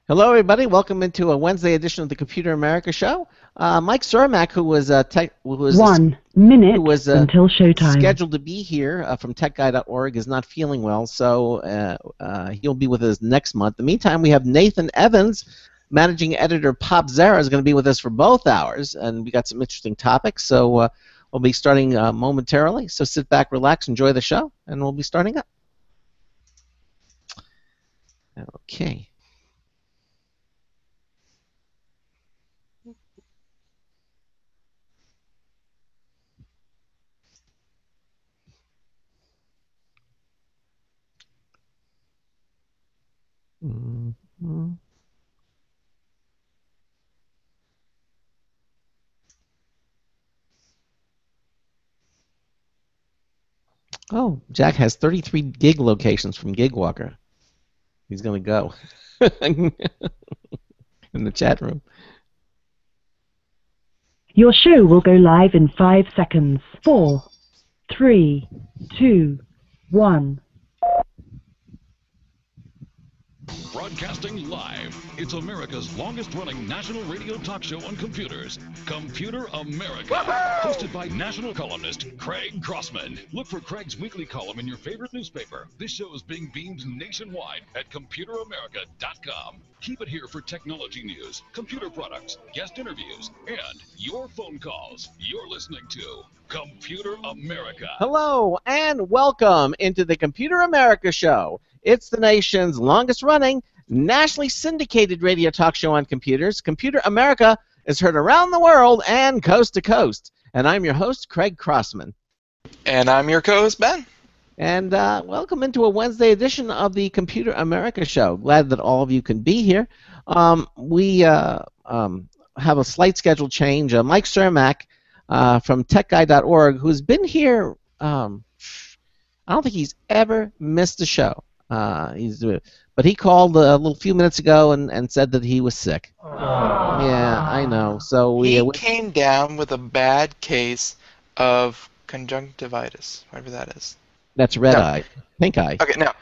Hello, everybody. Welcome into a Wednesday edition of the Computer America Show. Mike Cermak, who was 1 minute until showtime. scheduled to be here from TechGuy.org, is not feeling well, so he'll be with us next month. In the meantime, we have Nathan Evans, managing editor Popzara, is going to be with us for both hours, and we got some interesting topics. So we'll be starting momentarily. So sit back, relax, enjoy the show, and we'll be starting up. Okay. Mm-hmm. Oh, Jack has 33 gig locations from GigWalker. He's going to go in the chat room. Your show will go live in 5 seconds. 4, 3, 2, 1. Broadcasting live. It's America's longest-running national radio talk show on computers, Computer America. Hosted by national columnist Craig Crossman. Look for Craig's weekly column in your favorite newspaper. This show is being beamed nationwide at ComputerAmerica.com. Keep it here for technology news, computer products, guest interviews, and your phone calls. You're listening to Computer America. Hello and welcome into the Computer America Show. It's the nation's longest-running, nationally syndicated radio talk show on computers. Computer America is heard around the world and coast to coast. And I'm your host, Craig Crossman. And I'm your co-host, Ben. And welcome into a Wednesday edition of the Computer America Show. Glad that all of you can be here. We have a slight schedule change. Mike Cermak from TechGuy.org, who's been here, I don't think he's ever missed a show. But he called a little few minutes ago and said that he was sick. Aww. Yeah, I know. So he came down with a bad case of conjunctivitis, whatever that is. That's red eye, pink eye. Okay, no.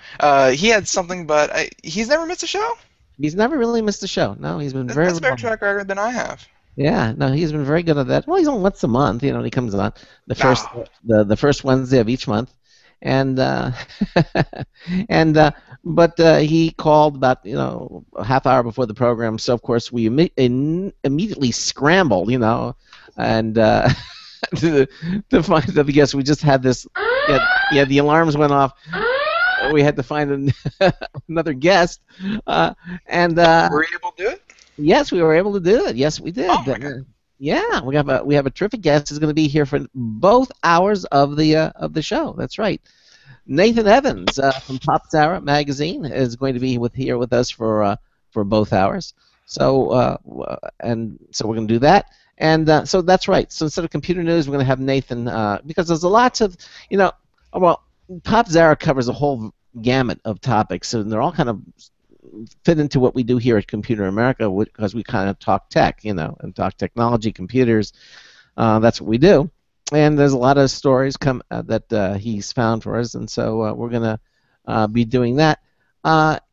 He had something, but he's never missed a show? He's never really missed a show. No, he's been very. That's a better track record than I have. Yeah, no, he's been very good at that. Well, he's on once a month. You know, he comes on the first Wednesday of each month. And but he called about a half hour before the program. So of course we immediately scrambled, and to find out. Yes, we just had this. Yeah, the alarms went off. We had to find another guest, and were you able to do it? Yes, we were able to do it. Yes, we did. Oh my God. Yeah, we have a terrific guest who's going to be here for both hours of the show. That's right. Nathan Evans from Popzara magazine is going to be here with us for both hours. So so we're going to do that. And so that's right. So instead of computer news, we're going to have Nathan because there's lots of Popzara covers a whole gamut of topics, and they're all kind of fit into what we do here at Computer America because we kind of talk tech, and talk technology, computers. That's what we do. And there's a lot of stories that he's found for us, and so we're going to be doing that.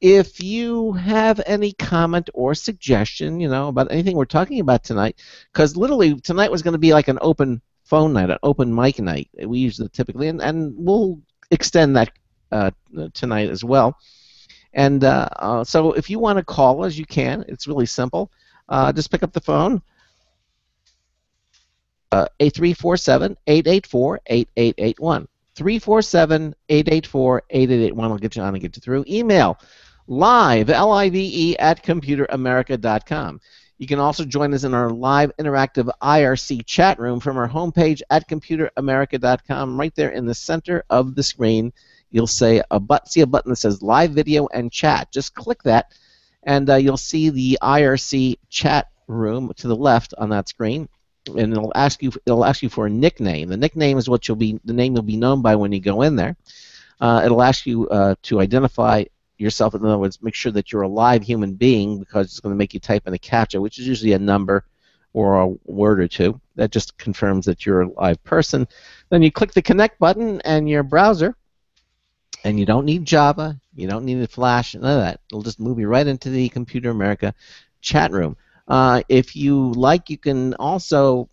If you have any comment or suggestion, about anything we're talking about tonight, because literally tonight was going to be like an open phone night, an open mic night. We usually typically, and we'll extend that tonight as well. And so if you want to call us, you can. It's really simple. Just pick up the phone. 347-884-8881. 347-884-8881 will get you on and get you through. Email live, L-I-V-E, at computeramerica.com. You can also join us in our live interactive IRC chat room from our homepage at computeramerica.com. Right there in the center of the screen, you'll see a button that says live video and chat. Just click that, and you'll see the IRC chat room to the left on that screen. And it'll ask you for a nickname. The nickname is the name you'll be known by when you go in there. It'll ask you to identify yourself. In other words, make sure that you're a live human being, because it's going to make you type in a captcha, which is usually a number or a word or two. That just confirms that you're a live person. Then you click the connect button, and your browser And you don't need Java, you don't need Flash, none of that. It'll just move you right into the Computer America chat room. If you like, you can also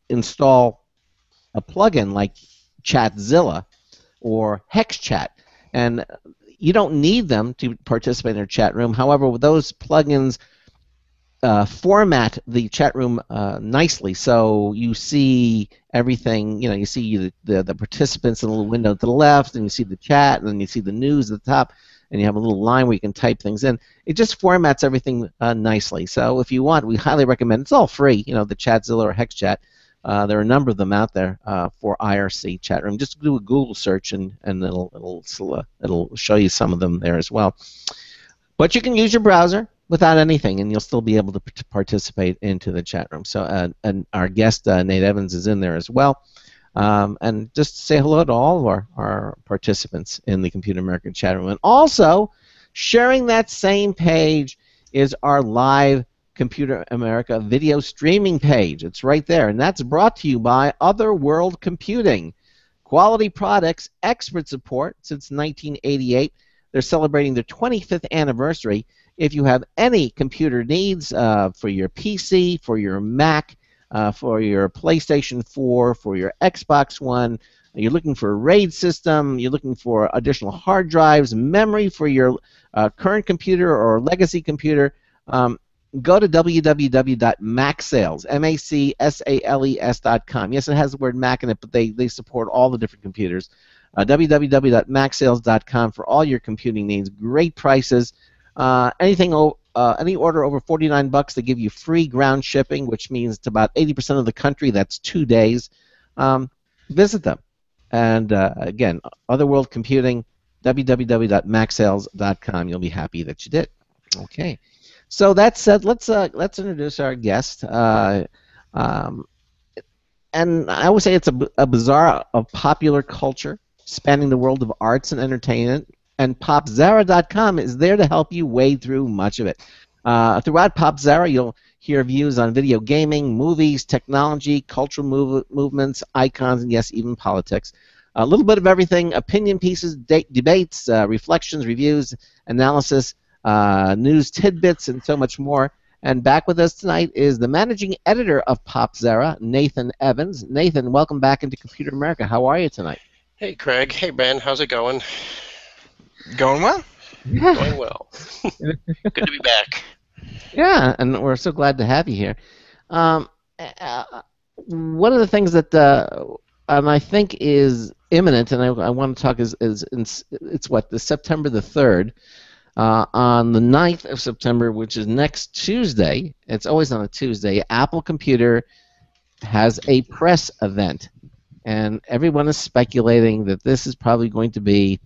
install a plugin like Chatzilla or HexChat, and you don't need them to participate in our chat room. However, with those plugins format the chat room nicely, so you see everything. You see the participants in a little window to the left, and you see the chat, and then you see the news at the top, and you have a little line where you can type things in. It just formats everything nicely. So if you want, we highly recommend. It's all free. The Chatzilla or HexChat. There are a number of them out there for IRC chat room. Just do a Google search, and it'll show you some of them there as well. But you can use your browser without anything, and you'll still be able to participate into the chat room. So, and our guest Nate Evans is in there as well. And just say hello to all of our participants in the Computer America chat room. And also, sharing that same page is our live Computer America video streaming page. It's right there, and that's brought to you by Other World Computing. Quality products, expert support since 1988. They're celebrating their 25th anniversary. If you have any computer needs for your PC, for your Mac, for your PlayStation 4, for your Xbox One, you're looking for a RAID system, you're looking for additional hard drives, memory for your current computer or legacy computer, go to www.macsales, macsales.com. Yes, it has the word Mac in it, but they support all the different computers. www.macsales.com for all your computing needs. Great prices. Any order over $49, they give you free ground shipping, which means to about 80% of the country, that's 2 days. Visit them. And again, Other World Computing, www.macsales.com. You'll be happy that you did. Okay. So that said, let's introduce our guest. And I always say it's a bazaar of popular culture spanning the world of arts and entertainment. And Popzara.com is there to help you wade through much of it. Throughout Popzara, you'll hear views on video gaming, movies, technology, cultural movements, icons, and yes, even politics. A little bit of everything: opinion pieces, debates, reflections, reviews, analysis, news tidbits, and so much more. And back with us tonight is the managing editor of Popzara, Nathan Evans. Nathan, welcome back into Computer America. How are you tonight? Hey, Craig. Hey, Ben. How's it going? Going well? Yeah. Going well. Good to be back. Yeah, and we're so glad to have you here. One of the things that I think is imminent, and I want to talk is it's what, the September the 3rd. On the 9th of September, which is next Tuesday, it's always on a Tuesday, Apple Computer has a press event. And everyone is speculating that this is probably going to be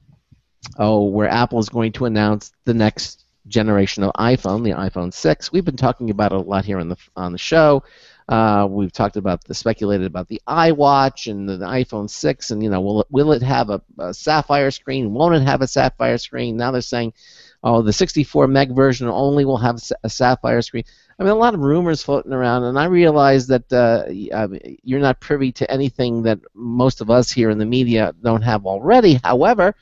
where Apple is going to announce the next generation of iPhone, the iPhone 6. We've been talking about it a lot here on the show. We've talked about speculated about the iWatch and the iPhone 6, and will it have a sapphire screen? Won't it have a sapphire screen? Now they're saying, the 64 meg version only will have a sapphire screen. I mean, a lot of rumors floating around, and I realize that you're not privy to anything that most of us here in the media don't have already. However,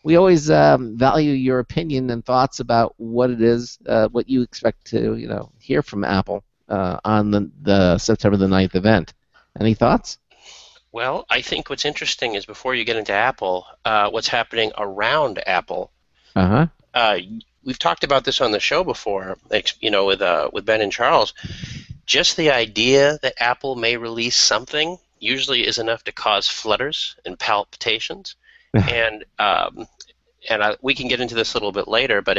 we always value your opinion and thoughts about what it is, what you expect to hear from Apple on the September the 9th event. Any thoughts? Well, I think what's interesting is before you get into Apple, what's happening around Apple. Uh-huh. We've talked about this on the show before, with Ben and Charles. Just the idea that Apple may release something usually is enough to cause flutters and palpitations. And we can get into this a little bit later, but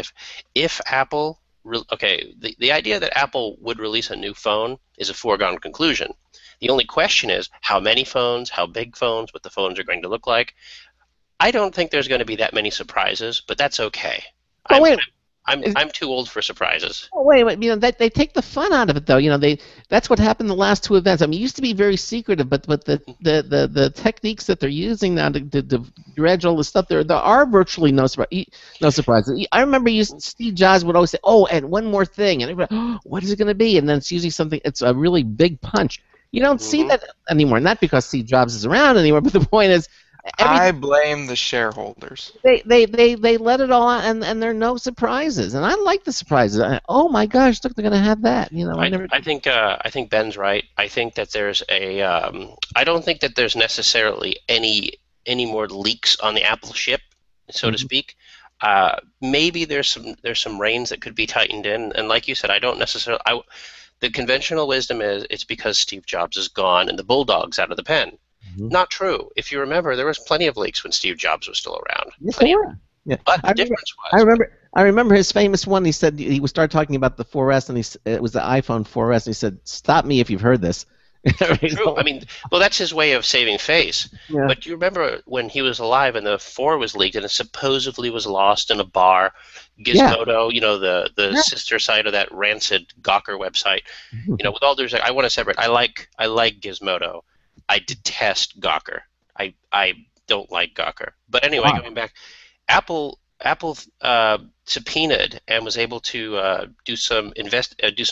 if Apple, the idea that Apple would release a new phone is a foregone conclusion. The only question is how many phones, how big phones, what the phones are going to look like. I don't think there's going to be that many surprises, but that's okay. I'm too old for surprises. Oh, wait. They take the fun out of it, though. That's what happened the last two events. I mean, it used to be very secretive, but the techniques that they're using now to dredge all this stuff, there are virtually no surprises. I remember Steve Jobs would always say, and one more thing, and everybody, what is it going to be? And then it's usually something. It's a really big punch. You don't see that anymore, not because Steve Jobs is around anymore, but the point is, I blame the shareholders. They let it all out, and there are no surprises. And I like the surprises. Oh my gosh, look, they're going to have that. I think Ben's right. I think that there's a I don't think that there's necessarily any more leaks on the Apple ship, so to speak. Maybe there's some reins that could be tightened in, and like you said, I don't necessarily. The conventional wisdom is it's because Steve Jobs is gone and the bulldog's out of the pen. Not true. If you remember, there was plenty of leaks when Steve Jobs was still around. Yes, there were. Yeah. But the difference was. I remember his famous one. He said he would start talking about the 4S, and it was the iPhone 4S, and he said, "Stop me if you've heard this." True. I mean, well, that's his way of saving face. Yeah. But you remember when he was alive and the 4 was leaked and it supposedly was lost in a bar. Gizmodo, the sister site of that rancid Gawker website. With all due respect, I want to separate. I like Gizmodo. I detest Gawker. I don't like Gawker. But anyway, going back, Apple subpoenaed and was able to do some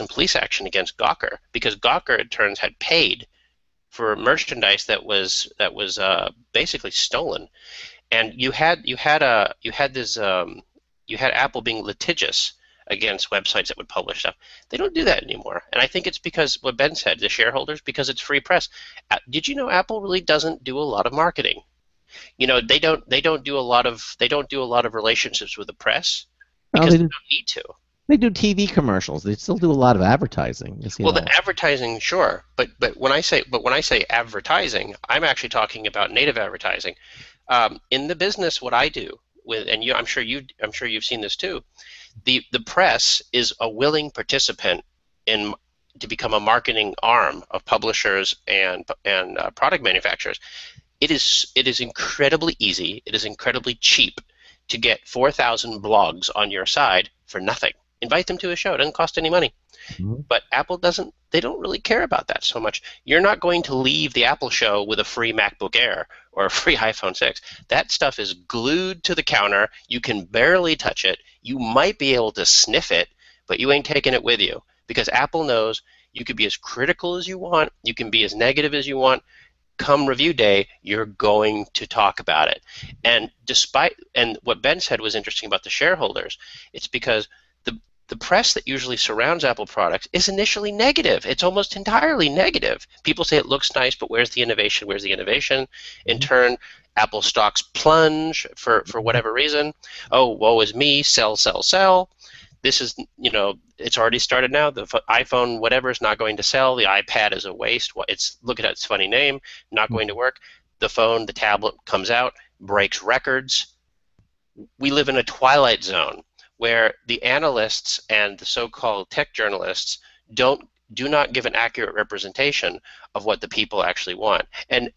police action against Gawker because Gawker, it turns, had paid for merchandise that was basically stolen, and you had Apple being litigious against websites that would publish stuff. They don't do that anymore, and I think it's because what Ben said, the shareholders, because it's free press. Did you know Apple really doesn't do a lot of marketing? They don't do a lot of relationships with the press because they don't need to. They do TV commercials. They still do a lot of advertising. The advertising, sure, but when I say advertising, I'm actually talking about native advertising. In the business, what I do I'm sure you've seen this too. The press is a willing participant to become a marketing arm of publishers and product manufacturers. It is incredibly easy. It is incredibly cheap to get 4,000 blogs on your side for nothing. Invite them to a show. It doesn't cost any money. But Apple doesn't. They don't really care about that so much. You're not going to leave the Apple show with a free MacBook Air or a free iPhone 6. That stuff is glued to the counter. You can barely touch it. You might be able to sniff it, but you ain't taking it with you because Apple knows you can be as critical as you want. You can be as negative as you want. Come review day, you're going to talk about it. And what Ben said was interesting about the shareholders, it's because the press that usually surrounds Apple products is initially negative. It's almost entirely negative. People say it looks nice, but where's the innovation? Where's the innovation? In turn, Apple stocks plunge for whatever reason. Oh, woe is me, sell, sell, sell. This is, it's already started now. The iPhone, whatever, is not going to sell. The iPad is a waste. Look at its funny name, not going to work. The phone, the tablet comes out, breaks records. We live in a twilight zone where the analysts and the so-called tech journalists do not give an accurate representation of what the people actually want. And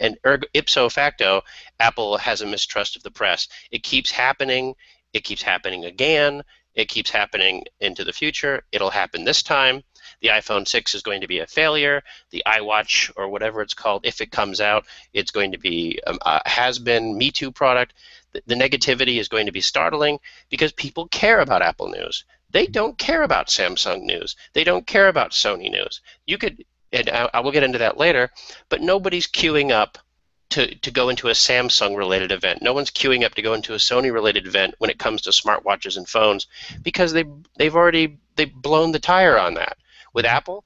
ipso facto, Apple has a mistrust of the press. It keeps happening. It keeps happening again. It keeps happening into the future. It'll happen this time. The iPhone 6 is going to be a failure. The iWatch, or whatever it's called, if it comes out, it's going to be a has-been Me Too product. The negativity is going to be startling because people care about Apple news. They don't care about Samsung news. They don't care about Sony news. And I will get into that later, but nobody's queuing up to go into a Samsung-related event. No one's queuing up to go into a Sony-related event when it comes to smartwatches and phones because they've blown the tire on that. With Apple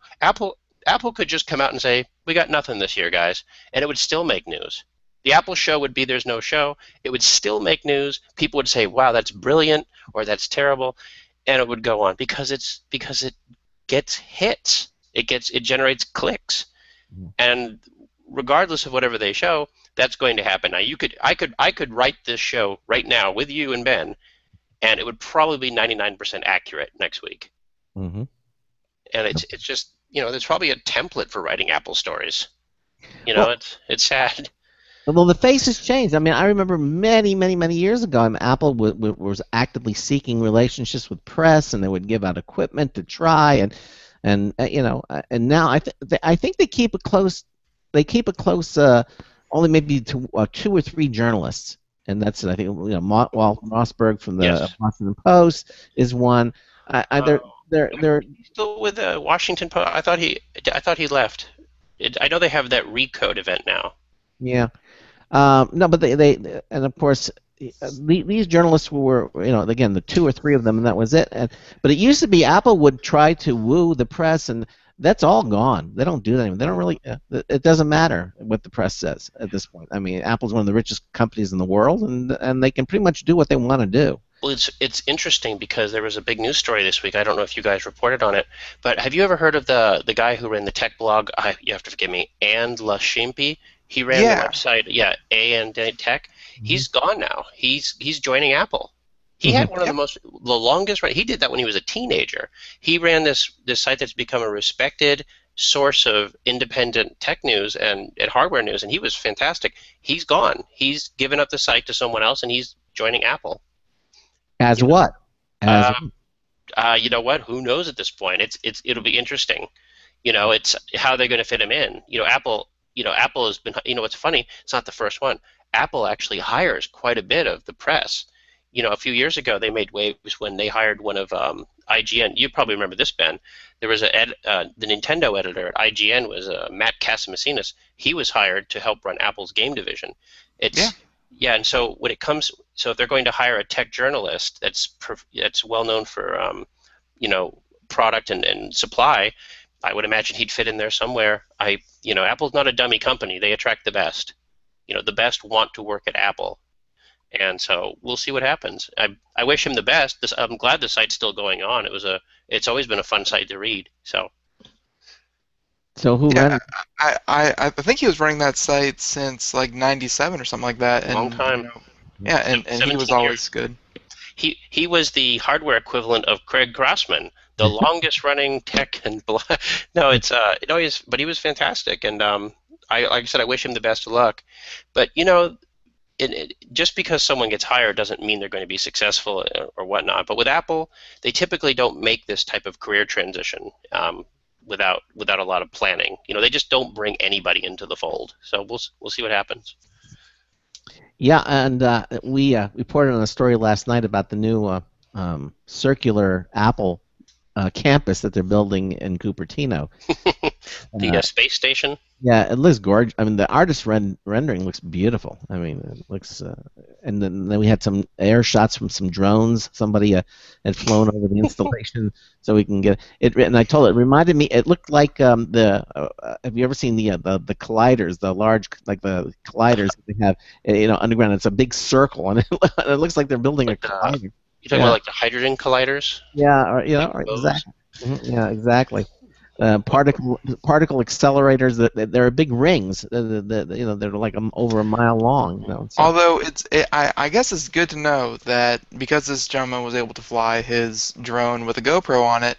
could just come out and say, we got nothing this year, guys, and it would still make news. The Apple show would be there's no show. It would still make news. People would say, wow, that's brilliant, or that's terrible, and it would go on because it gets hits. It generates clicks. And regardless of whatever they show, that's going to happen. Now I could write this show right now with you and Ben, and it would probably be 99% accurate next week. And it's just, there's probably a template for writing Apple stories. It's sad. Well, the face has changed. I mean, I remember many, many, many years ago, Apple was actively seeking relationships with press, and they would give out equipment to try, and now I think they keep a close. They keep a close, only maybe to 2 or 3 journalists, and that's it. I think Walt Mossberg from the Washington Post is one. They're still with the Washington Post. I thought he left. I know they have that Recode event now. Yeah. No, but they and of course these journalists were, again, the two or three of them, and that was it. But it used to be Apple would try to woo the press, and that's all gone. They don't do that anymore. They don't really. It doesn't matter what the press says at this point. I mean, Apple's one of the richest companies in the world, and they can pretty much do what they want to do. Well, it's interesting because there was a big news story this week. I don't know if you guys reported on it, but have you ever heard of the guy who ran the tech blog? You have to forgive me, and Lashimpi. He ran the website, and Tech. He's gone now. He's joining Apple. He had one of the longest. He did that when he was a teenager. He ran this site that's become a respected source of independent tech news and hardware news, and he was fantastic. He's gone. He's given up the site to someone else, and he's joining Apple. As what? You know what? Who knows at this point? It'll be interesting. It's how they're going to fit him in. Apple has been. What's funny? It's not the first one. Apple actually hires quite a bit of the press. A few years ago they made waves when they hired one of IGN. You probably remember this, Ben. There was the Nintendo editor at IGN was Matt Casamassinas. He was hired to help run Apple's game division. And so when it comes, if they're going to hire a tech journalist that's well known for product and supply, I would imagine he'd fit in there somewhere. Apple's not a dummy company. They attract the best. The best want to work at Apple. And so we'll see what happens. I wish him the best. I'm glad the site's still going on. It's always been a fun site to read. So who ran? I think he was running that site since like '97 or something like that. And, long time. And he was always good. He was the hardware equivalent of Craig Grossman, the longest running tech and but he was fantastic. And like I said, I wish him the best of luck. But just because someone gets hired doesn't mean they're going to be successful or whatnot. But with Apple, they typically don't make this type of career transition without a lot of planning. They just don't bring anybody into the fold. So we'll see what happens. Yeah, and we reported on a story last night about the new circular Apple campus that they're building in Cupertino. The space station? Yeah, it looks gorgeous. I mean, the artist rendering looks beautiful. I mean, it looks. And then we had some air shots from some drones. Somebody had flown over the installation so we can get it. And I told it reminded me. It looked like have you ever seen the colliders, the large the colliders that they have underground? It's a big circle, and it looks like they're building a collider. You're talking about like the hydrogen colliders? Yeah, or exactly. Yeah, exactly. Particle accelerators. They're big rings. They're like over a mile long. So. Although I guess it's good to know that because this gentleman was able to fly his drone with a GoPro on it,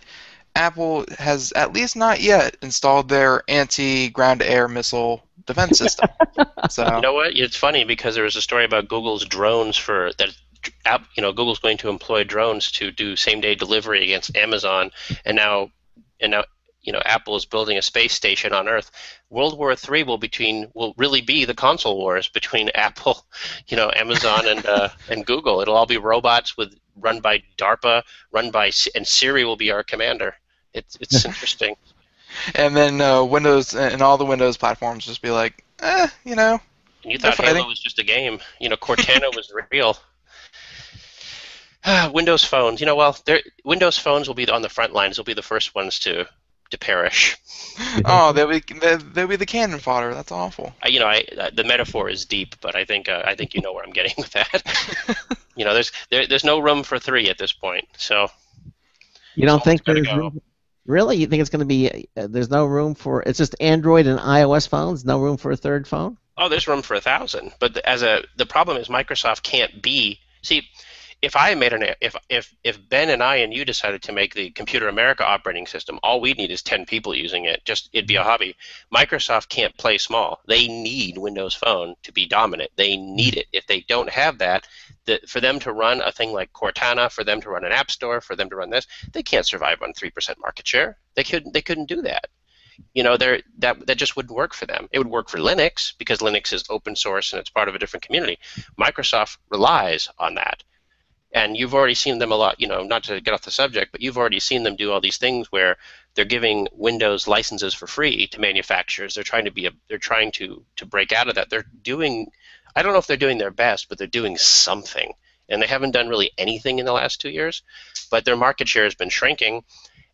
Apple has at least not yet installed their anti-ground-to-air missile defense system. So you know what? It's funny because there was a story about Google's drones Google's going to employ drones to do same-day delivery against Amazon, and now Apple is building a space station on Earth. World War III will really be the console wars between Apple, Amazon and Google. It'll all be robots run by DARPA, and Siri will be our commander. It's interesting. And then Windows and all the Windows platforms just be like, And you thought Halo was just a game. Cortana was real. Windows phones. Windows phones will be on the front lines. They'll be the first ones to perish. Oh, they'll be the cannon fodder. That's awful. The metaphor is deep, but I think you know where I'm getting with that. There's no room for three at this point. So you don't think there's room? Really? You think it's going to be? There's no room for? It's just Android and iOS phones. No room for a third phone? Oh, there's room for 1,000. But the problem is Microsoft can't be. See, if Ben and I and you decided to make the Computer America operating system, all we need is 10 people using it. It'd be a hobby. Microsoft can't play small. They need Windows Phone to be dominant. They need it. If they don't have that, for them to run a thing like Cortana, for them to run an app store, for them to run this, they can't survive on 3% market share. They couldn't do that. That just wouldn't work for them. It would work for Linux because Linux is open source and it's part of a different community. Microsoft relies on that. And you've already seen them a lot, not to get off the subject, but you've already seen them do all these things where they're giving Windows licenses for free to manufacturers. They're trying to break out of that. They're doing I don't know if they're doing their best, but they're doing something. And they haven't done really anything in the last 2 years, but their market share has been shrinking.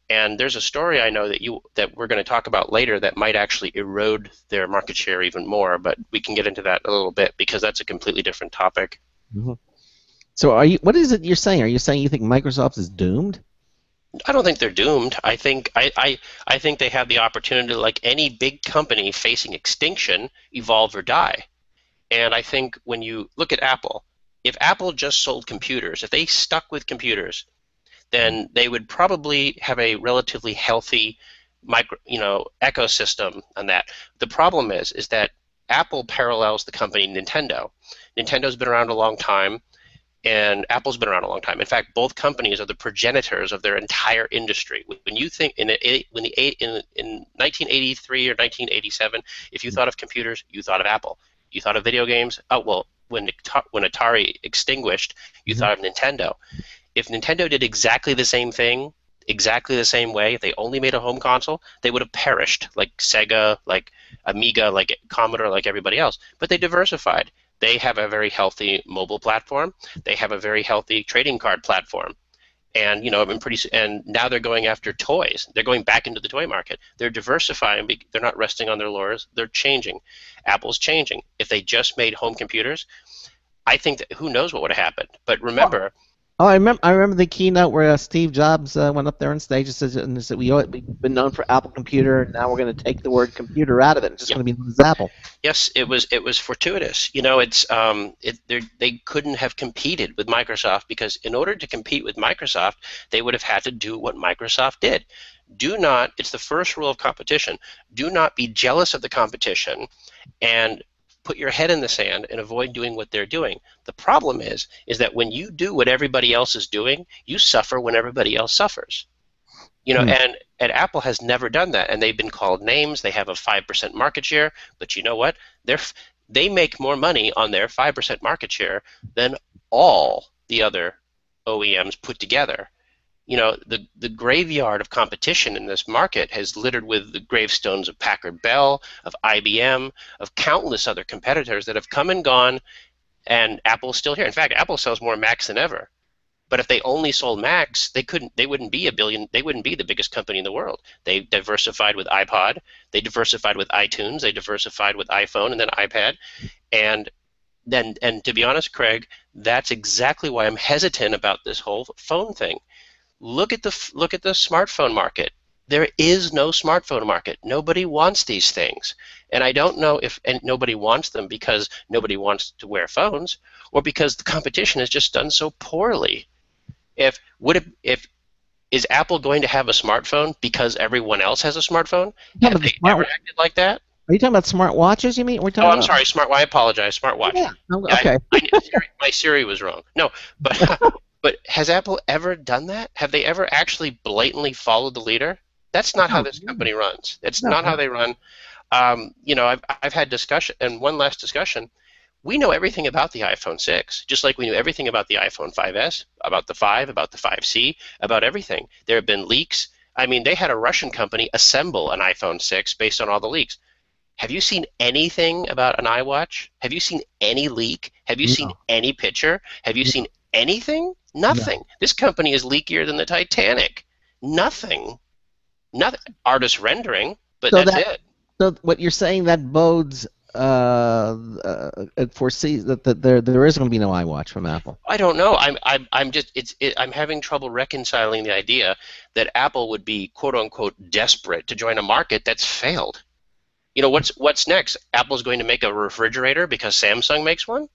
And there's a story I know that we're going to talk about later that might actually erode their market share even more, but we can get into that a little bit because that's a completely different topic. Mm-hmm. So what is it you're saying? Are you saying you think Microsoft is doomed? I don't think they're doomed. I think they have the opportunity, like any big company facing extinction, evolve or die. And I think when you look at Apple, if Apple just sold computers, if they stuck with computers, then they would probably have a relatively healthy ecosystem on that. The problem is that Apple parallels the company Nintendo. Nintendo's been around a long time, and Apple's been around a long time. In fact, both companies are the progenitors of their entire industry. When you think in 1983 or 1987, if you thought of computers, you thought of Apple. You thought of video games. Oh well, when Atari extinguished, you thought of Nintendo. If Nintendo did exactly the same thing, exactly the same way, if they only made a home console, they would have perished, like Sega, like Amiga, like Commodore, like everybody else. But they diversified. They have a very healthy mobile platform. They have a very healthy trading card platform. And and now they're going after toys. They're going back into the toy market. They're diversifying. They're not resting on their laurels. They're changing. Apple's changing. If they just made home computers, I think that who knows what would have happened. But remember. Oh, I remember the keynote where Steve Jobs went up there on stage and said, we've been known for Apple Computer, and now we're going to take the word computer out of it. It's just going to be known as Apple. Yes, it was fortuitous. They couldn't have competed with Microsoft because in order to compete with Microsoft, they would have had to do what Microsoft did. It's the first rule of competition. Do not be jealous of the competition and put your head in the sand and avoid doing what they're doing. The problem is that when you do what everybody else is doing, you suffer when everybody else suffers. And Apple has never done that, and they've been called names. They have a 5% market share, but you know what? They make more money on their 5% market share than all the other OEMs put together. The graveyard of competition in this market has littered with the gravestones of Packard Bell, of IBM, of countless other competitors that have come and gone, and Apple's still here. In fact, Apple sells more Macs than ever. But if they only sold Macs, they wouldn't be the biggest company in the world. They diversified with iPod, they diversified with iTunes, they diversified with iPhone and then iPad. And to be honest, Craig, that's exactly why I'm hesitant about this whole phone thing. Look at the smartphone market. There is no smartphone market. Nobody wants these things. And I don't know if nobody wants them because nobody wants to wear phones or because the competition has just done so poorly. Is Apple going to have a smartphone because everyone else has a smartphone? Have they ever acted like that? Are you talking about smart watches, you mean? I'm sorry, I apologize, smartwatch. Yeah, okay. My Siri was wrong. No, but but has Apple ever done that? Have they ever actually blatantly followed the leader? That's not how this company runs. That's not how they run. I've had discussion, and one last discussion. We know everything about the iPhone 6, just like we knew everything about the iPhone 5S, about the 5, about the 5C, about everything. There have been leaks. I mean, they had a Russian company assemble an iPhone 6 based on all the leaks. Have you seen anything about an iWatch? Have you seen any leak? Have you seen any picture? Have you seen anything? Nothing. No. This company is leakier than the Titanic. Nothing. Artist rendering, but that's it. So what you're saying, that bodes foresees that there is going to be no iWatch from Apple. I don't know. I'm having trouble reconciling the idea that Apple would be quote unquote desperate to join a market that's failed. What's next? Apple's going to make a refrigerator because Samsung makes one?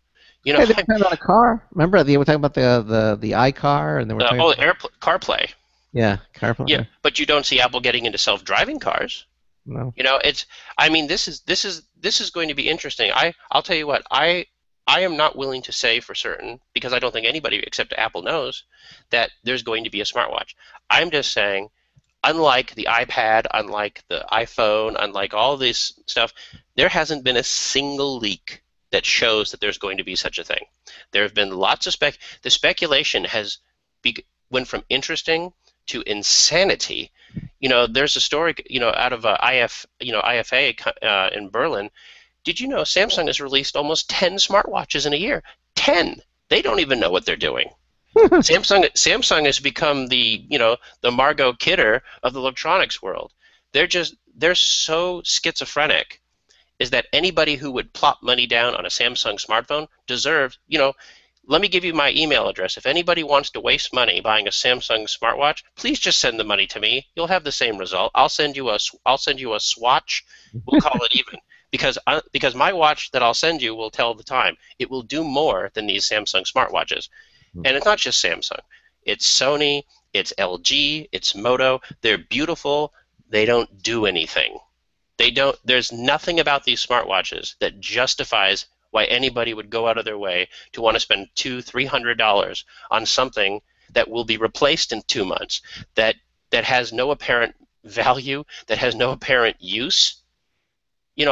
They were talking about a car. Remember, they were talking about the iCar, and they were talking about CarPlay. Yeah, CarPlay. Yeah, but you don't see Apple getting into self-driving cars. No. This is going to be interesting. I'll tell you what, I am not willing to say for certain, because I don't think anybody except Apple knows, that there's going to be a smartwatch. I'm just saying, unlike the iPad, unlike the iPhone, unlike all this stuff, there hasn't been a single leak that shows that there's going to be such a thing. There have been lots of the speculation has went from interesting to insanity. There's a story, out of IFA in Berlin. Did you know Samsung has released almost 10 smartwatches in a year? 10. They don't even know what they're doing. Samsung has become the Margot Kidder of the electronics world. They're so schizophrenic is that anybody who would plop money down on a Samsung smartphone deserves, let me give you my email address. If anybody wants to waste money buying a Samsung smartwatch, please just send the money to me. You'll have the same result. I'll send you a swatch. We'll call it even. Because my watch that I'll send you will tell the time. It will do more than these Samsung smartwatches. And it's not just Samsung. It's Sony, it's LG, it's Moto. They're beautiful. They don't do anything. There's nothing about these smartwatches that justifies why anybody would go out of their way to want to spend $200-300 on something that will be replaced in 2 months, that has no apparent value, that has no apparent use.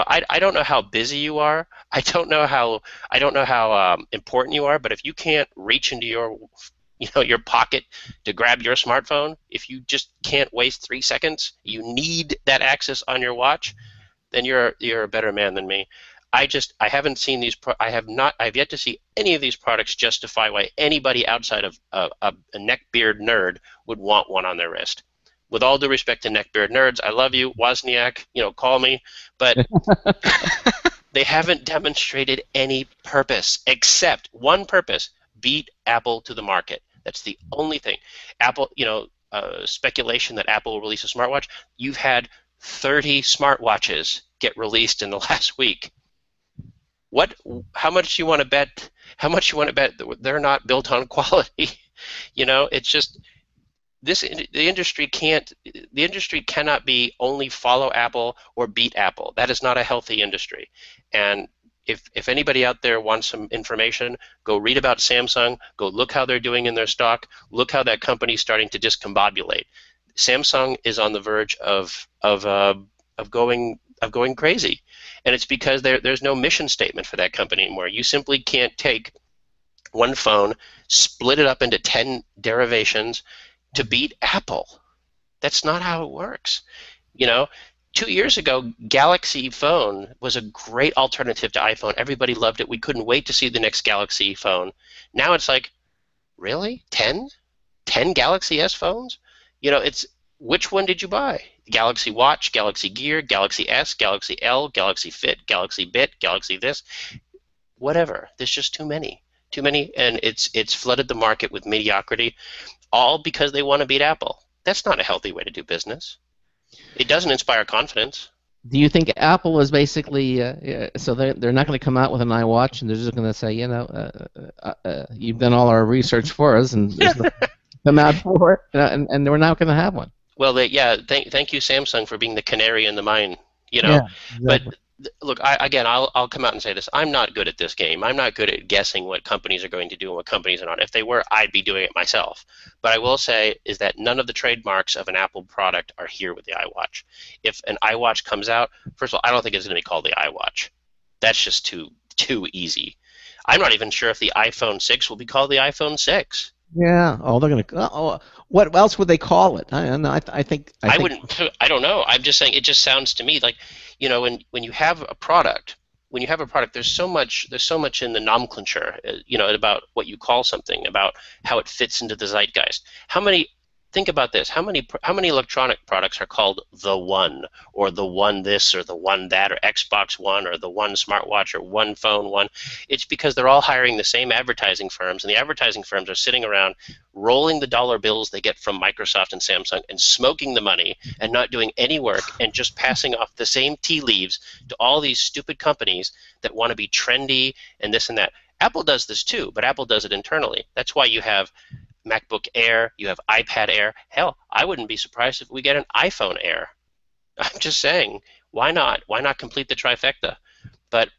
I don't know how busy you are. I don't know how important you are. But if you can't reach into your pocket to grab your smartphone, if you just can't waste 3 seconds, you need that access on your watch, then you're a better man than me. I haven't seen these. I've yet to see any of these products justify why anybody outside of a neckbeard nerd would want one on their wrist. With all due respect to neckbeard nerds, I love you, Wozniak. Call me, but they haven't demonstrated any purpose except one purpose: beat Apple to the market. That's the only thing. Apple, speculation that Apple will release a smartwatch. You've had 30 smartwatches get released in the last week. How much do you want to bet? How much you want to bet that they're not built on quality? It's just the industry cannot be only follow Apple or beat Apple. That is not a healthy industry. And if anybody out there wants some information, go read about Samsung. Go look how they're doing in their stock. Look how that company's starting to discombobulate. Samsung is on the verge of going crazy, and it's because there's no mission statement for that company anymore. You simply can't take one phone, split it up into 10 derivations to beat Apple. That's not how it works. 2 years ago, Galaxy phone was a great alternative to iPhone. Everybody loved it. We couldn't wait to see the next Galaxy phone. Now it's like, really? 10? 10 Galaxy S phones? It's which one did you buy? Galaxy Watch, Galaxy Gear, Galaxy S, Galaxy L, Galaxy Fit, Galaxy Bit, Galaxy this. Whatever. There's just too many. Too many, and it's flooded the market with mediocrity, all because they want to beat Apple. That's not a healthy way to do business. It doesn't inspire confidence. Do you think Apple is basically so they're not going to come out with an iWatch and they're just going to say, you've done all our research for us and there's nothing to come out for it, and we're not going to have one. Well, thank you, Samsung, for being the canary in the mine. Yeah, exactly. But look, I'll come out and say this. I'm not good at this game. I'm not good at guessing what companies are going to do and what companies are not. If they were, I'd be doing it myself. But I will say is that none of the trademarks of an Apple product are here with the iWatch. If an iWatch comes out, first of all, I don't think it's going to be called the iWatch. That's just too easy. I'm not even sure if the iPhone 6 will be called the iPhone 6. Yeah. Oh, they're going to. Oh, what else would they call it? I think. I wouldn't. I don't know. I'm just saying. It just sounds to me like, when you have a product, there's so much in the nomenclature, about what you call something, about how it fits into the zeitgeist. Think about this. How many electronic products are called the One, or the One this, or the One that, or Xbox One, or the One smartwatch, or One phone One? It's because they're all hiring the same advertising firms, and the advertising firms are sitting around rolling the dollar bills they get from Microsoft and Samsung and smoking the money and not doing any work and just passing off the same tea leaves to all these stupid companies that want to be trendy and this and that. Apple does this too, but Apple does it internally. That's why you have MacBook Air, you have iPad Air. Hell, I wouldn't be surprised if we get an iPhone Air. I'm just saying, why not? Why not complete the trifecta? But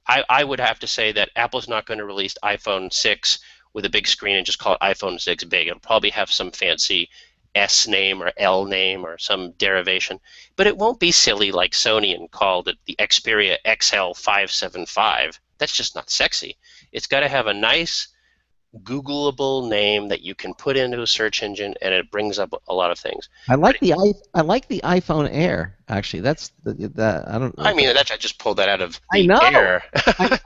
I would have to say that Apple's not going to release iPhone 6 with a big screen and just call it iPhone 6 big. It'll probably have some fancy S name or L name or some derivation. But it won't be silly like Sony and called it the Xperia XL575. That's just not sexy. It's got to have a nice Googleable name that you can put into a search engine, and it brings up a lot of things. I like the iPhone Air. Actually, that's I don't know. I mean, I just pulled that out of I the know. air. I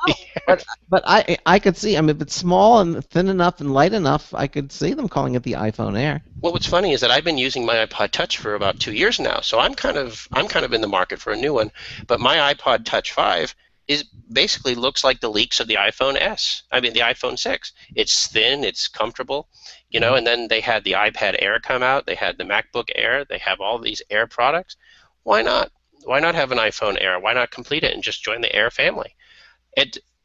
know. But I could see. I mean, if it's small and thin enough and light enough, I could see them calling it the iPhone Air. Well, what's funny is that I've been using my iPod Touch for about 2 years now, so I'm kind of in the market for a new one. But my iPod Touch 5 is basically looks like the leaks of the iPhone S. I mean, the iPhone 6. It's thin, it's comfortable, you know. And then they had the iPad Air come out. They had the MacBook Air. They have all these Air products. Why not? Why not have an iPhone Air? Why not complete it and just join the Air family?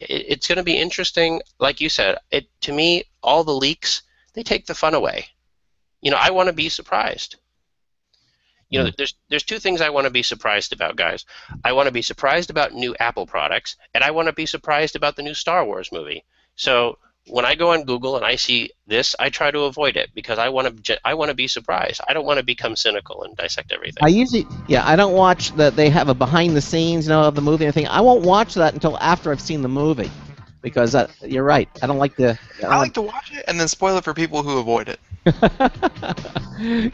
It's going to be interesting. Like you said, to me, all the leaks, they take the fun away. You know, I want to be surprised. You know, there's two things I want to be surprised about, guys. I want to be surprised about new Apple products, and I want to be surprised about the new Star Wars movie. So when I go on Google and I see this, I try to avoid it because I want to be surprised. I don't want to become cynical and dissect everything. I don't watch that. They have a behind the scenes, you know, of the movie and everything. I won't watch that until after I've seen the movie, because you're right. I don't like the. I like to watch it and then spoil it for people who avoid it.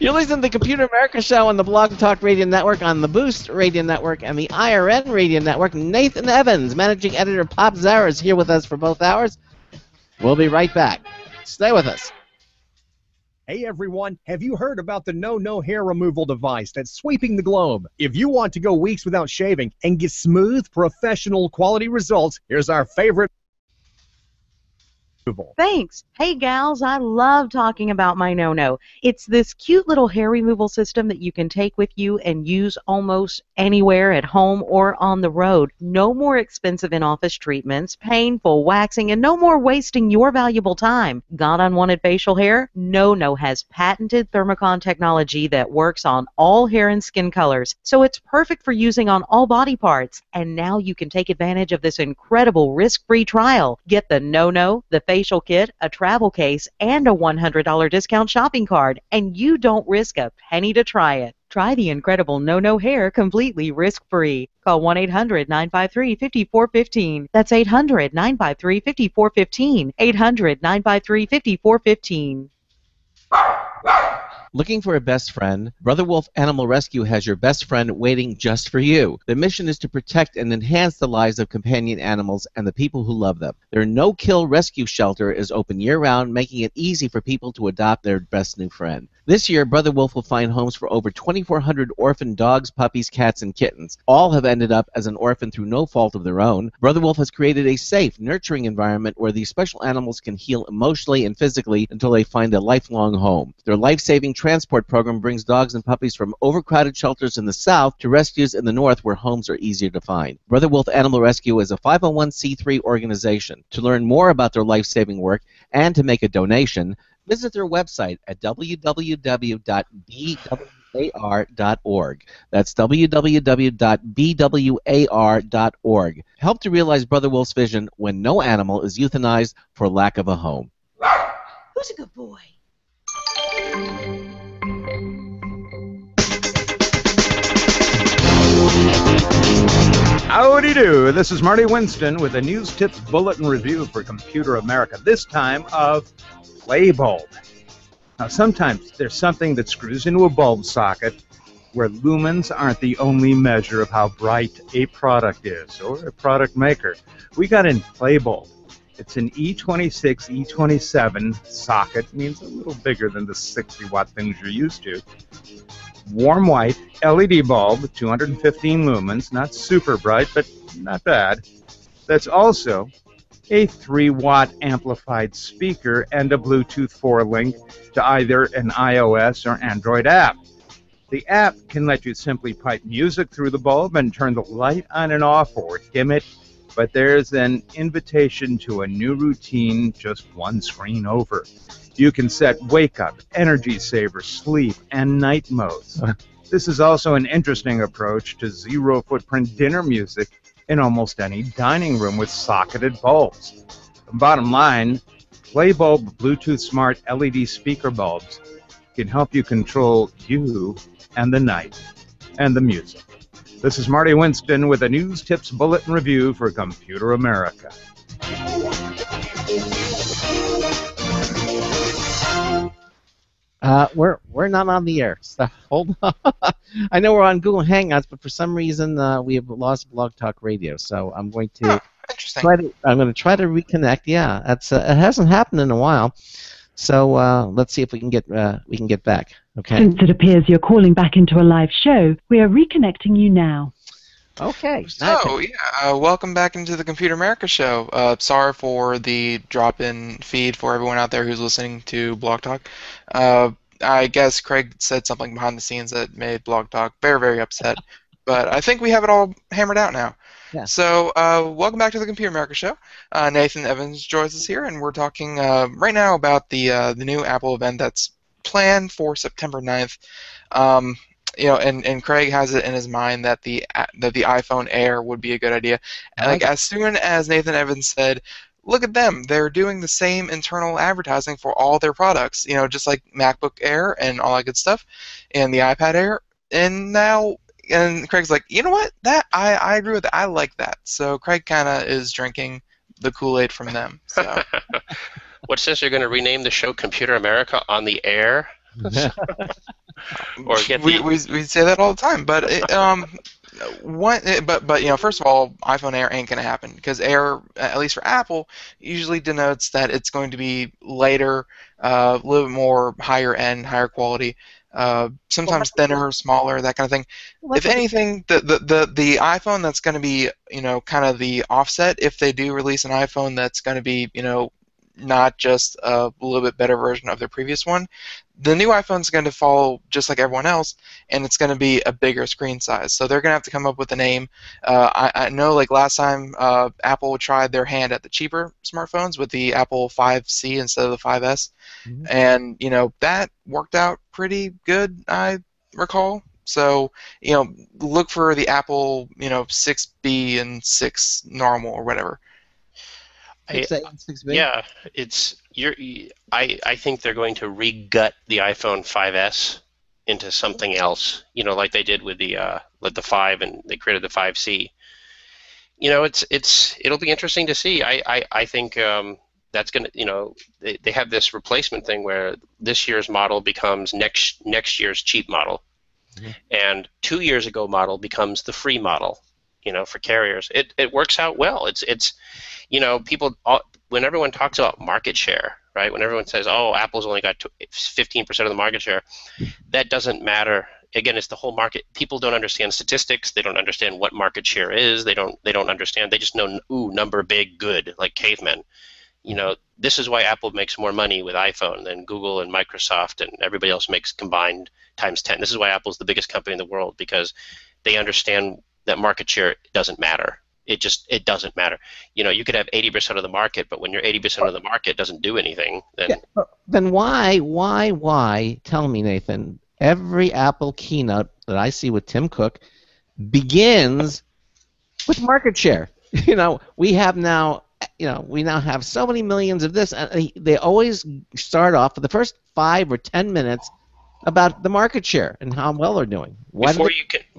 You're listening to the Computer America Show on the Blog Talk Radio Network, on the Boost Radio Network, and the IRN Radio Network. Nathan Evans, managing editor of Popzara, is here with us for both hours. We'll be right back. Stay with us. Hey everyone, have you heard about the No hair removal device that's sweeping the globe? If you want to go weeks without shaving and get smooth, professional quality results, here's our favorite. Thanks. Hey gals, I love talking about my No. It's this cute little hair removal system that you can take with you and use almost anywhere at home or on the road. No more expensive in-office treatments, painful waxing, and no more wasting your valuable time. Got unwanted facial hair? No has patented Thermocon technology that works on all hair and skin colors, so it's perfect for using on all body parts. And now you can take advantage of this incredible risk-free trial. Get the No, the facial kit, a travel case, and a $100 discount shopping card, and you don't risk a penny to try it. Try the incredible No hair completely risk-free. Call 1-800-953-5415. That's 800-953-5415. 800-953-5415. Looking for a best friend? Brother Wolf Animal Rescue has your best friend waiting just for you. The mission is to protect and enhance the lives of companion animals and the people who love them. Their no-kill rescue shelter is open year-round, making it easy for people to adopt their best new friend. This year, Brother Wolf will find homes for over 2,400 orphan dogs, puppies, cats, and kittens. All have ended up as an orphan through no fault of their own. Brother Wolf has created a safe, nurturing environment where these special animals can heal emotionally and physically until they find a lifelong home. Their life-saving transport program brings dogs and puppies from overcrowded shelters in the south to rescues in the north where homes are easier to find. Brother Wolf Animal Rescue is a 501c3 organization. To learn more about their life-saving work and to make a donation, visit their website at www.bwar.org. That's www.bwar.org. Help to realize Brother Wolf's vision when no animal is euthanized for lack of a home. Who's a good boy? Howdy do. This is Marty Winston with a News Tips Bulletin Review for Computer America, this time of play bulb. Now, sometimes there's something that screws into a bulb socket where lumens aren't the only measure of how bright a product is, or a product maker. We got in play bulb. It's an E26, E27 socket, means a little bigger than the 60-watt things you're used to. Warm white LED bulb, 215 lumens, not super bright, but not bad. That's also a 3-watt amplified speaker and a Bluetooth 4 link to either an iOS or Android app. The app can let you simply pipe music through the bulb and turn the light on and off or dim it, but there's an invitation to a new routine just one screen over. You can set wake up, energy saver, sleep, and night modes. This is also an interesting approach to zero footprint dinner music in almost any dining room with socketed bulbs. Bottom line, Play Bulb Bluetooth Smart LED speaker bulbs can help you control you and the night and the music. This is Marty Winston with a News Tips Bulletin Review for Computer America. We're not on the air. So hold on. I know we're on Google Hangouts, but for some reason we have lost Blog Talk Radio. So I'm going to Interesting. try to reconnect. Yeah, that's it hasn't happened in a while. So let's see if we can get back. Okay. Since it appears you're calling back into a live show, we are reconnecting you now. Okay. So, welcome back into the Computer America show. Sorry for the drop-in feed for everyone out there who's listening to Blog Talk. I guess Craig said something behind the scenes that made Blog Talk very, very upset. But I think we have it all hammered out now. Yeah. So, welcome back to the Computer America show. Nathan Evans joins us here, and we're talking right now about the new Apple event that's planned for September 9th. And Craig has it in his mind that the iPhone Air would be a good idea. Like as soon as Nathan Evans said, "Look at them, they're doing the same internal advertising for all their products, just like MacBook Air and all that good stuff, and the iPad Air." And Craig's like, "You know what? That I agree with that. I like that." So Craig kind of is drinking the Kool-Aid from them. So. What's this? You're going to rename the show Computer America on the Air? Or get we say that all the time, but first of all, iPhone Air ain't gonna happen because Air, at least for Apple, usually denotes that it's going to be later, a little bit more higher end, higher quality, sometimes thinner, smaller, that kind of thing. If anything, the iPhone that's going to be kind of the offset, if they do release an iPhone that's going to be not just a little bit better version of their previous one, the new iPhone's going to follow just like everyone else, and it's going to be a bigger screen size. So they're going to have to come up with a name. I know, like last time, Apple tried their hand at the cheaper smartphones with the Apple 5C instead of the 5S, and that worked out pretty good, I recall. So look for the Apple 6B and 6 normal or whatever. Yeah, I think they're going to re-gut the iPhone 5S into something else. Like they did with the 5, and they created the 5C. It'll be interesting to see. I think that's gonna they have this replacement thing where this year's model becomes next year's cheap model, and 2 years ago model becomes the free model. For carriers, it works out well. It's people, when everyone talks about market share, right? When everyone says, "Oh, Apple's only got 15% of the market share," that doesn't matter. Again, it's the whole market. People don't understand statistics. They don't understand what market share is. They don't understand. They just know, number big, good, like cavemen. This is why Apple makes more money with iPhone than Google and Microsoft and everybody else makes combined times 10. This is why Apple's the biggest company in the world, because they understand that market share doesn't matter. It doesn't matter. You could have 80% of the market, but when you're 80% of the market doesn't do anything, then why? Tell me, Nathan. Every Apple keynote that I see with Tim Cook begins with market share. We now have so many millions of this, and they always start off for the first 5 or 10 minutes about the market share and how well they're doing.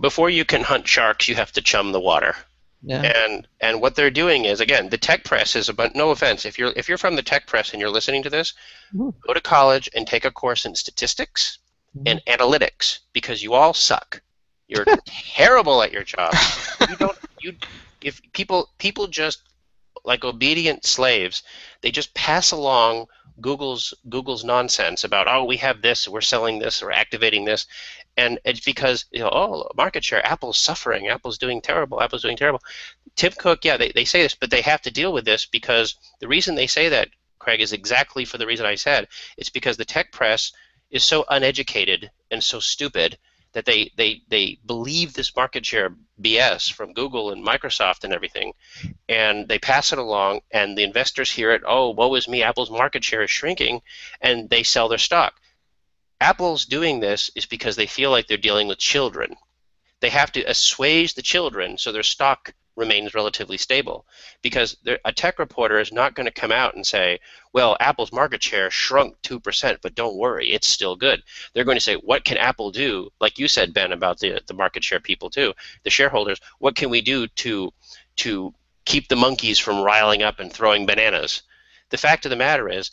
Before you can hunt sharks, you have to chum the water. Yeah. And what they're doing is, again, the tech press is about, no offense, if you're from the tech press and you're listening to this, go to college and take a course in statistics and analytics, because you all suck. You're terrible at your job. If people just, like obedient slaves, they just pass along Google's nonsense about, oh, we have this, we're selling this, we're activating this, and it's because market share, Apple's suffering, Apple's doing terrible. Tim Cook, they say this, but they have to deal with this, because the reason they say that, Craig, is exactly for the reason I said. It's because the tech press is so uneducated and so stupid that they believe this market share BS from Google and Microsoft and everything, and they pass it along, and the investors hear it, oh, woe is me, Apple's market share is shrinking, and they sell their stock. Apple's doing this is because they feel like they're dealing with children. They have to assuage the children so their stock remains relatively stable, because a tech reporter is not going to come out and say, well, Apple's market share shrunk 2%, but don't worry, it's still good. They're going to say, what can Apple do, like you said, Ben, about the market share people too, the shareholders, what can we do to keep the monkeys from riling up and throwing bananas? The fact of the matter is,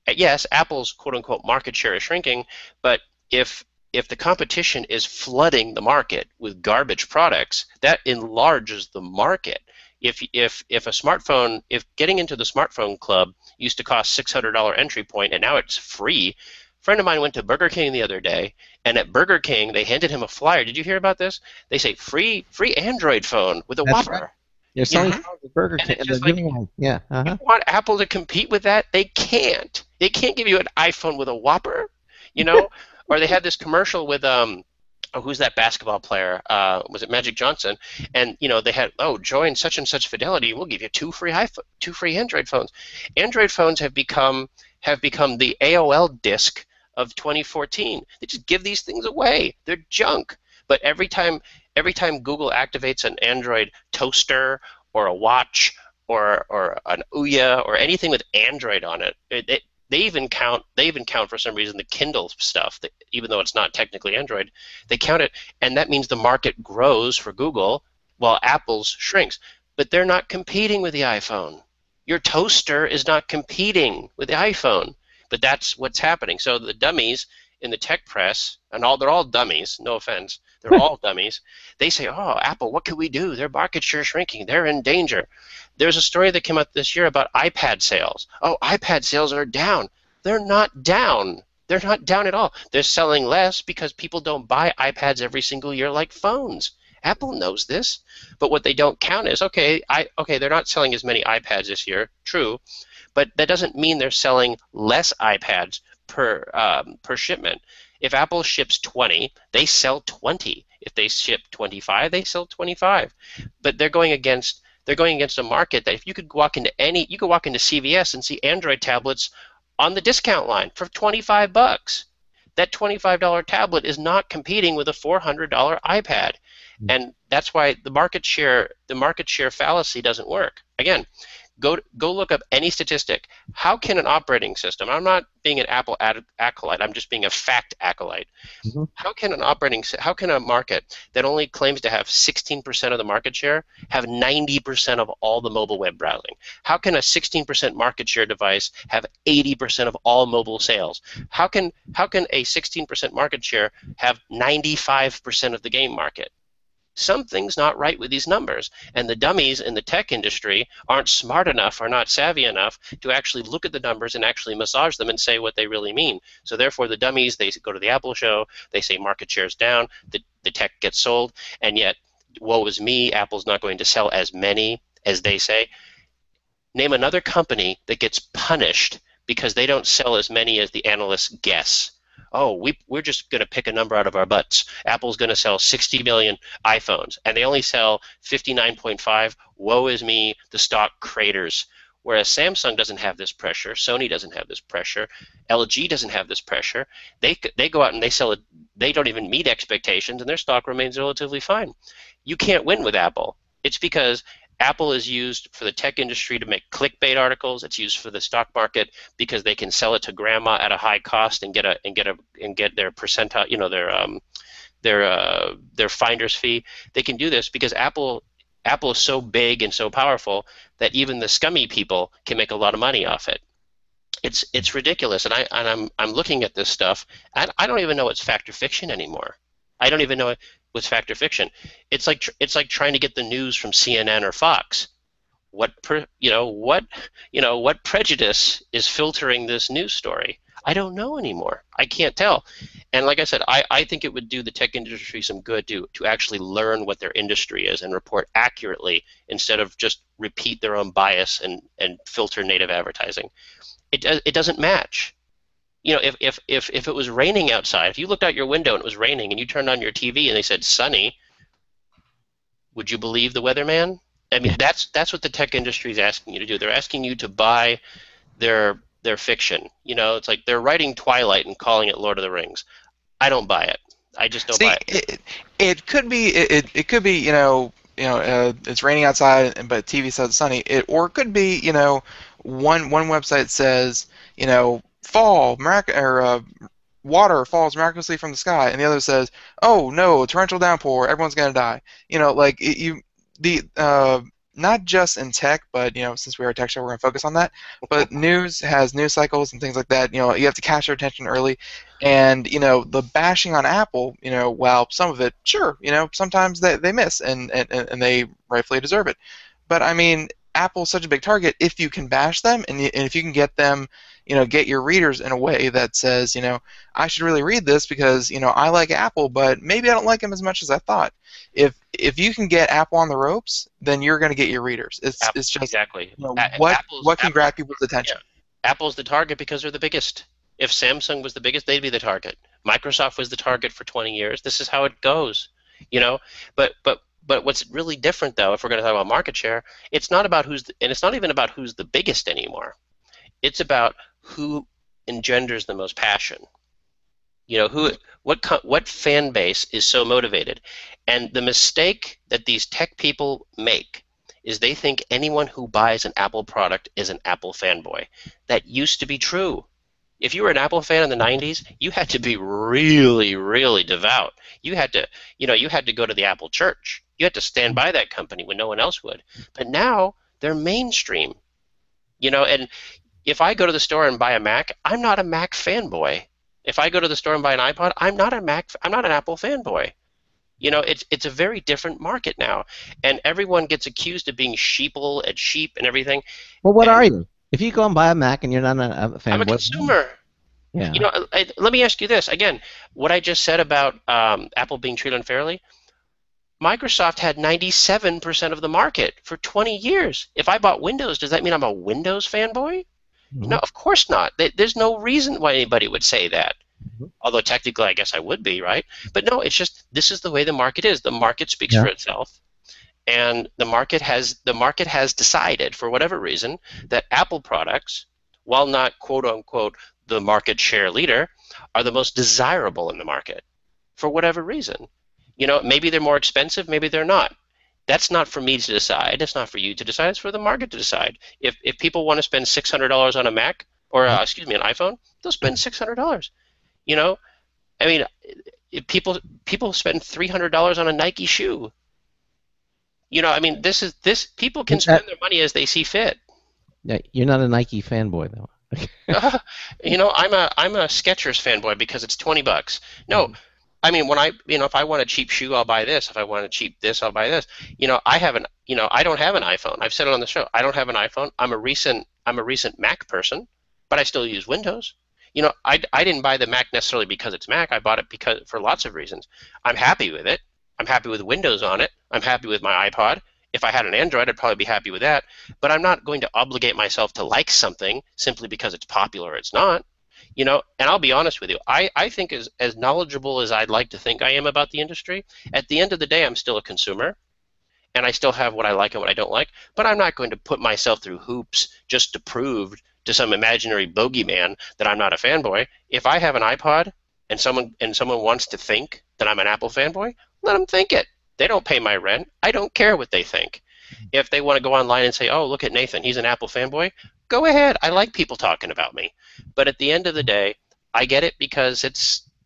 yes, Apple's quote unquote market share is shrinking, but if the competition is flooding the market with garbage products, that enlarges the market. If a smartphone, if getting into the smartphone club used to cost $600 entry point and now it's free. A friend of mine went to Burger King the other day, and at Burger King they handed him a flyer. Did you hear about this? They say free Android phone with a That's right. Whopper. They're You know, selling phones at Burger and King, it's and they're just like, giving away. Yeah. you want Apple to compete with that? They can't. They can't give you an iPhone with a Whopper, you know? Or they had this commercial with who's that basketball player? Was it Magic Johnson? And they had, join such and such Fidelity, we'll give you two free Android phones. Android phones have become the AOL disk of 2014. They just give these things away. They're junk. But every time Google activates an Android toaster or a watch or an Ouya or anything with Android on it, they even count for some reason the Kindle stuff, that, even though it's not technically Android, they count it, and that means the market grows for Google while Apple's shrinks. But they're not competing with the iPhone. Your toaster is not competing with the iPhone. But that's what's happening. So the dummies in the tech press, and they're all dummies, no offense, they're all dummies. They say, oh, Apple, what can we do? Their market share is shrinking. They're in danger. There's a story that came out this year about iPad sales. Oh, iPad sales are down. They're not down. They're not down at all. They're selling less because people don't buy iPads every single year like phones. Apple knows this. But what they don't count is, okay, they're not selling as many iPads this year, true, but that doesn't mean they're selling less iPads per shipment. If Apple ships 20, they sell 20. If they ship 25, they sell 25. But they're going against a market that if you could walk into CVS and see Android tablets on the discount line for $25. That $25 tablet is not competing with a $400 iPad. And that's why the market share fallacy doesn't work. Again, go look up any statistic. How can an operating system, I'm not being an Apple acolyte, I'm just being a fact acolyte. Mhm. How can a market that only claims to have 16% of the market share have 90% of all the mobile web browsing? How can a 16% market share device have 80% of all mobile sales? How can a 16% market share have 95% of the game market? Something's not right with these numbers, and the dummies in the tech industry aren't smart enough or not savvy enough to actually look at the numbers and actually massage them and say what they really mean. So therefore the dummies, they go to the Apple show, they say market share's down, the tech gets sold, and yet, woe is me, Apple's not going to sell as many as they say. Name another company that gets punished because they don't sell as many as the analysts guess. Oh, we're just going to pick a number out of our butts. Apple's going to sell 60 million iPhones, and they only sell 59.5. Woe is me, the stock craters. Whereas Samsung doesn't have this pressure, Sony doesn't have this pressure, LG doesn't have this pressure. They go out and they sell it. They don't even meet expectations, and their stock remains relatively fine. You can't win with Apple. It's because Apple is used for the tech industry to make clickbait articles. It's used for the stock market because they can sell it to grandma at a high cost and get their percentile, their finder's fee. They can do this because Apple is so big and so powerful that even the scummy people can make a lot of money off it. It's ridiculous, and I'm looking at this stuff, and I don't even know it's fact or fiction anymore. I don't even know what's fact or fiction. It's like trying to get the news from CNN or Fox. What prejudice is filtering this news story? I don't know anymore. I can't tell. And like I said, I think it would do the tech industry some good to actually learn what their industry is and report accurately instead of just repeat their own bias and filter native advertising. It doesn't match. If it was raining outside, if you looked out your window and it was raining and you turned on your TV and they said sunny, would you believe the weatherman? I mean, that's what the tech industry is asking you to do. They're asking you to buy their fiction. It's like they're writing Twilight and calling it Lord of the Rings. I don't buy it. I just don't buy it. It could be it's raining outside but TV says it's sunny. Or it could be one website says fall water falls miraculously from the sky, and the other says, oh no, torrential downpour, everyone's gonna die. not just in tech, but since we are a tech show, we're going to focus on that. But news has news cycles and things like that. You have to catch their attention early, and the bashing on Apple. While some of it, sure, sometimes they miss, and they rightfully deserve it. But I mean, Apple's such a big target. If you can bash them, and if you can get them, get your readers in a way that says, I should really read this because I like Apple, but maybe I don't like them as much as I thought. If you can get Apple on the ropes, then you're going to get your readers. It's just exactly what can grab people's attention. Yeah. Apple's the target because they're the biggest. If Samsung was the biggest, they'd be the target. Microsoft was the target for 20 years. This is how it goes, But what's really different, though, if we're going to talk about market share, it's not about and it's not even about who's the biggest anymore. It's about who engenders the most passion. What fan base is so motivated. And the mistake that these tech people make is they think anyone who buys an Apple product is an Apple fanboy. That used to be true. If you were an Apple fan in the 90s, you had to be really, really devout. You had to go to the Apple church. You had to stand by that company when no one else would. But now they're mainstream. And if I go to the store and buy a Mac, I'm not a Mac fanboy. If I go to the store and buy an iPod, I'm not an Apple fanboy. It's a very different market now, and everyone gets accused of being sheep and everything. Well, what are you? If you go and buy a Mac and you're not a fanboy, I'm a consumer. Yeah. Let me ask you this again. What I just said about Apple being treated unfairly. Microsoft had 97% of the market for 20 years. If I bought Windows, does that mean I'm a Windows fanboy? Mhm. No, of course not. There's no reason why anybody would say that. Mhm. Although technically, I guess I would be, right? But no, it's just this is the way the market is. The market speaks Yeah. for itself, and the market has decided, for whatever reason, that Apple products, while not quote unquote the market share leader, are the most desirable in the market, for whatever reason. Maybe they're more expensive, maybe they're not. That's not for me to decide. It's not for you to decide. It's for the market to decide. If people want to spend $600 on a Mac or an iPhone, they'll spend $600. I mean, if people spend $300 on a Nike shoe. I mean, this people can spend their money as they see fit. Yeah, you're not a Nike fanboy though. I'm a Skechers fanboy because it's $20. No. I mean, if I want a cheap shoe, I'll buy this. If I want a cheap this, I'll buy this. I don't have an iPhone. I've said it on the show. I don't have an iPhone. I'm a recent Mac person, but I still use Windows. I didn't buy the Mac necessarily because it's Mac. I bought it for lots of reasons. I'm happy with it. I'm happy with Windows on it. I'm happy with my iPod. If I had an Android, I'd probably be happy with that. But I'm not going to obligate myself to like something simply because it's popular or it's not. And I'll be honest with you, I think as knowledgeable as I'd like to think I am about the industry, at the end of the day, I'm still a consumer, and I still have what I like and what I don't like, but I'm not going to put myself through hoops just to prove to some imaginary bogeyman that I'm not a fanboy. If I have an iPod and someone wants to think that I'm an Apple fanboy, let them think it. They don't pay my rent. I don't care what they think. If they want to go online and say, oh, look at Nathan, he's an Apple fanboy, go ahead. I like people talking about me. But at the end of the day, I get it because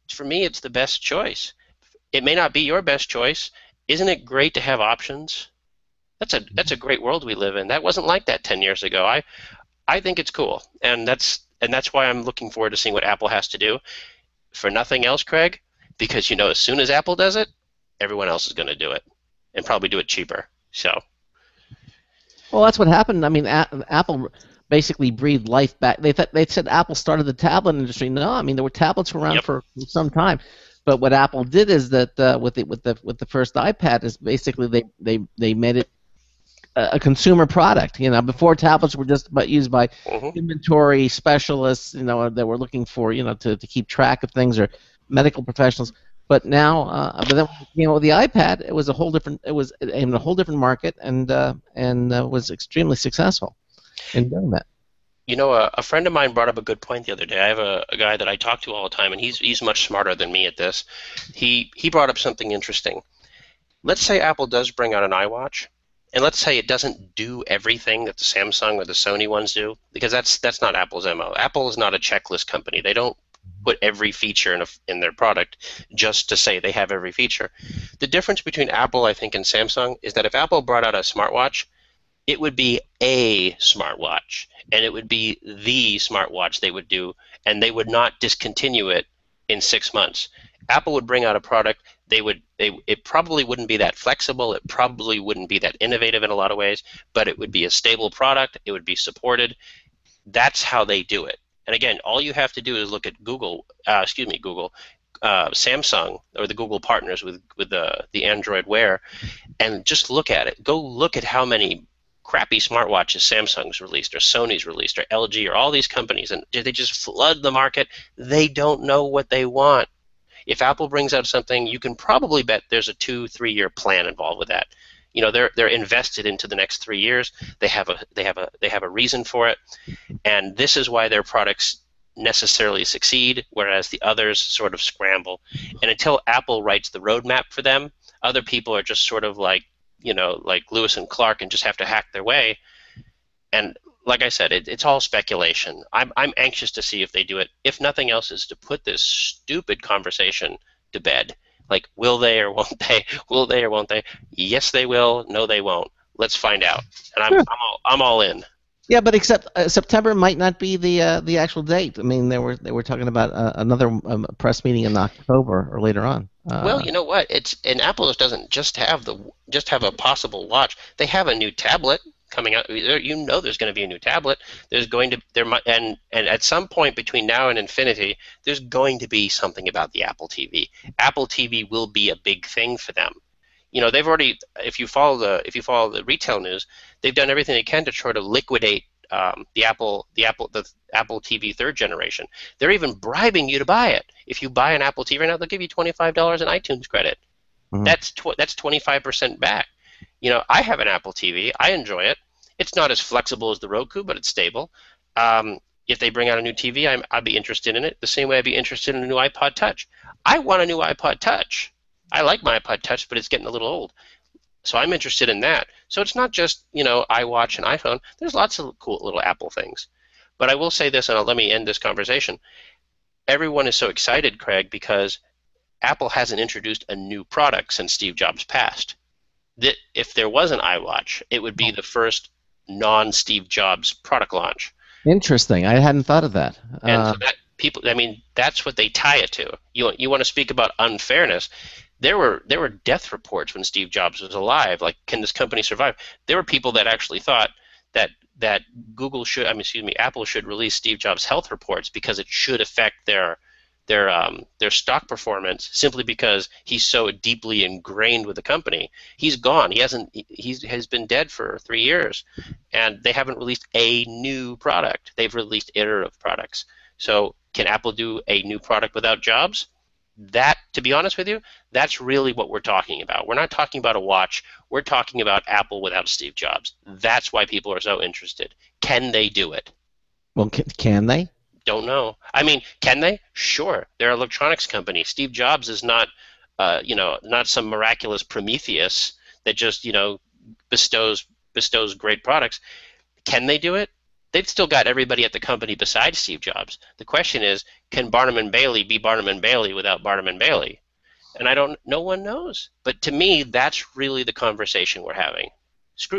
for me, it's the best choice. It may not be your best choice. Isn't it great to have options? That's a great world we live in. That wasn't like that 10 years ago. I think it's cool, and that's why I'm looking forward to seeing what Apple has to do. For nothing else, Craig, because as soon as Apple does it, everyone else is going to do it, and probably do it cheaper. So. Well, that's what happened. I mean, Apple basically breathed life back. They said Apple started the tablet industry. No, I mean there were tablets around for some time, but what Apple did is that with the first iPad is basically they made it a consumer product. Before tablets were just used by inventory specialists. That were looking for to keep track of things, or medical professionals. But now, but then with the iPad, it was a whole different. It was in a whole different market, and was extremely successful in doing that. A friend of mine brought up a good point the other day. I have a guy that I talk to all the time, and he's much smarter than me at this. He brought up something interesting. Let's say Apple does bring out an iWatch, and let's say it doesn't do everything that the Samsung or the Sony ones do, because that's not Apple's MO. Apple is not a checklist company. They don't put every feature in their product just to say they have every feature. The difference between Apple, I think, and Samsung is that if Apple brought out a smartwatch, It would be a smartwatch, and it would be the smartwatch they would do, and they would not discontinue it in 6 months. Apple would bring out a product. It probably wouldn't be that flexible. It probably wouldn't be that innovative in a lot of ways, but it would be a stable product. It would be supported. That's how they do it. And again, all you have to do is look at Samsung, or the Google partners with the Android Wear, and just look at it. Go look at how many crappy smartwatches Samsung's released, or Sony's released, or LG, or all these companies, and they just flood the market. They don't know what they want. If Apple brings out something, you can probably bet there's a 2-3 year plan involved with that. You know, they're invested into the next 3 years. They have a reason for it, and this is why their products necessarily succeed, whereas the others sort of scramble. And until Apple writes the roadmap for them, other people are just sort of like, like Lewis and Clark, and just have to hack their way. And like I said, it's all speculation. I'm anxious to see if they do it. If nothing else, is to put this stupid conversation to bed. Like, will they or won't they? Will they or won't they? Yes, they will. No, they won't. Let's find out. And I'm all in. Yeah, but except September might not be the actual date. I mean, they were talking about another press meeting in October or later on. Well, you know what? Apple doesn't just have a possible watch. They have a new tablet coming out. You know, there's going to be a new tablet. And at some point between now and infinity, there's going to be something about the Apple TV. Apple TV will be a big thing for them. You know, they've already, if you follow the retail news, they've done everything they can to try to liquidate the Apple TV third generation. They're even bribing you to buy it. If you buy an Apple TV right now, they'll give you $25 in iTunes credit. Mm-hmm. That's 25% back. You know, I have an Apple TV. I enjoy it. It's not as flexible as the Roku, but it's stable. If they bring out a new TV, I'd be interested in it. The same way I'd be interested in a new iPod Touch. I want a new iPod Touch. I like my iPod Touch, but it's getting a little old. So I'm interested in that. So it's not just, iWatch and iPhone. There's lots of cool little Apple things. But I will say this, and let me end this conversation. Everyone is so excited, Craig, because Apple hasn't introduced a new product since Steve Jobs passed. That if there was an iWatch, it would be the first non-Steve Jobs product launch. Interesting. I hadn't thought of that. And so that people, that's what they tie it to. You want to speak about unfairness? There were death reports when Steve Jobs was alive. Like, can this company survive? There were people that actually thought that Apple should release Steve Jobs' health reports because it should affect their stock performance, simply because he's so deeply ingrained with the company. He's gone. He has been dead for 3 years, and they haven't released a new product. They've released iterative products. So can Apple do a new product without Jobs? That, to be honest with you, that's really what we're talking about. We're not talking about a watch. We're talking about Apple without Steve Jobs. That's why people are so interested. Can they do it? Well, can they? Don't know. I mean, can they? Sure. They're an electronics company. Steve Jobs is not, not some miraculous Prometheus that just, bestows great products. Can they do it? They've still got everybody at the company besides Steve Jobs. The question is, can Barnum and Bailey be Barnum and Bailey without Barnum and Bailey? And no one knows. But to me, that's really the conversation we're having.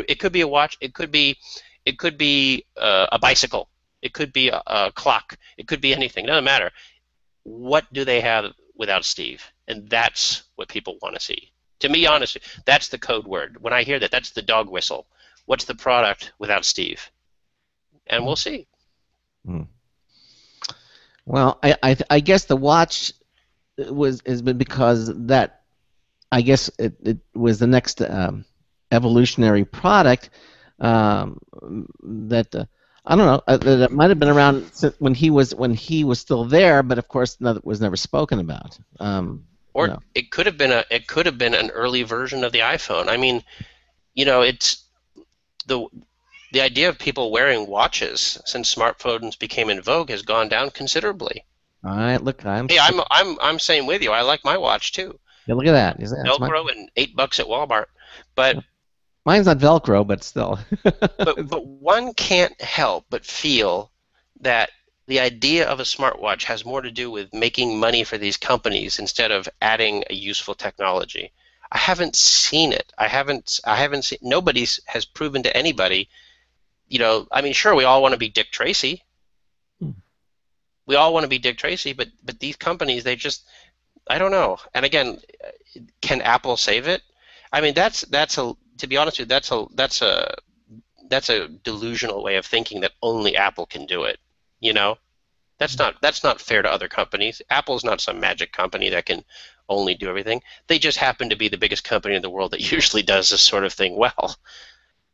It could be a watch. It could be a bicycle. It could be a clock. It could be anything. It doesn't matter. What do they have without Steve? And that's what people want to see. To me, honestly, that's the code word. When I hear that, that's the dog whistle. What's the product without Steve? And we'll see. Well, I guess the watch has been because that, I guess it was the next evolutionary product that I don't know that it might have been around when he was still there, but of course it was never spoken about. It could have been an early version of the iPhone. I mean, it's the idea of people wearing watches since smartphones became in vogue has gone down considerably. All right, look, I'm same with you. I like my watch too. Yeah, look at that. Velcro and $8 at Walmart, but mine's not Velcro, but still. but one can't help but feel that the idea of a smartwatch has more to do with making money for these companies instead of adding a useful technology. I haven't seen it. I haven't seen. Nobody's has proven to anybody. I mean, sure, we all want to be Dick Tracy. We all want to be Dick Tracy, but these companies, they just, I don't know. And again, can Apple save it? I mean, that's a, to be honest with you, that's a delusional way of thinking that only Apple can do it. That's not fair to other companies. Apple's not some magic company that can only do everything. They just happen to be the biggest company in the world that usually does this sort of thing well.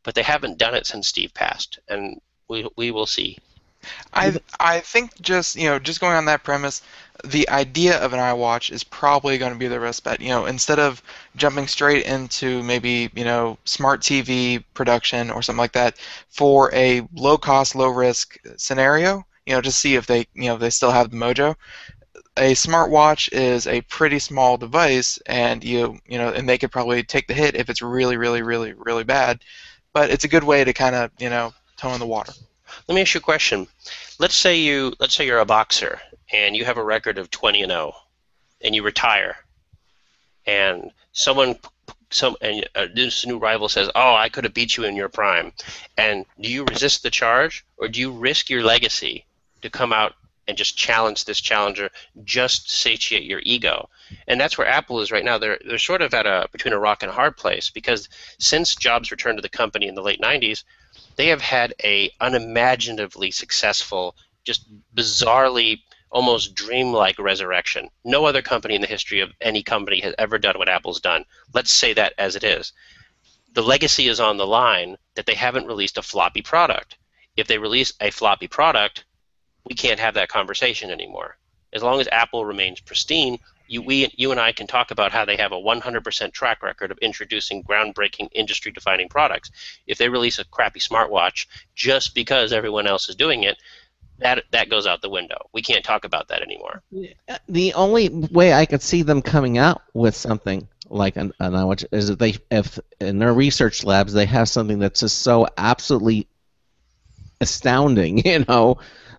But they haven't done it since Steve passed, and we will see. I think just going on that premise, the idea of an iWatch is probably going to be the best bet. Instead of jumping straight into maybe smart TV production or something like that for a low cost, low risk scenario, to see if they still have the mojo. A smartwatch is a pretty small device, and and they could probably take the hit if it's really, really, really, really bad. But it's a good way to kind of toe in the water. Let me ask you a question. Let's say you're a boxer and you have a record of 20-0, and you retire, and this new rival says, "Oh, I could have beat you in your prime," and do you resist the charge, or do you risk your legacy to come out and just challenge this challenger just to satiate your ego? And that's where Apple is right now. They're sort of between a rock and a hard place, because since Jobs returned to the company in the late 90s, they have had a unimaginatively successful, just bizarrely, almost dreamlike resurrection. No other company in the history of any company has ever done what Apple's done. Let's say that as it is. The legacy is on the line that they haven't released a floppy product. If they release a floppy product, we can't have that conversation anymore. As long as Apple remains pristine, you and I can talk about how they have a 100% track record of introducing groundbreaking, industry-defining products. If they release a crappy smartwatch just because everyone else is doing it, that goes out the window. We can't talk about that anymore. The only way I could see them coming out with something like an iWatch is if in their research labs they have something that's just so absolutely astounding,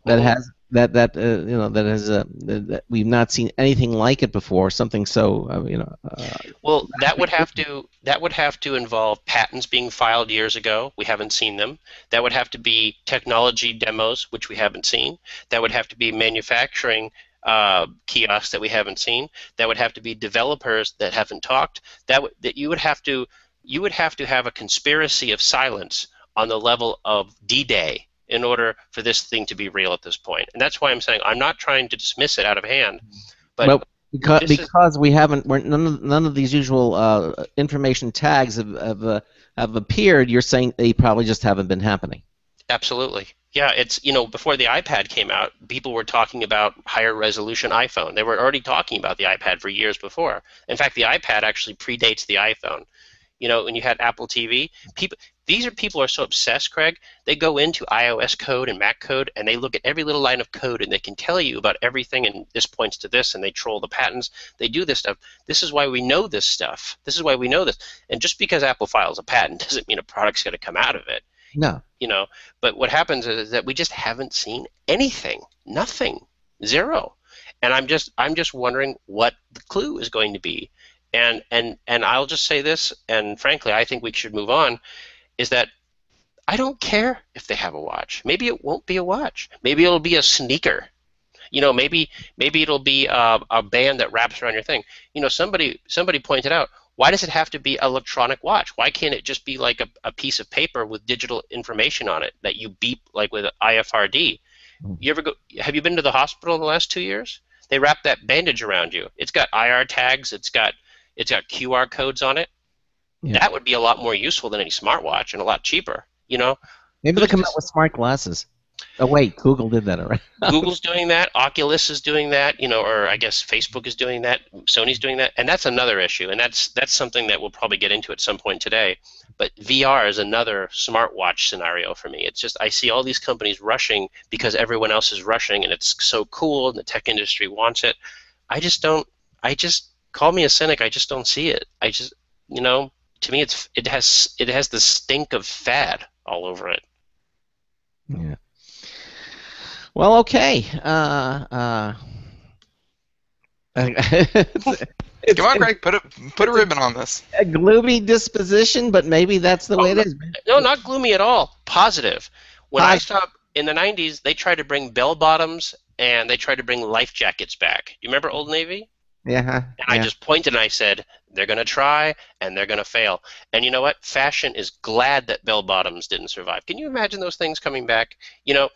that has that we've not seen anything like it before. Something so Well, that would have to involve patents being filed years ago. We haven't seen them. That would have to be technology demos, which we haven't seen. That would have to be manufacturing kiosks that we haven't seen. That would have to be developers that haven't talked. That you would have to have a conspiracy of silence on the level of D-Day in order for this thing to be real at this point. And that's why I'm saying I'm not trying to dismiss it out of hand, but because we haven't, none of these usual information tags have appeared. You're saying they probably just haven't been happening. Absolutely. Yeah, it's before the iPad came out, people were talking about higher resolution iPhone. They were already talking about the iPad for years before. In fact, the iPad actually predates the iPhone. When you had Apple TV, people are so obsessed, Craig. They go into iOS code and Mac code, and they look at every little line of code, and they can tell you about everything, and this points to this, and they troll the patents. They do this stuff. This is why we know this stuff. This is why we know this. And just because Apple files a patent doesn't mean a product's going to come out of it. No. But what happens is that we just haven't seen anything. Nothing. Zero. And I'm just wondering what the clue is going to be. And I'll just say this, and frankly, I think we should move on, is that I don't care if they have a watch. Maybe it won't be a watch. Maybe it'll be a sneaker. Maybe it'll be a band that wraps around your thing. Somebody pointed out, why does it have to be an electronic watch? Why can't it just be like a piece of paper with digital information on it that you beep like with IFRD? Have you been to the hospital in the last 2 years? They wrap that bandage around you. It's got IR tags. It's got QR codes on it. Yeah. That would be a lot more useful than any smartwatch and a lot cheaper. Maybe they'll come out with smart glasses. Oh wait, Google did that already. Google's doing that. Oculus is doing that. Or I guess Facebook is doing that. Sony's doing that, and that's another issue. And that's something that we'll probably get into at some point today. But VR is another smartwatch scenario for me. It's just I see all these companies rushing because everyone else is rushing, and it's so cool, and the tech industry wants it. I just don't. Call me a cynic. I just don't see it. To me, it has the stink of fad all over it. Yeah. Well, okay. It's Come on, Greg, put a ribbon on this. a gloomy disposition, but maybe that's the way it is. No, not gloomy at all. Positive. When I Hi. stopped in the 90s, they tried to bring bell bottoms and they tried to bring life jackets back. You remember Old Navy? Yeah. And I just pointed and I said, they're going to try and they're going to fail. And you know what? Fashion is glad that bell bottoms didn't survive. Can you imagine those things coming back? You know,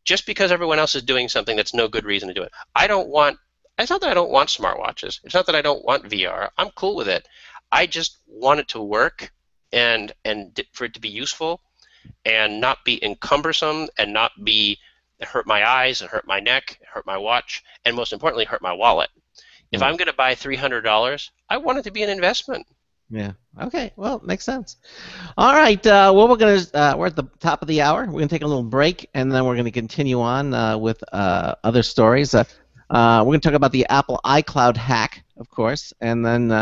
just because everyone else is doing something, that's no good reason to do it. It's not that I don't want smartwatches. It's not that I don't want VR. I'm cool with it. I just want it to work and for it to be useful and not be encumbersome and not be hurt my eyes and hurt my neck, hurt my watch, and most importantly, hurt my wallet. If I'm going to buy $300, I want it to be an investment. Yeah. Okay. Well, makes sense. All right. Well, we're at the top of the hour. We're gonna take a little break, and then we're gonna continue on with other stories. We're gonna talk about the Apple iCloud hack, of course, and then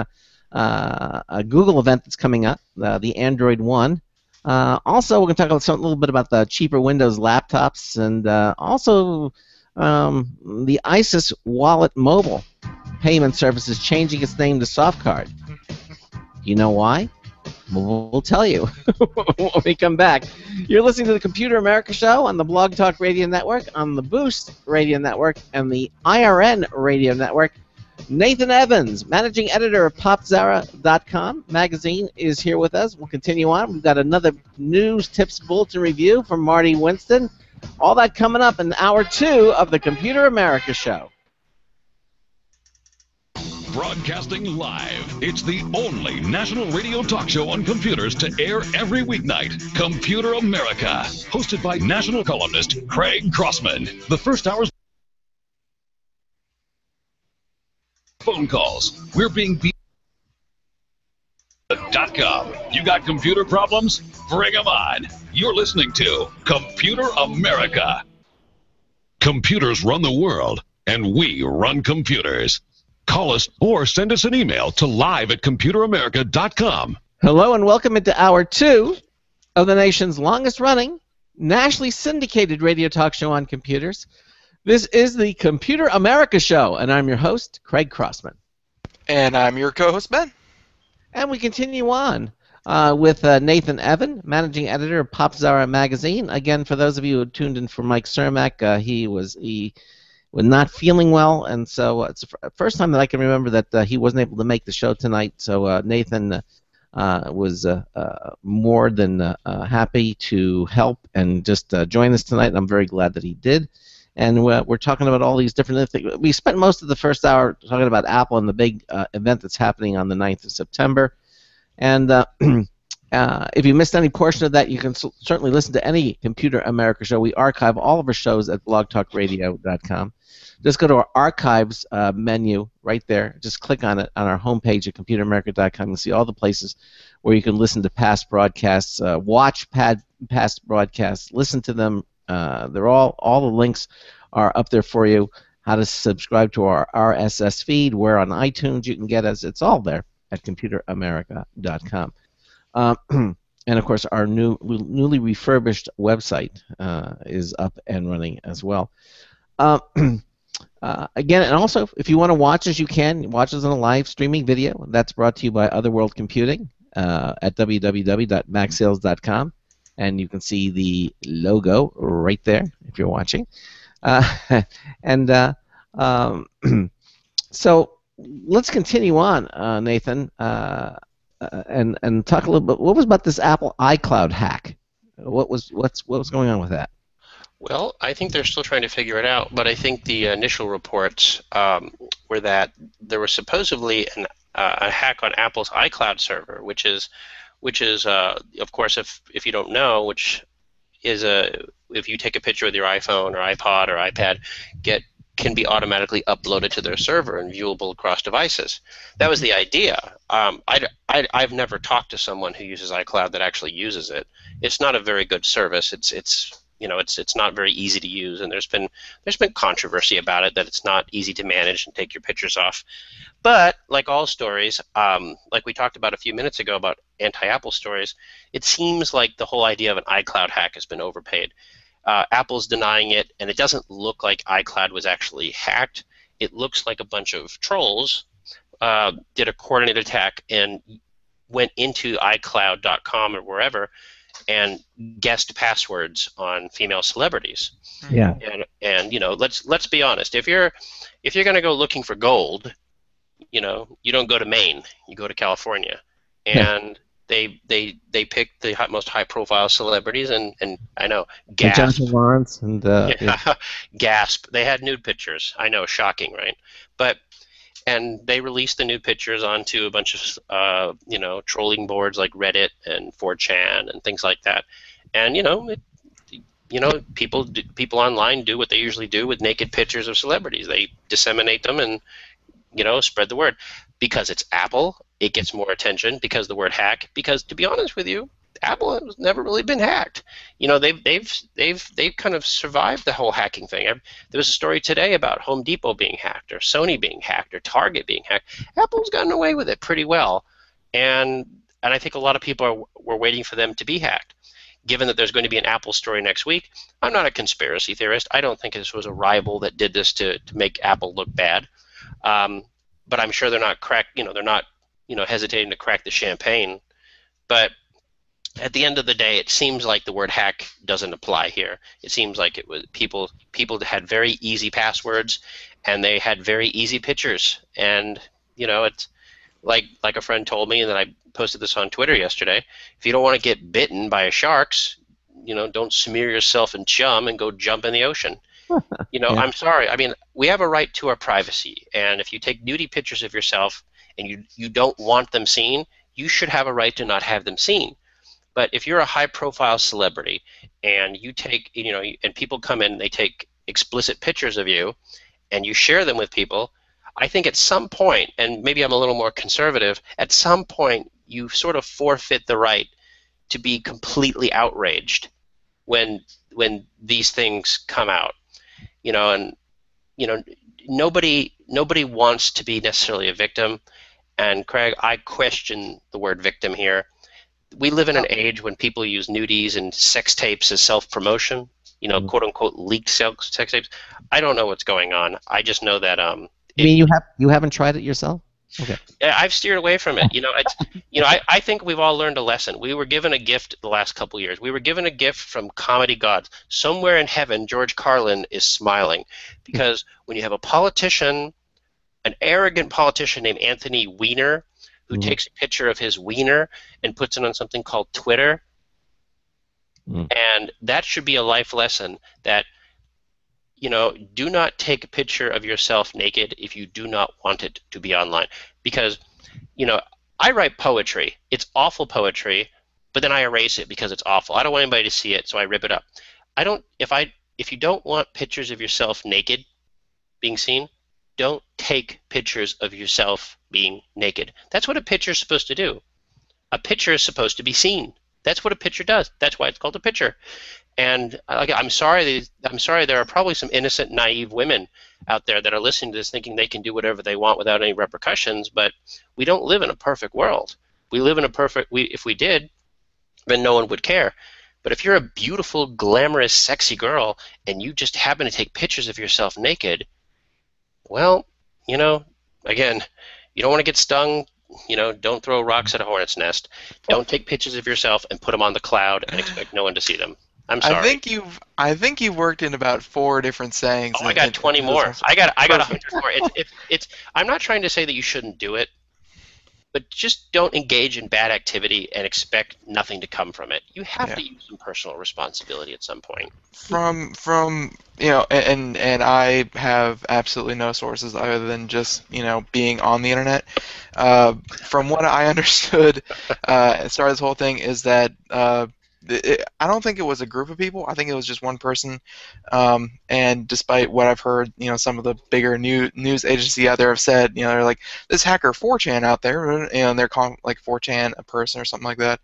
a Google event that's coming up, the Android One. Also, we're gonna talk a little bit about the cheaper Windows laptops, and also the ISIS Wallet mobile payment service is changing its name to SoftCard. You know why? We'll tell you when we come back. You're listening to the Computer America Show on the Blog Talk Radio Network, on the Boost Radio Network, and the IRN Radio Network. Nathan Evans, managing editor of Popzara.com magazine, is here with us. We'll continue on. We've got another news tips bulletin review from Marty Winston. All that coming up in hour 2 of the Computer America Show. Broadcasting live. It's the only national radio talk show on computers to air every weeknight. Computer America. Hosted by national columnist Craig Crossman. The first hour's phone calls. We're being beat. .com. You got computer problems? Bring them on. You're listening to Computer America. Computers run the world, and we run computers. Call us or send us an email to live@computeramerica.com. Hello and welcome into hour 2 of the nation's longest running, nationally syndicated radio talk show on computers. This is the Computer America Show, and I'm your host, Craig Crossman. And I'm your co-host, Ben. And we continue on with Nathan Evan, managing editor of Popzara magazine. Again, for those of you who tuned in for Mike Cermak, he was not feeling well, and so it's the first time that I can remember that he wasn't able to make the show tonight. So Nathan was more than happy to help and just join us tonight, and I'm very glad that he did. And we're talking about all these different things. We spent most of the first hour talking about Apple and the big event that's happening on the 9th of September. And if you missed any portion of that, you can certainly listen to any Computer America show. We archive all of our shows at blogtalkradio.com. Just go to our archives menu right there. Just click on it on our homepage at computeramerica.com. You'll see all the places where you can listen to past broadcasts, watch past broadcasts, listen to them. They're all the links are up there for you. How to subscribe to our RSS feed, where on iTunes you can get us. It's all there at computeramerica.com. And of course, our newly refurbished website is up and running as well. Again, and also, if you want to watch us, you can watch us on a live streaming video. That's brought to you by Otherworld Computing at www.maxsales.com, and you can see the logo right there if you're watching. So let's continue on, Nathan, and talk a little bit. What was about this Apple iCloud hack? What was going on with that? Well, I think they're still trying to figure it out, but I think the initial reports were that there was supposedly a hack on Apple's iCloud server, which is of course, if you don't know, which is if you take a picture with your iPhone or iPod or iPad, can be automatically uploaded to their server and viewable across devices. That was the idea. I've never talked to someone who uses iCloud that actually uses it. It's not a very good service. It's not very easy to use, and there's been controversy about it, that it's not easy to manage and take your pictures off. But like all stories, like we talked about a few minutes ago about anti-Apple stories, it seems like the whole idea of an iCloud hack has been overpaid. Apple's denying it, and it doesn't look like iCloud was actually hacked. it looks like a bunch of trolls did a coordinated attack and went into iCloud.com or wherever and guessed passwords on female celebrities. Yeah. And let's be honest. If you're going to go looking for gold, you don't go to Maine. You go to California, and they picked the most high profile celebrities, and I know gasp. Jennifer Lawrence and Gasp. They had nude pictures. I know, shocking, right? And they released the nude pictures onto a bunch of trolling boards like Reddit and 4chan and things like that. And people online do what they usually do with naked pictures of celebrities. They disseminate them and spread the word. Because it's Apple, it gets more attention. Because the word hack. Because to be honest with you, Apple has never really been hacked. They've kind of survived the whole hacking thing. There was a story today about Home Depot being hacked, or Sony being hacked, or Target being hacked. Apple's gotten away with it pretty well, and I think a lot of people were waiting for them to be hacked. Given that there's going to be an Apple story next week, I'm not a conspiracy theorist. I don't think this was a rival that did this to make Apple look bad. But I'm sure they're not they're not hesitating to crack the champagne. But at the end of the day, it seems like the word hack doesn't apply here. It seems like it was people had very easy passwords, and they had very easy pictures. And it's like a friend told me, and then I posted this on Twitter yesterday. If you don't want to get bitten by sharks, don't smear yourself in chum and go jump in the ocean. Yeah. I'm sorry. I mean, we have a right to our privacy, and if you take nudie pictures of yourself and you don't want them seen, you should have a right to not have them seen. But if you're a high-profile celebrity and you take, and people come in and they take explicit pictures of you and you share them with people, I think at some point, and maybe I'm a little more conservative, at some point you sort of forfeit the right to be completely outraged when these things come out. Nobody wants to be necessarily a victim. And Craig, I question the word victim here. We live in an age when people use nudies and sex tapes as self-promotion, quote unquote leaked sex tapes. I don't know what's going on. I just know that You mean you haven't tried it yourself? Okay. I've steered away from it. I think we've all learned a lesson. We were given a gift the last couple of years. We were given a gift from comedy gods. Somewhere in heaven, George Carlin is smiling, because when you have a politician, an arrogant politician named Anthony Weiner, who takes a picture of his wiener and puts it on something called Twitter, and that should be a life lesson that, do not take a picture of yourself naked if you do not want it to be online. Because, I write poetry. It's awful poetry, but then I erase it because it's awful. I don't want anybody to see it, so I rip it up. If you don't want pictures of yourself naked being seen, don't take pictures of yourself being naked. That's what a picture is supposed to do. A picture is supposed to be seen. That's what a picture does. That's why it's called a picture. And I'm sorry there are probably some innocent, naive women out there that are listening to this thinking they can do whatever they want without any repercussions, but we don't live in a perfect world. We live in if we did, then no one would care. But if you're a beautiful, glamorous, sexy girl and you just happen to take pictures of yourself naked, well, again, you don't want to get stung. Don't throw rocks at a hornet's nest. Don't take pictures of yourself and put them on the cloud and expect no one to see them. I'm sorry. I think you've worked in about 4 different sayings. Oh, I got 20 more. I got 100 more. I'm not trying to say that you shouldn't do it, but just don't engage in bad activity and expect nothing to come from it. You have to use some personal responsibility at some point. And I have absolutely no sources other than just being on the internet. From what I understood, at the start of this whole thing is that I don't think it was a group of people. I think it was just one person. And despite what I've heard, some of the bigger news agencies out there have said, they're like, this hacker 4chan out there, and they're calling like 4chan a person or something like that.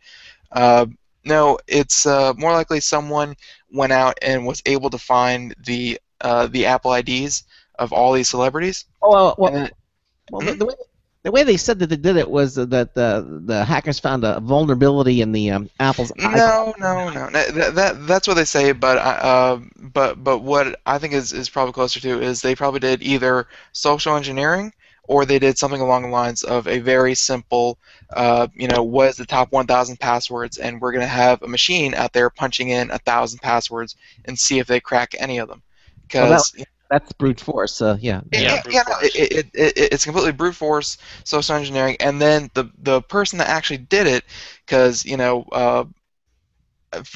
No, it's more likely someone went out and was able to find the Apple IDs of all these celebrities. Oh, well, And then- The way they said that they did it was that the hackers found a vulnerability in the Apple's iCloud. No. That's what they say, but what I think is probably closer to is they probably did either social engineering or they did something along the lines of a very simple, what is the top 1,000 passwords, and we're going to have a machine out there punching in 1,000 passwords and see if they crack any of them. Well, Because that's brute force. Yeah. Yeah, brute force. it's completely brute force, social engineering, and then the person that actually did it, because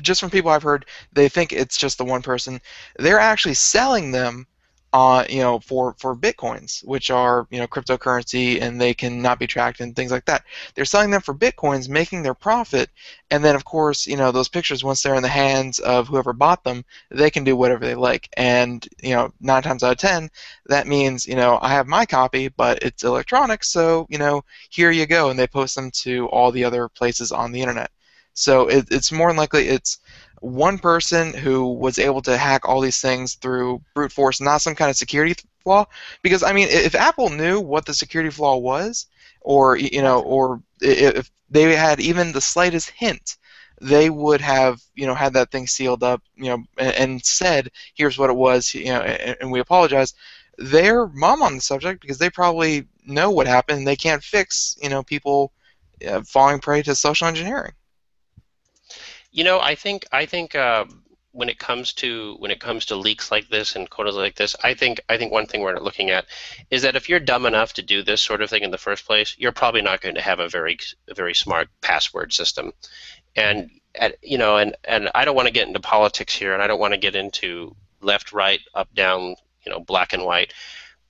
just from people I've heard, they think it's just the one person. They're actually selling them, for bitcoins, which are cryptocurrency, and they cannot be tracked and things like that. They're selling them for bitcoins, making their profit, and then of course those pictures, once they're in the hands of whoever bought them, they can do whatever they like. And 9 times out of 10, that means I have my copy, but it's electronic, so here you go, and they post them to all the other places on the internet. So it's more than likely it's one person who was able to hack all these things through brute force, not some kind of security flaw. Because I mean, if Apple knew what the security flaw was, or or if they had even the slightest hint, they would have had that thing sealed up, and said, "Here's what it was," and we apologize. They're mum on the subject because they probably know what happened. And they can't fix people falling prey to social engineering. I think when it comes to leaks like this and quotas like this, I think one thing we're looking at is that if you're dumb enough to do this sort of thing in the first place, you're probably not going to have a very smart password system. And and I don't want to get into politics here, and I don't want to get into left, right, up, down, black and white,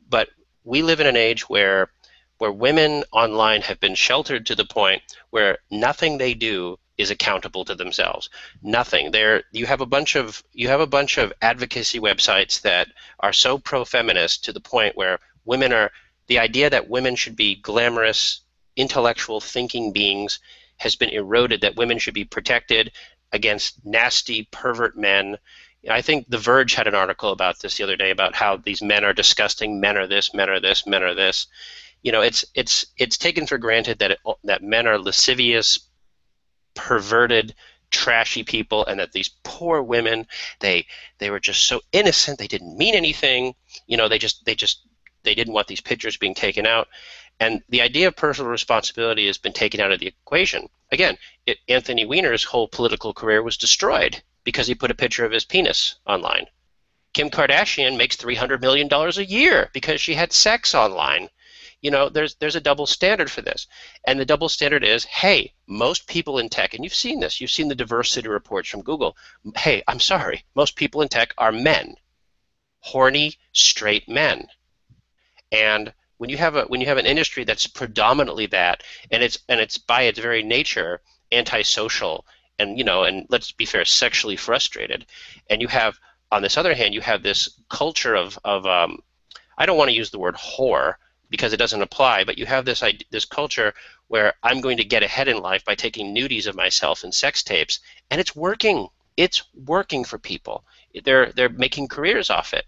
but we live in an age where women online have been sheltered to the point where nothing they do is accountable to themselves. Nothing. You have a bunch of advocacy websites that are so pro-feminist to the point where the idea that women should be glamorous, intellectual thinking beings has been eroded, that women should be protected against nasty pervert men. I think The Verge had an article about this the other day, about how these men are disgusting, men are this, men are this, men are this. It's taken for granted that men are lascivious, perverted, trashy people, and that these poor women, they were just so innocent, they didn't mean anything, they didn't want these pictures being taken out. And the idea of personal responsibility has been taken out of the equation. Again, Anthony Weiner's whole political career was destroyed because he put a picture of his penis online. Kim Kardashian makes $300 million a year because she had sex online. There's a double standard for this. And the double standard is, hey, most people in tech, and you've seen this, you've seen the diversity reports from Google. Hey, I'm sorry, most people in tech are men. Horny, straight men. And when you have an industry that's predominantly that, and it's by its very nature antisocial, and and let's be fair, sexually frustrated, and you have, on this other hand, you have this culture of I don't want to use the word whore, because it doesn't apply, but you have this culture where I'm going to get ahead in life by taking nudies of myself in sex tapes, and it's working. It's working for people. They're making careers off it.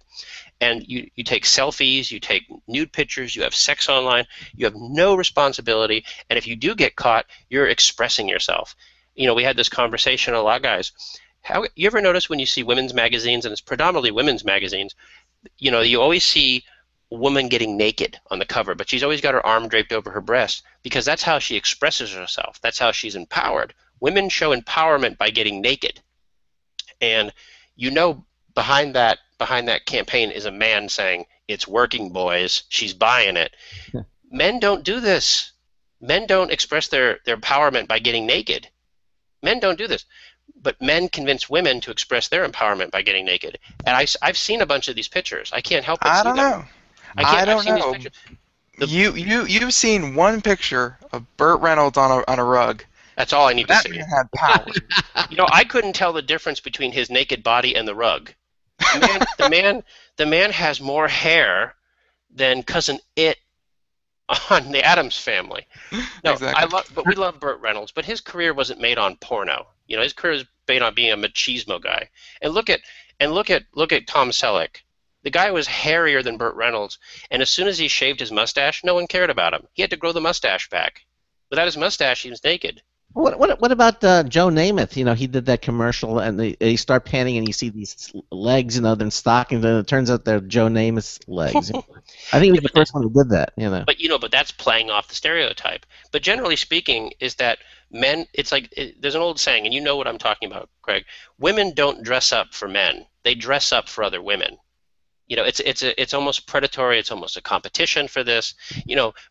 And you take selfies, you take nude pictures, you have sex online, you have no responsibility, and if you do get caught, you're expressing yourself. We had this conversation a lot, guys. You ever notice when you see women's magazines, and it's predominantly women's magazines, you always see woman getting naked on the cover, but she's always got her arm draped over her breast, because that's how she expresses herself. That's how she's empowered. Women show empowerment by getting naked. And behind that campaign is a man saying, "It's working, boys. She's buying it." Men don't do this. Men don't express their empowerment by getting naked. Men don't do this. But men convince women to express their empowerment by getting naked. And I've seen a bunch of these pictures. I can't help but see them. I don't know. You've seen one picture of Burt Reynolds on a rug. That's all I need to That see. man had power. I couldn't tell the difference between his naked body and the rug. The man has more hair than Cousin It on the Addams Family. No, Exactly. But we love Burt Reynolds. But his career wasn't made on porno. His career was made on being a machismo guy. And look at Tom Selleck. The guy was hairier than Burt Reynolds, and as soon as he shaved his mustache, no one cared about him. He had to grow the mustache back. Without his mustache, he was naked. What about Joe Namath? You know, he did that commercial, and they start panning, and you see these legs, then stockings, and it turns out they're Joe Namath's legs. I think he was the first one who did that. But that's playing off the stereotype. But generally speaking, is that men? It's like there's an old saying, and you know what I'm talking about, Craig. Women don't dress up for men; they dress up for other women. It's almost predatory. It's almost a competition for this.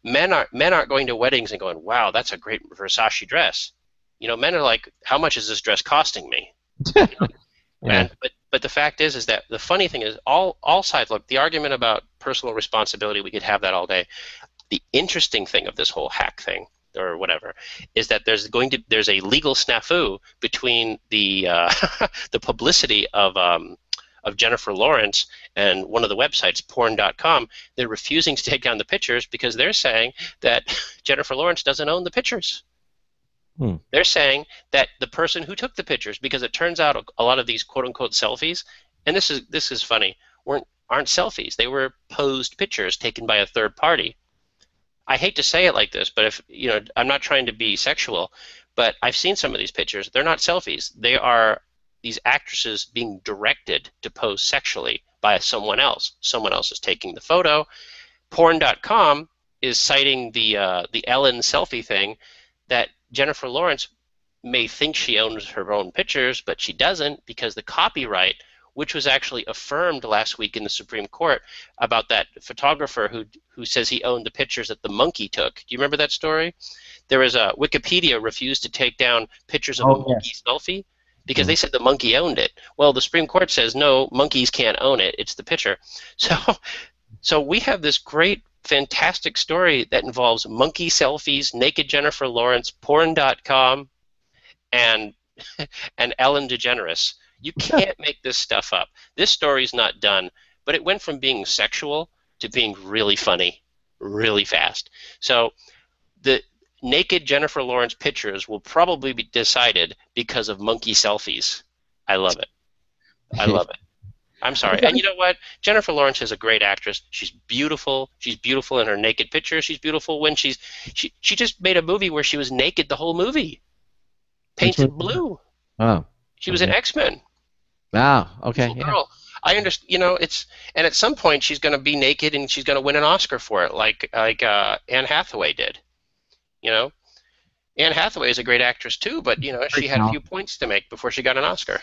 Men aren't going to weddings and going, "Wow, that's a great Versace dress." Men are like, "How much is this dress costing me?" Yeah. But the fact is that the funny thing is all sides look. The argument about personal responsibility, we could have that all day. The interesting thing of this whole hack thing or whatever is that there's a legal snafu between the the publicity of Jennifer Lawrence and one of the websites, porn.com. They're refusing to take down the pictures because they're saying that Jennifer Lawrence doesn't own the pictures. They're saying that the person who took the pictures, because it turns out a lot of these quote-unquote selfies, and this is funny, aren't selfies. They were posed pictures taken by a third party. I hate to say it like this, but I'm not trying to be sexual, but I've seen some of these pictures. They're not selfies. They are these actresses being directed to pose sexually by someone else. Someone else is taking the photo. Porn.com is citing the Ellen selfie thing, that Jennifer Lawrence may think she owns her own pictures, but she doesn't, because the copyright, which was actually affirmed last week in the Supreme Court about that photographer who says he owned the pictures that the monkey took. Do you remember that story? There was Wikipedia refused to take down pictures of a monkey selfie because they said the monkey owned it. Well, the Supreme Court says no, monkeys can't own it. It's the picture. So we have this great, fantastic story that involves monkey selfies, naked Jennifer Lawrence, porn.com, and Ellen DeGeneres. You can't make this stuff up. This story's not done, but it went from being sexual to being really funny really fast. So the naked Jennifer Lawrence pictures will probably be decided because of monkey selfies. I love it. I love it. I'm sorry. And you know what? Jennifer Lawrence is a great actress. She's beautiful. She's beautiful in her naked pictures. She's beautiful when she just made a movie where she was naked the whole movie. Painted blue. Oh. She was in X-Men. Wow. Okay. Yeah. Girl. I understand. And at some point she's going to be naked and she's going to win an Oscar for it, like Anne Hathaway did. Anne Hathaway is a great actress too, but she had a few points to make before she got an Oscar.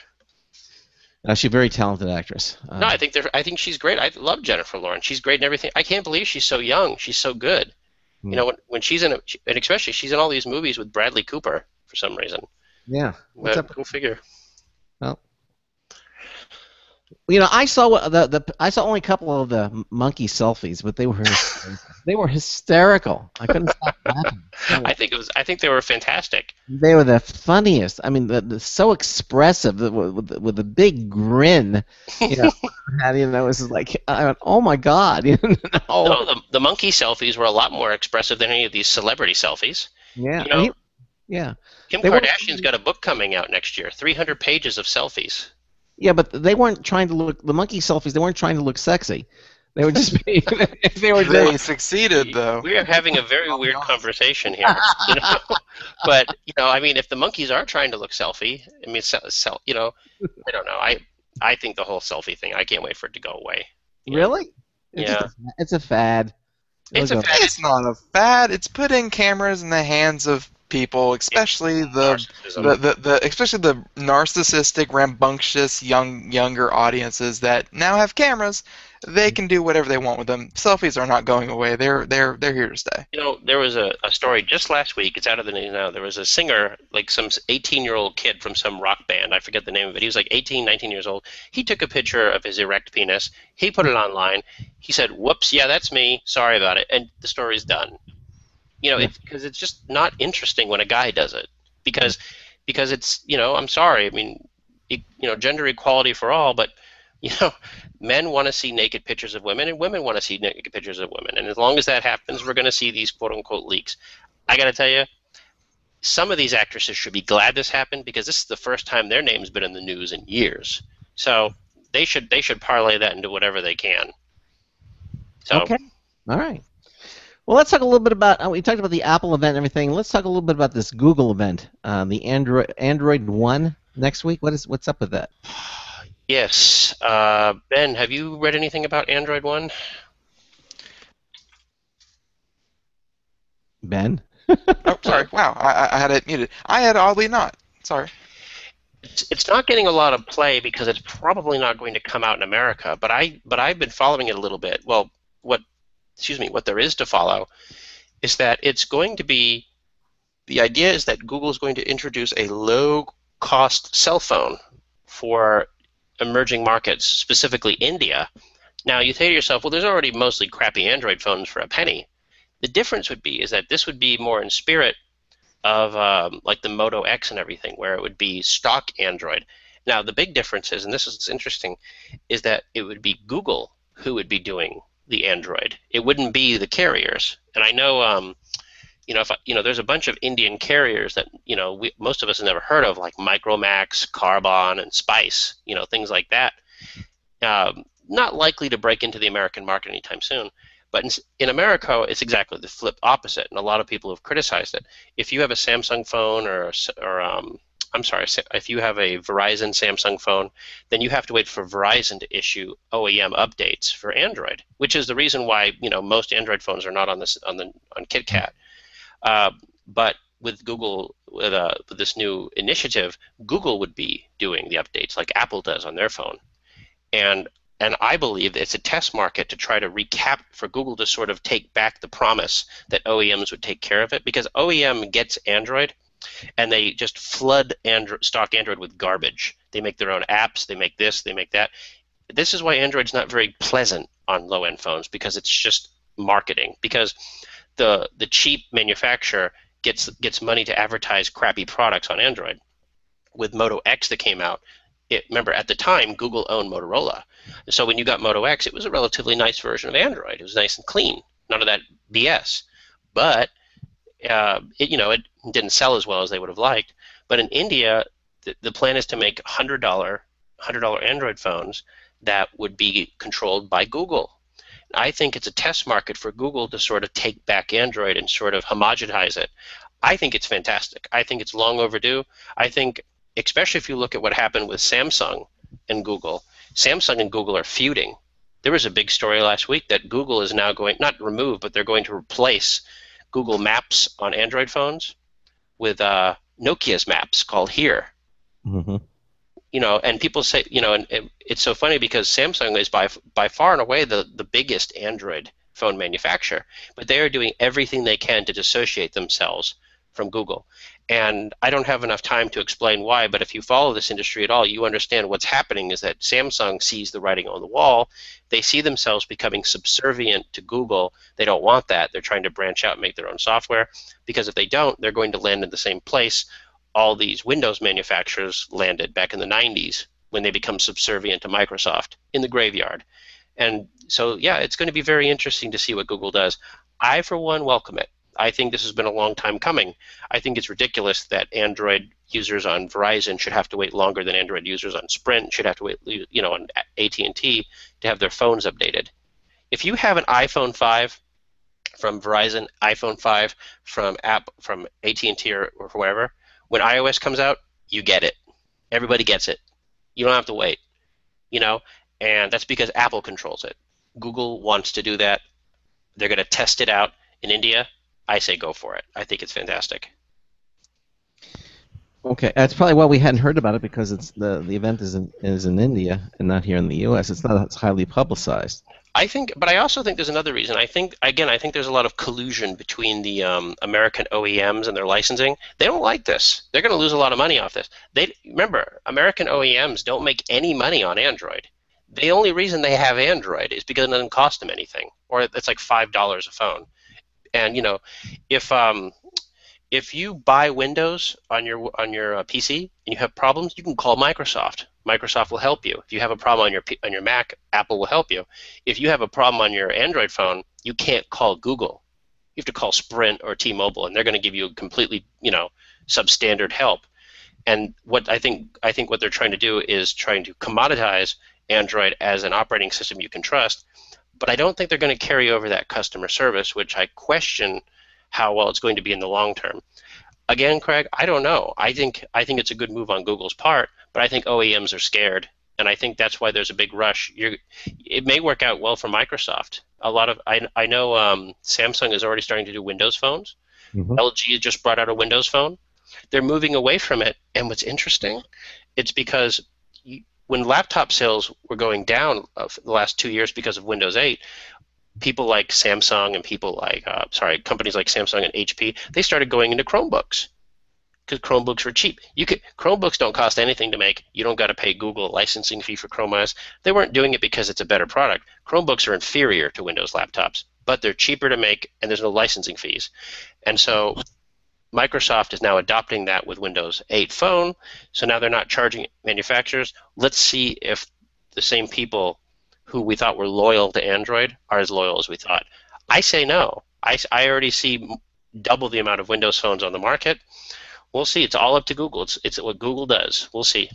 She's a very talented actress. No, I think she's great. I love Jennifer Lawrence. She's great in everything. I can't believe she's so young. She's so good. When she's in and especially she's in all these movies with Bradley Cooper for some reason. Yeah. What's up? Go figure. Well, I saw I saw only a couple of the monkey selfies, but they were hysterical. I couldn't stop laughing. I think they were fantastic. They were the funniest. I mean, so expressive with the big grin. It was like, I went, oh my God. No, the monkey selfies were a lot more expressive than any of these celebrity selfies. Yeah. Kim Kardashian's got a book coming out next year, 300 pages of selfies. Yeah, but they weren't trying to look. The monkey selfies. They weren't trying to look sexy. They were just. They succeeded, though. We are having a very weird conversation here. But I mean, if the monkeys are trying to look selfie, I mean, I don't know. I think the whole selfie thing. I can't wait for it to go away. Really? It's a fad. It's a fad. It's not a fad. It's putting cameras in the hands of people, especially the narcissistic, rambunctious, younger audiences that now have cameras. They can do whatever they want with them. Selfies are not going away. They're here to stay. There was a story just last week. It's out of the news now. There was a singer, like some 18-year-old kid from some rock band. I forget the name of it. He was like 18, 19 years old. He took a picture of his erect penis. He put it online. He said, "Whoops, yeah, that's me. Sorry about it." And the story's done. Because it's just not interesting when a guy does it. Because it's, I'm sorry. I mean, gender equality for all, but men want to see naked pictures of women, and women want to see naked pictures of women. And as long as that happens, we're going to see these quote-unquote leaks. I got to tell you, some of these actresses should be glad this happened, because this is the first time their name's been in the news in years. So they should parlay that into whatever they can. So Okay. All right. Well, let's talk a little bit about. We talked about the Apple event and everything. Let's talk a little bit about this Google event, the Android One next week. What's up with that? yes, Ben, have you read anything about Android One? Ben? Oh, sorry. Wow, I had it muted. I had oddly not. Sorry. It's not getting a lot of play because it's probably not going to come out in America. But I've been following it a little bit. Well, what there is to follow is that it's going to be, the idea is that Google is going to introduce a low-cost cell phone for emerging markets, specifically India. Now you say to yourself, well, there's already mostly crappy Android phones for a penny. The difference would be is that this would be more in spirit of like the Moto X and everything, where it would be stock Android. Now the big difference is, and this is interesting, is that it would be Google who would be doing the Android. It wouldn't be the carriers. And I know, there's a bunch of Indian carriers that most of us have never heard of, like Micromax, Carbon, and Spice. Things like that. Not likely to break into the American market anytime soon. But in America, it's exactly the flip opposite, and a lot of people have criticized it. If you have a Samsung phone if you have a Verizon Samsung phone, then you have to wait for Verizon to issue OEM updates for Android, which is the reason why most Android phones are not on KitKat. But with Google, with this new initiative, Google would be doing the updates like Apple does on their phone, and I believe it's a test market to try to recap for Google to sort of take back the promise that OEMs would take care of it, because OEM gets Android and they just flood stock Android with garbage. They make their own apps, they make this, they make that. This is why Android's not very pleasant on low-end phones, because it's just marketing. Because the cheap manufacturer gets money to advertise crappy products on Android. With Moto X that came out, remember, at the time, Google owned Motorola. So when you got Moto X, it was a relatively nice version of Android. It was nice and clean, none of that BS. But it didn't sell as well as they would have liked. But in India, the plan is to make $100 Android phones that would be controlled by Google. I think it's a test market for Google to sort of take back Android and sort of homogenize it. I think it's fantastic. I think it's long overdue. I think, especially if you look at what happened with Samsung and Google. Samsung and Google are feuding. There was a big story last week that Google is now going, not remove, but they're going to replace Google Maps on Android phones with Nokia's Maps called Here. Mm-hmm. And people say, and it's so funny because Samsung is by far and away the biggest Android phone manufacturer, but they are doing everything they can to dissociate themselves from Google. And I don't have enough time to explain why, but if you follow this industry at all, you understand what's happening is that Samsung sees the writing on the wall. They see themselves becoming subservient to Google. They don't want that. They're trying to branch out and make their own software, because if they don't, they're going to land in the same place all these Windows manufacturers landed back in the 90s when they become subservient to Microsoft, in the graveyard. And so, yeah, it's going to be very interesting to see what Google does. I, for one, welcome it. I think this has been a long time coming. I think it's ridiculous that Android users on Verizon should have to wait longer than Android users on Sprint, should have to wait, on AT&T to have their phones updated. If you have an iPhone 5 from Verizon, iPhone 5 from AT&T or wherever, when iOS comes out, you get it. Everybody gets it. You don't have to wait, and that's because Apple controls it. Google wants to do that. They're going to test it out in India. I say go for it. I think it's fantastic. Okay, that's probably why we hadn't heard about it, because it's the event is in India and not here in the U.S. It's not as highly publicized. But I also think there's another reason. I think there's a lot of collusion between the American OEMs and their licensing. They don't like this. They're going to lose a lot of money off this. Remember, American OEMs don't make any money on Android. The only reason they have Android is because it doesn't cost them anything, or it's like $5 a phone. And if you buy Windows on your PC and you have problems, you can call Microsoft. Microsoft will help you. If you have a problem on your Mac, Apple will help you. If you have a problem on your Android phone, you can't call Google. You have to call Sprint or T-Mobile, and they're going to give you completely, substandard help. And what I think what they're trying to do is trying to commoditize Android as an operating system you can trust, but I don't think they're going to carry over that customer service, which I question how well it's going to be in the long term. Again, Craig, I don't know. I think it's a good move on Google's part, but I think OEMs are scared, and I think that's why there's a big rush. It may work out well for Microsoft. I know Samsung is already starting to do Windows phones. Mhm. LG just brought out a Windows phone. They're moving away from it, and what's interesting, it's because when laptop sales were going down for the last 2 years because of Windows 8, people like Samsung and companies like Samsung and HP, they started going into Chromebooks because Chromebooks were cheap. Chromebooks don't cost anything to make. You don't got to pay Google a licensing fee for Chrome OS. They weren't doing it because it's a better product. Chromebooks are inferior to Windows laptops, but they're cheaper to make and there's no licensing fees. And so Microsoft is now adopting that with Windows 8 Phone, so now they're not charging manufacturers. Let's see if the same people who we thought were loyal to Android are as loyal as we thought. I say no. I already see double the amount of Windows phones on the market. We'll see. It's all up to Google. It's what Google does. We'll see.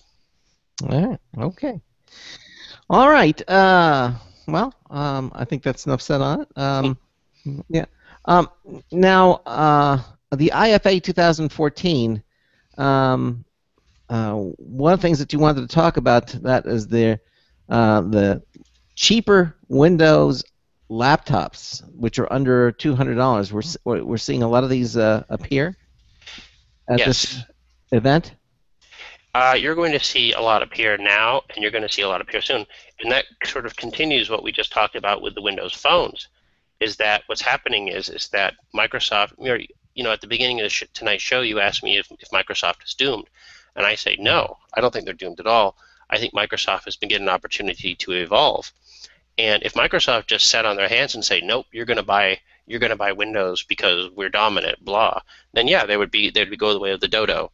All right. Okay. All right. I think that's enough said on it. Yeah. Now, the IFA 2014. One of the things that you wanted to talk about that is the cheaper Windows laptops, which are under $200. We're seeing a lot of these appear at this event. You're going to see a lot appear now, and you're going to see a lot appear soon. And that sort of continues what we just talked about with the Windows phones, is that what's happening is that Microsoft, at the beginning of tonight's show, you asked me if Microsoft is doomed. And I say, no, I don't think they're doomed at all. I think Microsoft has been given an opportunity to evolve. And if Microsoft just sat on their hands and say, nope, you're going to buy Windows because we're dominant, blah, then yeah, they'd go the way of the dodo,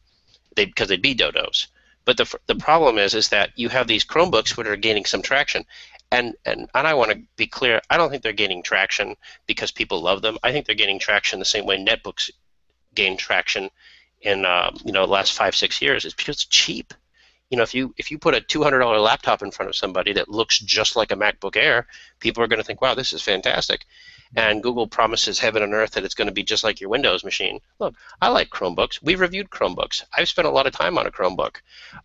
because they'd be dodos. But the problem is that you have these Chromebooks which are gaining some traction, and I want to be clear, I don't think they're gaining traction because people love them. I think they're gaining traction the same way netbooks gain traction in the last 5-6 years. It's because it's cheap. If you put a $200 laptop in front of somebody that looks just like a MacBook Air, people are going to think, wow, this is fantastic. And Google promises heaven and earth that it's going to be just like your Windows machine. Look, I like Chromebooks. We've reviewed Chromebooks. I've spent a lot of time on a Chromebook.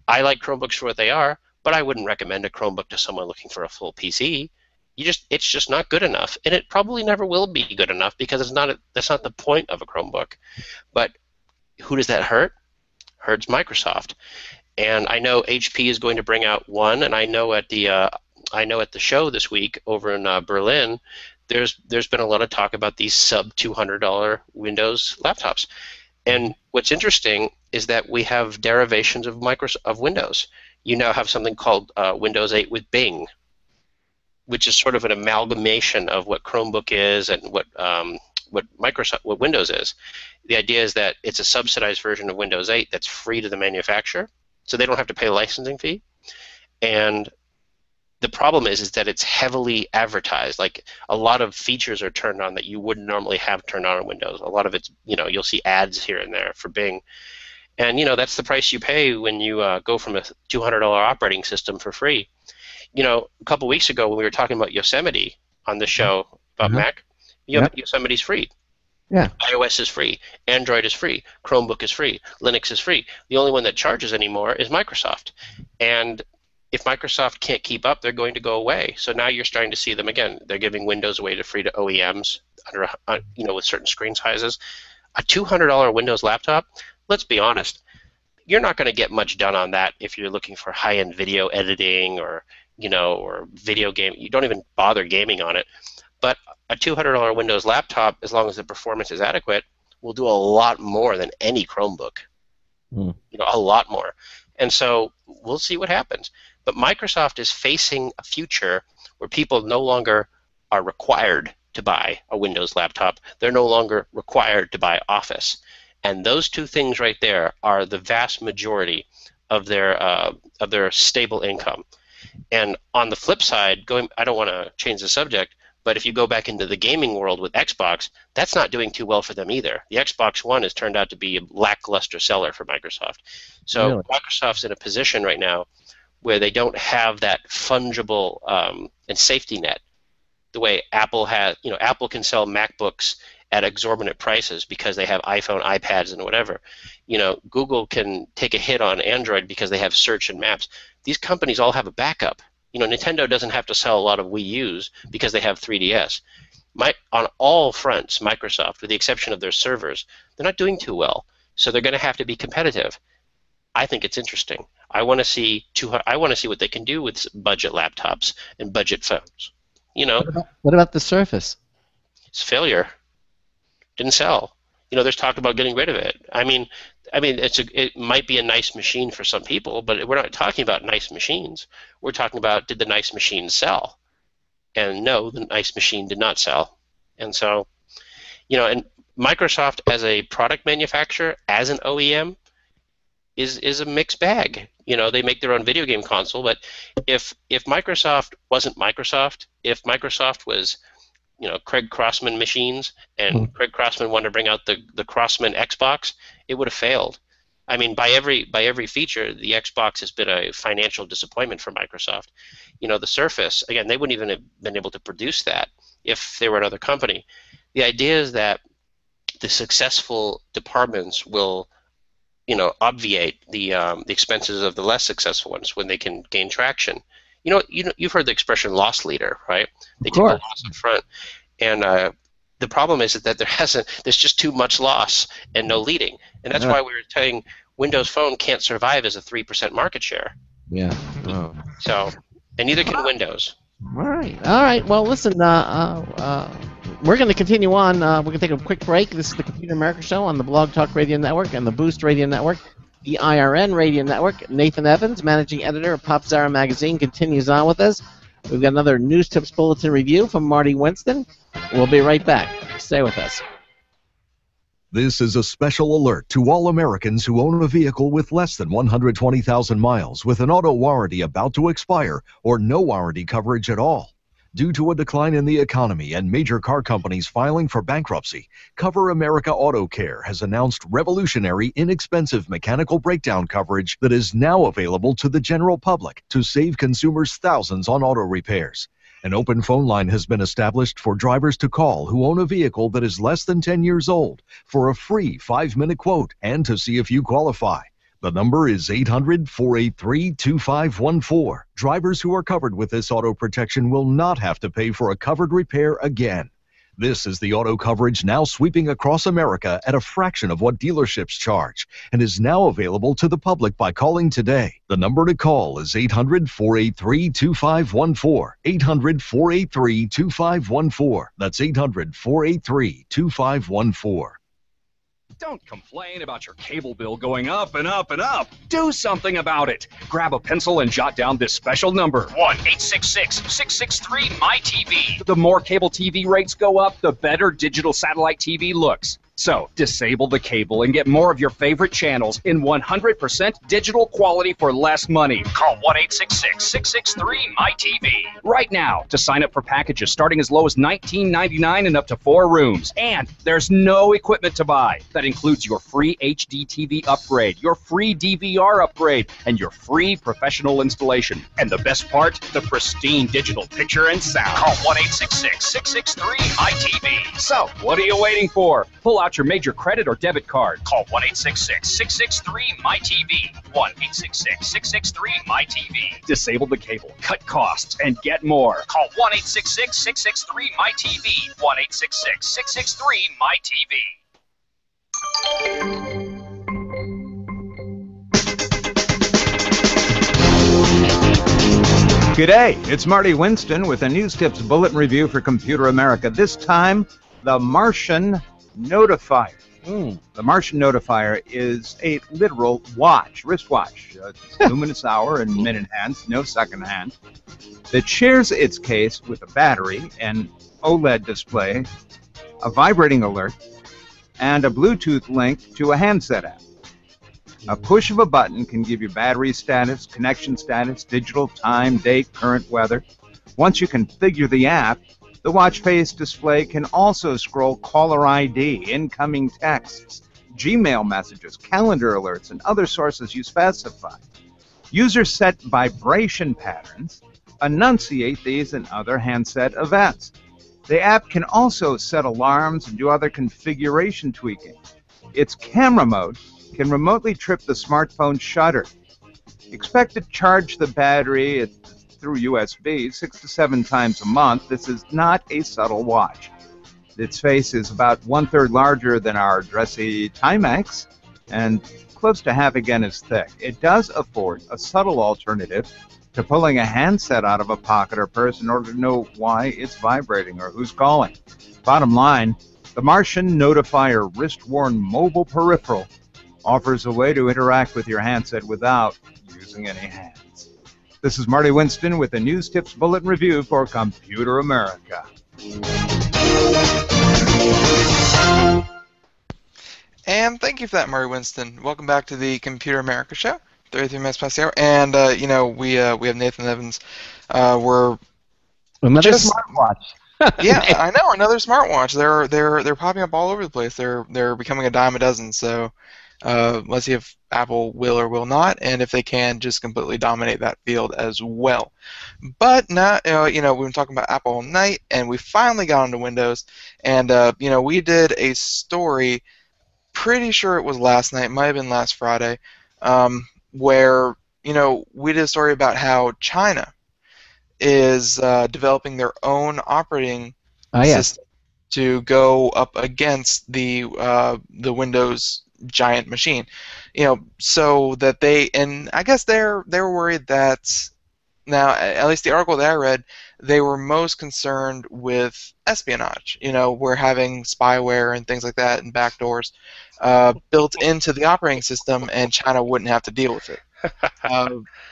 I like Chromebooks for what they are, but I wouldn't recommend a Chromebook to someone looking for a full PC. It's just not good enough, and it probably never will be good enough because that's not the point of a Chromebook. But who does that hurt? Hurts Microsoft. And I know HP is going to bring out one, and I know at the show this week over in Berlin, there's been a lot of talk about these sub $200 Windows laptops. And what's interesting is that we have derivations of Windows. You now have something called Windows 8 with Bing, which is sort of an amalgamation of what Chromebook is and what Windows is. The idea is that it's a subsidized version of Windows 8 that's free to the manufacturer, so they don't have to pay a licensing fee. And the problem is that it's heavily advertised. Like, a lot of features are turned on that you wouldn't normally have turned on Windows. A lot of it's, you'll see ads here and there for Bing. And, that's the price you pay when you go from a $200 operating system for free. A couple weeks ago when we were talking about Yosemite on the show about Mac, Yosemite's free. Yeah. iOS is free. Android is free. Chromebook is free. Linux is free. The only one that charges anymore is Microsoft. And if Microsoft can't keep up, they're going to go away. So now you're starting to see them again. They're giving Windows away to free to OEMs with certain screen sizes. A $200 Windows laptop, let's be honest, you're not going to get much done on that if you're looking for high-end video editing or video game. You don't even bother gaming on it. But a $200 Windows laptop, as long as the performance is adequate, will do a lot more than any Chromebook. A lot more. And so we'll see what happens. But Microsoft is facing a future where people no longer are required to buy a Windows laptop. They're no longer required to buy Office. And those two things right there are the vast majority of their stable income. And on the flip side, I don't want to change the subject, but if you go back into the gaming world with Xbox, that's not doing too well for them either. The Xbox One has turned out to be a lackluster seller for Microsoft. So Really? Microsoft's in a position right now where they don't have that fungible and safety net. The way Apple has, Apple can sell MacBooks at exorbitant prices because they have iPhone, iPads, and whatever. Google can take a hit on Android because they have search and maps. These companies all have a backup. Nintendo doesn't have to sell a lot of Wii U's because they have 3DS. On all fronts, Microsoft, with the exception of their servers, they're not doing too well. So they're going to have to be competitive. I think it's interesting. I want to see what they can do with budget laptops and budget phones. What about the Surface? It's a failure. Didn't sell. There's talk about getting rid of it. I mean, it might be a nice machine for some people, but we're not talking about nice machines. We're talking about, did the nice machine sell? And no, the nice machine did not sell. And so, and Microsoft as a product manufacturer, as an OEM, is a mixed bag. They make their own video game console, but if Microsoft wasn't Microsoft, if Microsoft was Craig Crossman machines, and Craig Crossman wanted to bring out the Crossman Xbox, it would have failed. I mean, by every feature, the Xbox has been a financial disappointment for Microsoft. The Surface, again, they wouldn't even have been able to produce that if they were another company. The idea is that the successful departments will obviate the expenses of the less successful ones when they can gain traction. You've heard the expression "loss leader," right? They take the loss up front, and the problem is that there's just too much loss and no leading, and that's why we were saying Windows Phone can't survive as a 3% market share. Yeah. Oh. So, and neither can Windows. All right. Well, listen. We're going to continue on. We're going to take a quick break. This is the Computer America Show on the Blog Talk Radio Network and the Boost Radio Network, the IRN Radio Network. Nathan Evans, managing editor of Popzara magazine, continues on with us. We've got another News Tips Bulletin review from Marty Winston. We'll be right back. Stay with us. This is a special alert to all Americans who own a vehicle with less than 120,000 miles with an auto warranty about to expire or no warranty coverage at all. Due to a decline in the economy and major car companies filing for bankruptcy, Cover America Auto Care has announced revolutionary, inexpensive mechanical breakdown coverage that is now available to the general public to save consumers thousands on auto repairs. An open phone line has been established for drivers to call who own a vehicle that is less than 10 years old for a free 5-minute quote and to see if you qualify. The number is 800-483-2514. Drivers who are covered with this auto protection will not have to pay for a covered repair again. This is the auto coverage now sweeping across America at a fraction of what dealerships charge and is now available to the public by calling today. The number to call is 800-483-2514. 800-483-2514. That's 800-483-2514. Don't complain about your cable bill going up and up and up. Do something about it. Grab a pencil and jot down this special number. 1-866-663-MyTV. The more cable TV rates go up, the better digital satellite TV looks. So, disable the cable and get more of your favorite channels in 100% digital quality for less money. Call 1-866-663-MyTV right now to sign up for packages starting as low as $19.99 and up to 4 rooms. And there's no equipment to buy. That includes your free HD TV upgrade, your free DVR upgrade, and your free professional installation. And the best part, the pristine digital picture and sound. Call 1-866-663-MyTV. So, what are you waiting for? Pull out your major credit or debit card. Call 1-866-663-MyTV. 1-866-663-MyTV. Disable the cable, cut costs, and get more. Call 1-866-663-MyTV. 1-866-663-MyTV. G'day, it's Marty Winston with a News Tips Bulletin Review for Computer America. This time, the Martian Notifier. The Martian Notifier is a literal watch, wristwatch, luminous hour and minute hands, no second hand, that shares its case with a battery, an OLED display, a vibrating alert, and a Bluetooth link to a handset app. A push of a button can give you battery status, connection status, digital time, date, current weather. Once you configure the app, the watch face display can also scroll caller ID, incoming texts, Gmail messages, calendar alerts, and other sources you specify. Users set vibration patterns, enunciate these in other handset events. The app can also set alarms and do other configuration tweaking. Its camera mode can remotely trip the smartphone shutter. Expect to charge the battery through USB 6 to 7 times a month. This is not a subtle watch. Its face is about 1/3 larger than our dressy Timex and close to half again as thick. It does afford a subtle alternative to pulling a handset out of a pocket or purse in order to know why it's vibrating or who's calling. Bottom line, the Martian Notifier wrist-worn mobile peripheral offers a way to interact with your handset without using any hands. This is Marty Winston with the News Tips Bulletin Review for Computer America. And thank you for that, Murray Winston. Welcome back to the Computer America Show, 33 minutes past the hour. And, we have Nathan Evans. We're another just, smartwatch. Yeah, I know, another smartwatch. They're popping up all over the place. They're becoming a dime a dozen. So let's see if Apple will or will not, and if they can, just completely dominate that field as well. But now, we've been talking about Apple all night, and we finally got onto Windows. And we did a story. Pretty sure it was last night, might have been last Friday, where we did a story about how China is developing their own operating system to go up against the Windows giant machine, so that and I guess they're worried that now, at least the article that I read, they were most concerned with espionage. We're having spyware and things like that and backdoors built into the operating system, and China wouldn't have to deal with it.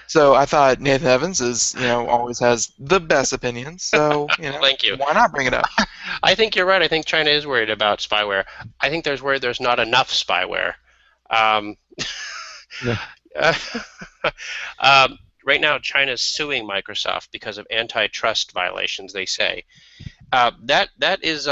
So I thought Nathan Evans always has the best opinions. So Thank you. Why not bring it up? I think you're right. I think China is worried about spyware. I think there's worried there's not enough spyware. Right now, China's suing Microsoft because of antitrust violations. They say that is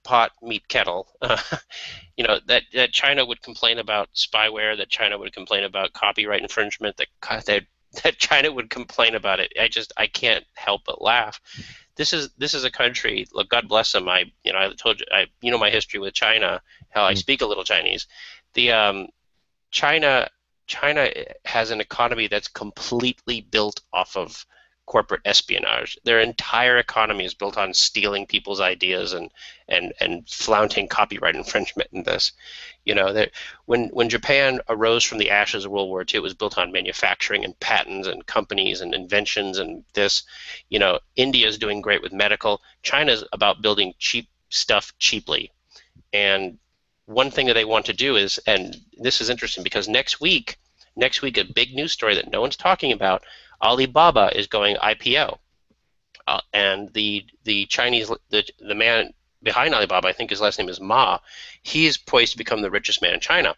pot meat kettle. That China would complain about spyware, that China would complain about copyright infringement, that China would complain about it. I can't help but laugh. This is a country. Look, God bless them. I told you my history with China. How I speak a little Chinese. China has an economy that's completely built off of corporate espionage. Their entire economy is built on stealing people's ideas and flaunting copyright infringement in this. When Japan arose from the ashes of World War II, it was built on manufacturing and patents and companies and inventions and this. India is doing great with medical. China's about building cheap stuff cheaply. And one thing that they want to do is, and this is interesting because next week, a big news story that no one's talking about, Alibaba is going IPO, and the Chinese, the man behind Alibaba, I think his last name is Ma, he's poised to become the richest man in China,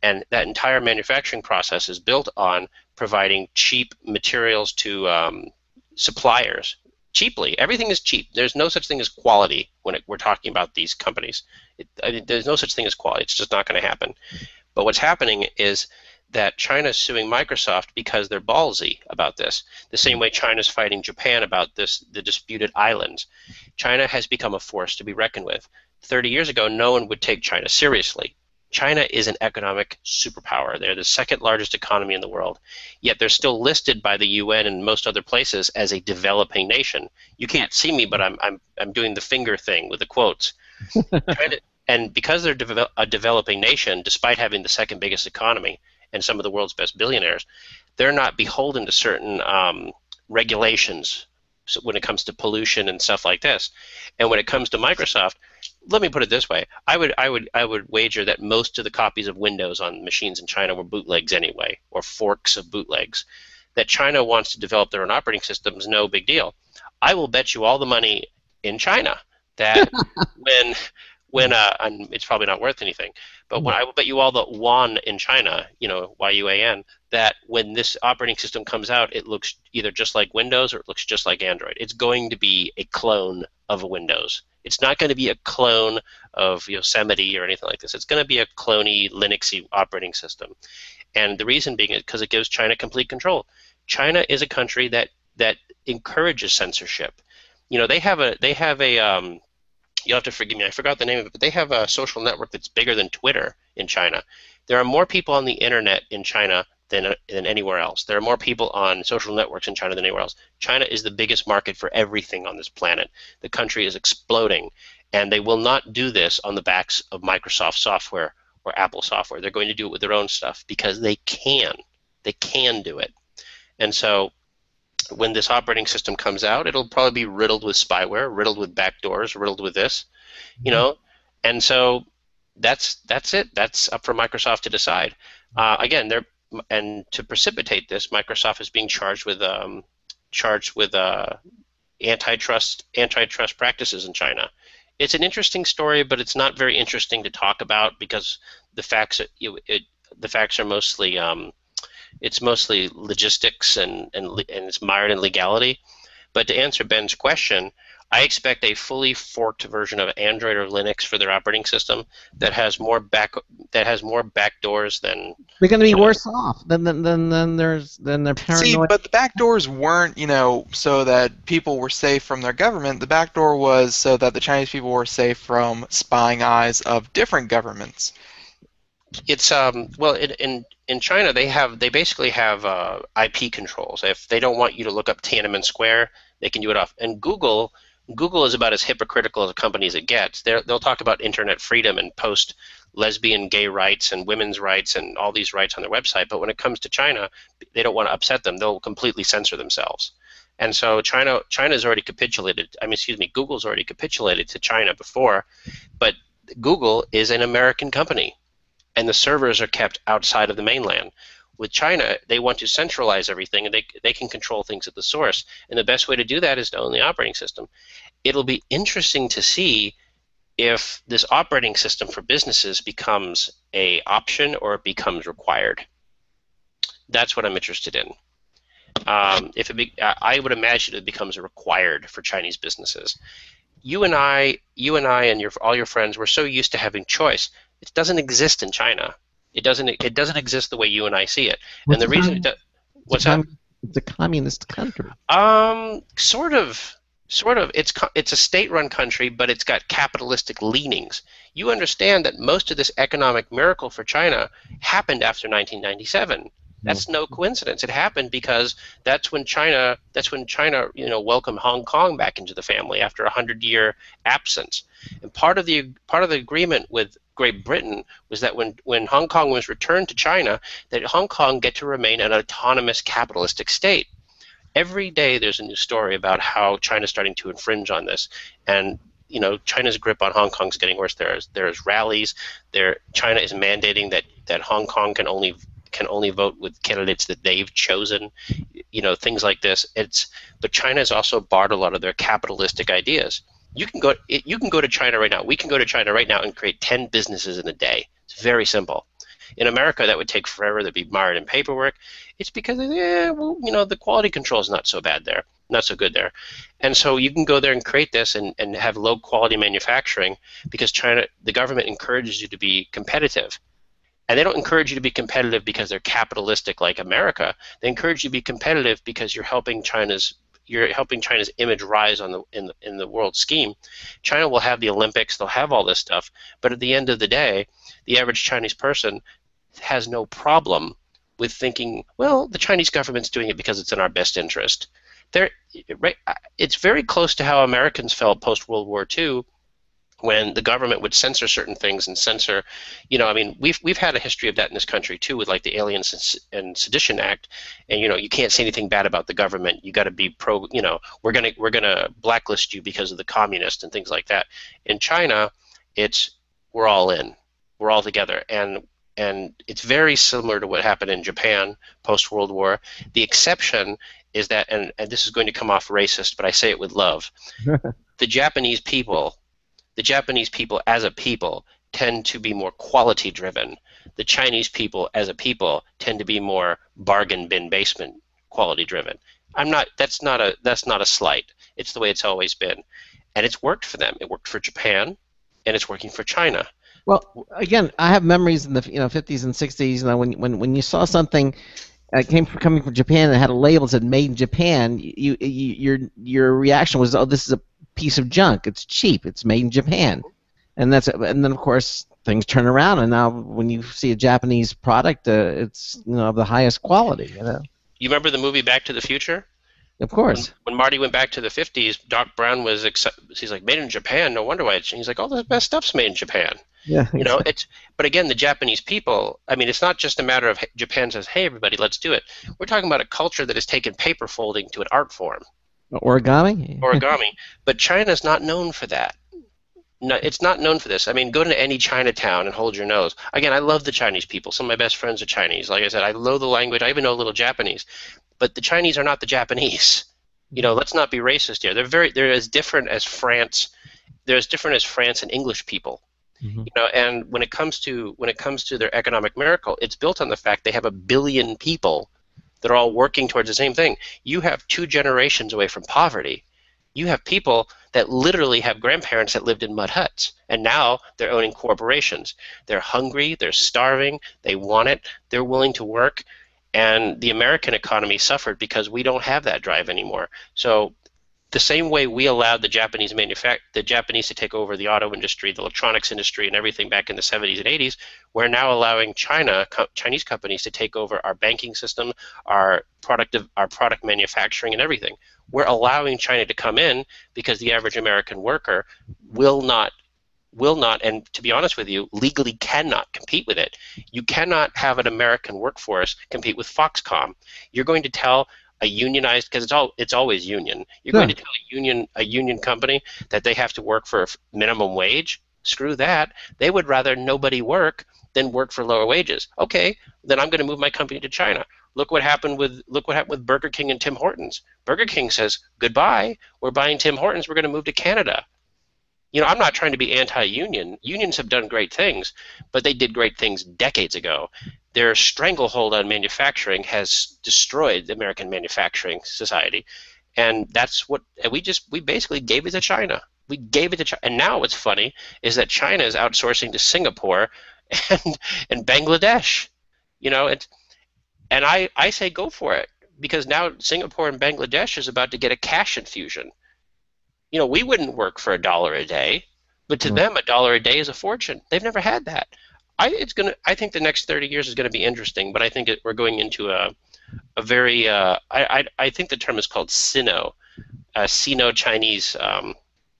and that entire manufacturing process is built on providing cheap materials to suppliers cheaply. Everything is cheap. There's no such thing as quality when we're talking about these companies. There's no such thing as quality. It's just not going to happen. But what's happening is that China's suing Microsoft because they're ballsy about this. The same way China's fighting Japan about the disputed islands. China has become a force to be reckoned with. 30 years ago, no one would take China seriously. China is an economic superpower. They're the second largest economy in the world, yet they're still listed by the UN and most other places as a developing nation. You can't see me, but I'm doing the finger thing with the quotes. China, and because they're a developing nation, despite having the second biggest economy and some of the world's best billionaires, they're not beholden to certain regulations when it comes to pollution and stuff like this. And when it comes to Microsoft, let me put it this way: I would wager that most of the copies of Windows on machines in China were bootlegs anyway, or forks of bootlegs. That China wants to develop their own operating systems, no big deal. I will bet you all the money in China that and it's probably not worth anything, but when I will bet you all the yuan in China, yuan, that when this operating system comes out, it looks either just like Windows or it looks just like Android. It's going to be a clone of a Windows. It's not going to be a clone of Yosemite or anything like this. It's going to be a cloney Linuxy operating system. And the reason being is because it gives China complete control. China is a country that encourages censorship. They have a you'll have to forgive me, I forgot the name of it, but they have a social network that's bigger than Twitter in China. There are more people on the internet in China than anywhere else. There are more people on social networks in China than anywhere else. China is the biggest market for everything on this planet. The country is exploding, and they will not do this on the backs of Microsoft software or Apple software. They're going to do it with their own stuff because they can. They can do it. And so when this operating system comes out, it'll probably be riddled with spyware, riddled with backdoors, riddled with this, and so that's it. That's up for Microsoft to decide. Again, and to precipitate this, Microsoft is being charged with antitrust practices in China. It's an interesting story, but it's not very interesting to talk about because the facts are mostly it's mostly logistics and it's mired in legality. But to answer Ben's question, I expect a fully forked version of Android or Linux for their operating system that has more backdoors than. They're going to be worse off than their paranoid. See, but the backdoors weren't, so that people were safe from their government. The backdoor was so that the Chinese people were safe from spying eyes of different governments. It's in China they basically have IP controls. If they don't want you to look up Tiananmen Square, they can do it off. And Google is about as hypocritical as a company as it gets. They'll talk about internet freedom and post lesbian, gay rights and women's rights and all these rights on their website. But when it comes to China, they don't want to upset them. They'll completely censor themselves. And so China's already capitulated. Google's already capitulated to China before, but Google is an American company, and the servers are kept outside of the mainland. With China, they want to centralize everything, and they can control things at the source. And the best way to do that is to own the operating system. It'll be interesting to see if this operating system for businesses becomes an option or it becomes required. That's what I'm interested in. I would imagine it becomes a required for Chinese businesses. You and I and all your friends, we're so used to having choice. It doesn't exist in China. It doesn't exist the way you and I see it. And the reason what's that? It's a communist country. Sort of. It's a state-run country, but it's got capitalistic leanings. You understand that most of this economic miracle for China happened after 1997. That's no coincidence. It happened because that's when China welcomed Hong Kong back into the family after a 100-year absence. And part of the agreement with Great Britain was that when Hong Kong was returned to China, that Hong Kong get to remain an autonomous capitalistic state. Every day there's a new story about how China's starting to infringe on this, and China's grip on Hong Kong is getting worse. There's rallies. China is mandating that Hong Kong can only vote with candidates that they've chosen, things like this. But China has also barred a lot of their capitalistic ideas. You can go to China right now. We can go to China right now and create 10 businesses in a day. It's very simple. In America, that would take forever. They'd be mired in paperwork. It's because, the quality control is not so bad there, not so good there. And so you can go there and create this and have low quality manufacturing because China, the government encourages you to be competitive. And they don't encourage you to be competitive because they're capitalistic like America. They encourage you to be competitive because you're helping China's image rise in the world scheme. China will have the Olympics, they'll have all this stuff, but at the end of the day, the average Chinese person has no problem with thinking, well, the Chinese government's doing it because it's in our best interest. It's very close to how Americans felt post-World War II, when the government would censor certain things and censor, we've had a history of that in this country too, with like the Aliens and Sedition Act, and you can't say anything bad about the government. You got to be pro. We're gonna blacklist you because of the communists and things like that. In China, we're all in, we're all together, and it's very similar to what happened in Japan post World War. The exception is that, and this is going to come off racist, but I say it with love. The Japanese people as a people tend to be more quality driven. The Chinese people as a people tend to be more bargain bin basement quality driven. That's not a slight. It's the way it's always been. and it's worked for them. It worked for Japan, and it's working for China. Well, again, I have memories in the 50s and 60s. When you saw something coming from Japan and had a label that said "Made in Japan," your reaction was, "Oh, this is a piece of junk. It's cheap. It's made in Japan," and then of course things turn around, and now when you see a Japanese product, it's of the highest quality. You remember the movie Back to the Future? Of course. When Marty went back to the 50s, Doc Brown he's like, made in Japan, no wonder why he's like, all the best stuff's made in Japan. Yeah. But again, the Japanese people, I mean, it's not just a matter of Japan says, hey, everybody, let's do it. We're talking about a culture that has taken paper folding to an art form. Origami? Origami. But China's not known for that. No, it's not known for this. I mean, go to any Chinatown and hold your nose. Again, I love the Chinese people. Some of my best friends are Chinese. Like I said, I know the language. I even know a little Japanese. But the Chinese are not the Japanese. Let's not be racist here. They're as different as France. They're as different as France and English people. Mm-hmm. And when it comes to their economic miracle, it's built on the fact they have 1 billion people that are all working towards the same thing. You have 2 generations away from poverty. You have people that literally have grandparents that lived in mud huts, and now they're owning corporations. They're hungry, they're starving, they want it, they're willing to work, and the American economy suffered because we don't have that drive anymore. So the same way we allowed the Japanese to take over the auto industry, the electronics industry, and everything back in the 70s and 80s, we're now allowing Chinese companies to take over our banking system, our product manufacturing, and everything. We're allowing China to come in because the average American worker will not, and to be honest with you, legally cannot compete with it. You cannot have an American workforce compete with Foxconn. You're going to tell a unionized, because it's always union. You're going to tell a union company that they have to work for minimum wage? Screw that. They would rather nobody work than work for lower wages. Okay, then I'm going to move my company to China. Look what happened with Burger King and Tim Hortons. Burger King says, goodbye, we're buying Tim Hortons, we're going to move to Canada. I'm not trying to be anti-union. Unions have done great things, but they did great things decades ago. Their stranglehold on manufacturing has destroyed the American manufacturing society, and that's what we basically gave it to China. We gave it to China, and now what's funny is that China is outsourcing to Singapore and Bangladesh. And I say go for it, because now Singapore and Bangladesh is about to get a cash infusion. We wouldn't work for $1 a day, but to them $1 a day is a fortune. They've never had that. I think the next 30 years is going to be interesting, but I think we're going into a very I think the term is called Sino-Chinese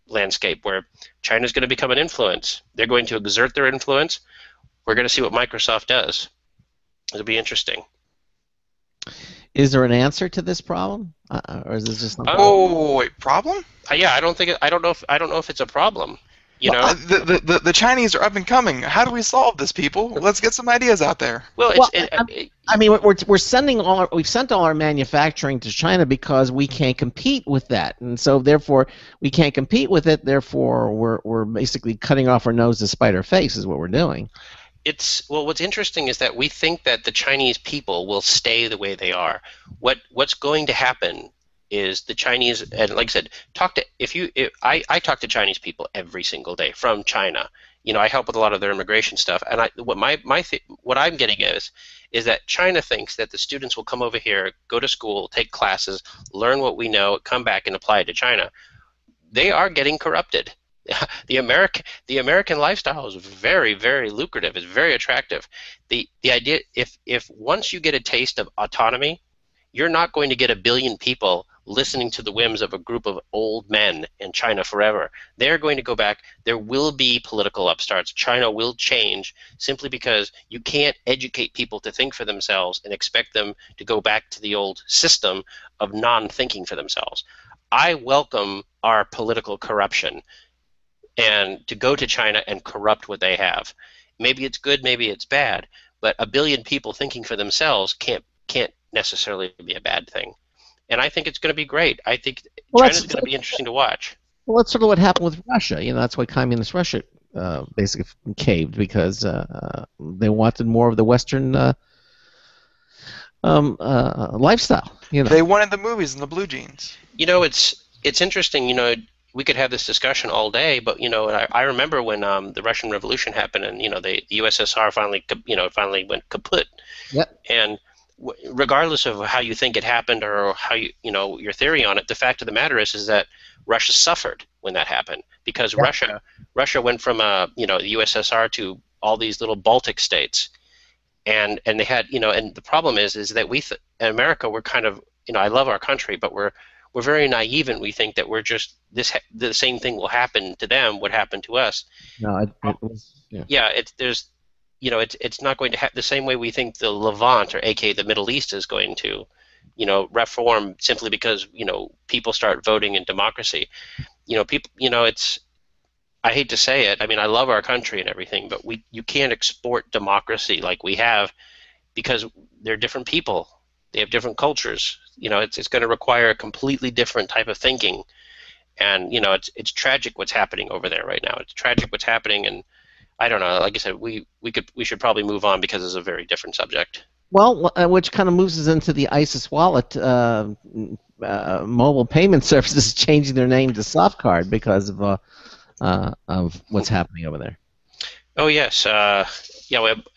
landscape, where China's going to become an influence. They're going to exert their influence. We're going to see what Microsoft does. It'll be interesting. Is there an answer to this problem, or is this just? Problem? Yeah, I don't know if it's a problem. The Chinese are up and coming. How do we solve this, people? Let's get some ideas out there. We've sent all our manufacturing to China because we can't compete with that, and so therefore we can't compete with it. Therefore, we're basically cutting off our nose to spite our face, is what we're doing. What's interesting is that we think that the Chinese people will stay the way they are. What's going to happen is the Chinese, and like I said, I talk to Chinese people every single day from China. I help with a lot of their immigration stuff, and what I'm getting is that China thinks that the students will come over here, go to school, take classes, learn what we know, come back and apply it to China. They are getting corrupted. The American lifestyle is very, very lucrative. It's very attractive. The idea, if once you get a taste of autonomy, you're not going to get 1 billion people listening to the whims of a group of old men in China forever. They're going to go back. There will be political upstarts. China will change simply because you can't educate people to think for themselves and expect them to go back to the old system of non-thinking for themselves. I welcome our political corruption, and to go to China and corrupt what they have. Maybe it's good, maybe it's bad, but 1 billion people thinking for themselves can't necessarily be a bad thing. And I think it's going to be great. I think China's going to be interesting to watch. Well, that's sort of what happened with Russia. That's why communist Russia basically caved, because they wanted more of the Western lifestyle. They wanted the movies and the blue jeans. It's interesting. we could have this discussion all day, but I remember when the Russian Revolution happened, and the USSR finally went kaput. Yep. And regardless of how you think it happened or how your theory on it, the fact of the matter is that Russia suffered when that happened, because Russia went from the USSR to all these little Baltic states, and they had and the problem is that we in America, we're kind of, I love our country, but we're very naive, and we think that we're just the same thing will happen to them would happen to us. No, It's not going to happen the same way we think the Levant, or aka the Middle East, is going to reform simply because people start voting in democracy. It's, I hate to say it, I mean, I love our country and everything, but you can't export democracy like we have, because they're different people. They have different cultures. It's going to require a completely different type of thinking. And, it's tragic what's happening over there right now. It's tragic what's happening, and I don't know. Like I said, we should probably move on, because it's a very different subject. Well, which kind of moves us into the ISIS wallet mobile payment services changing their name to SoftCard because of what's happening over there. Oh yes, I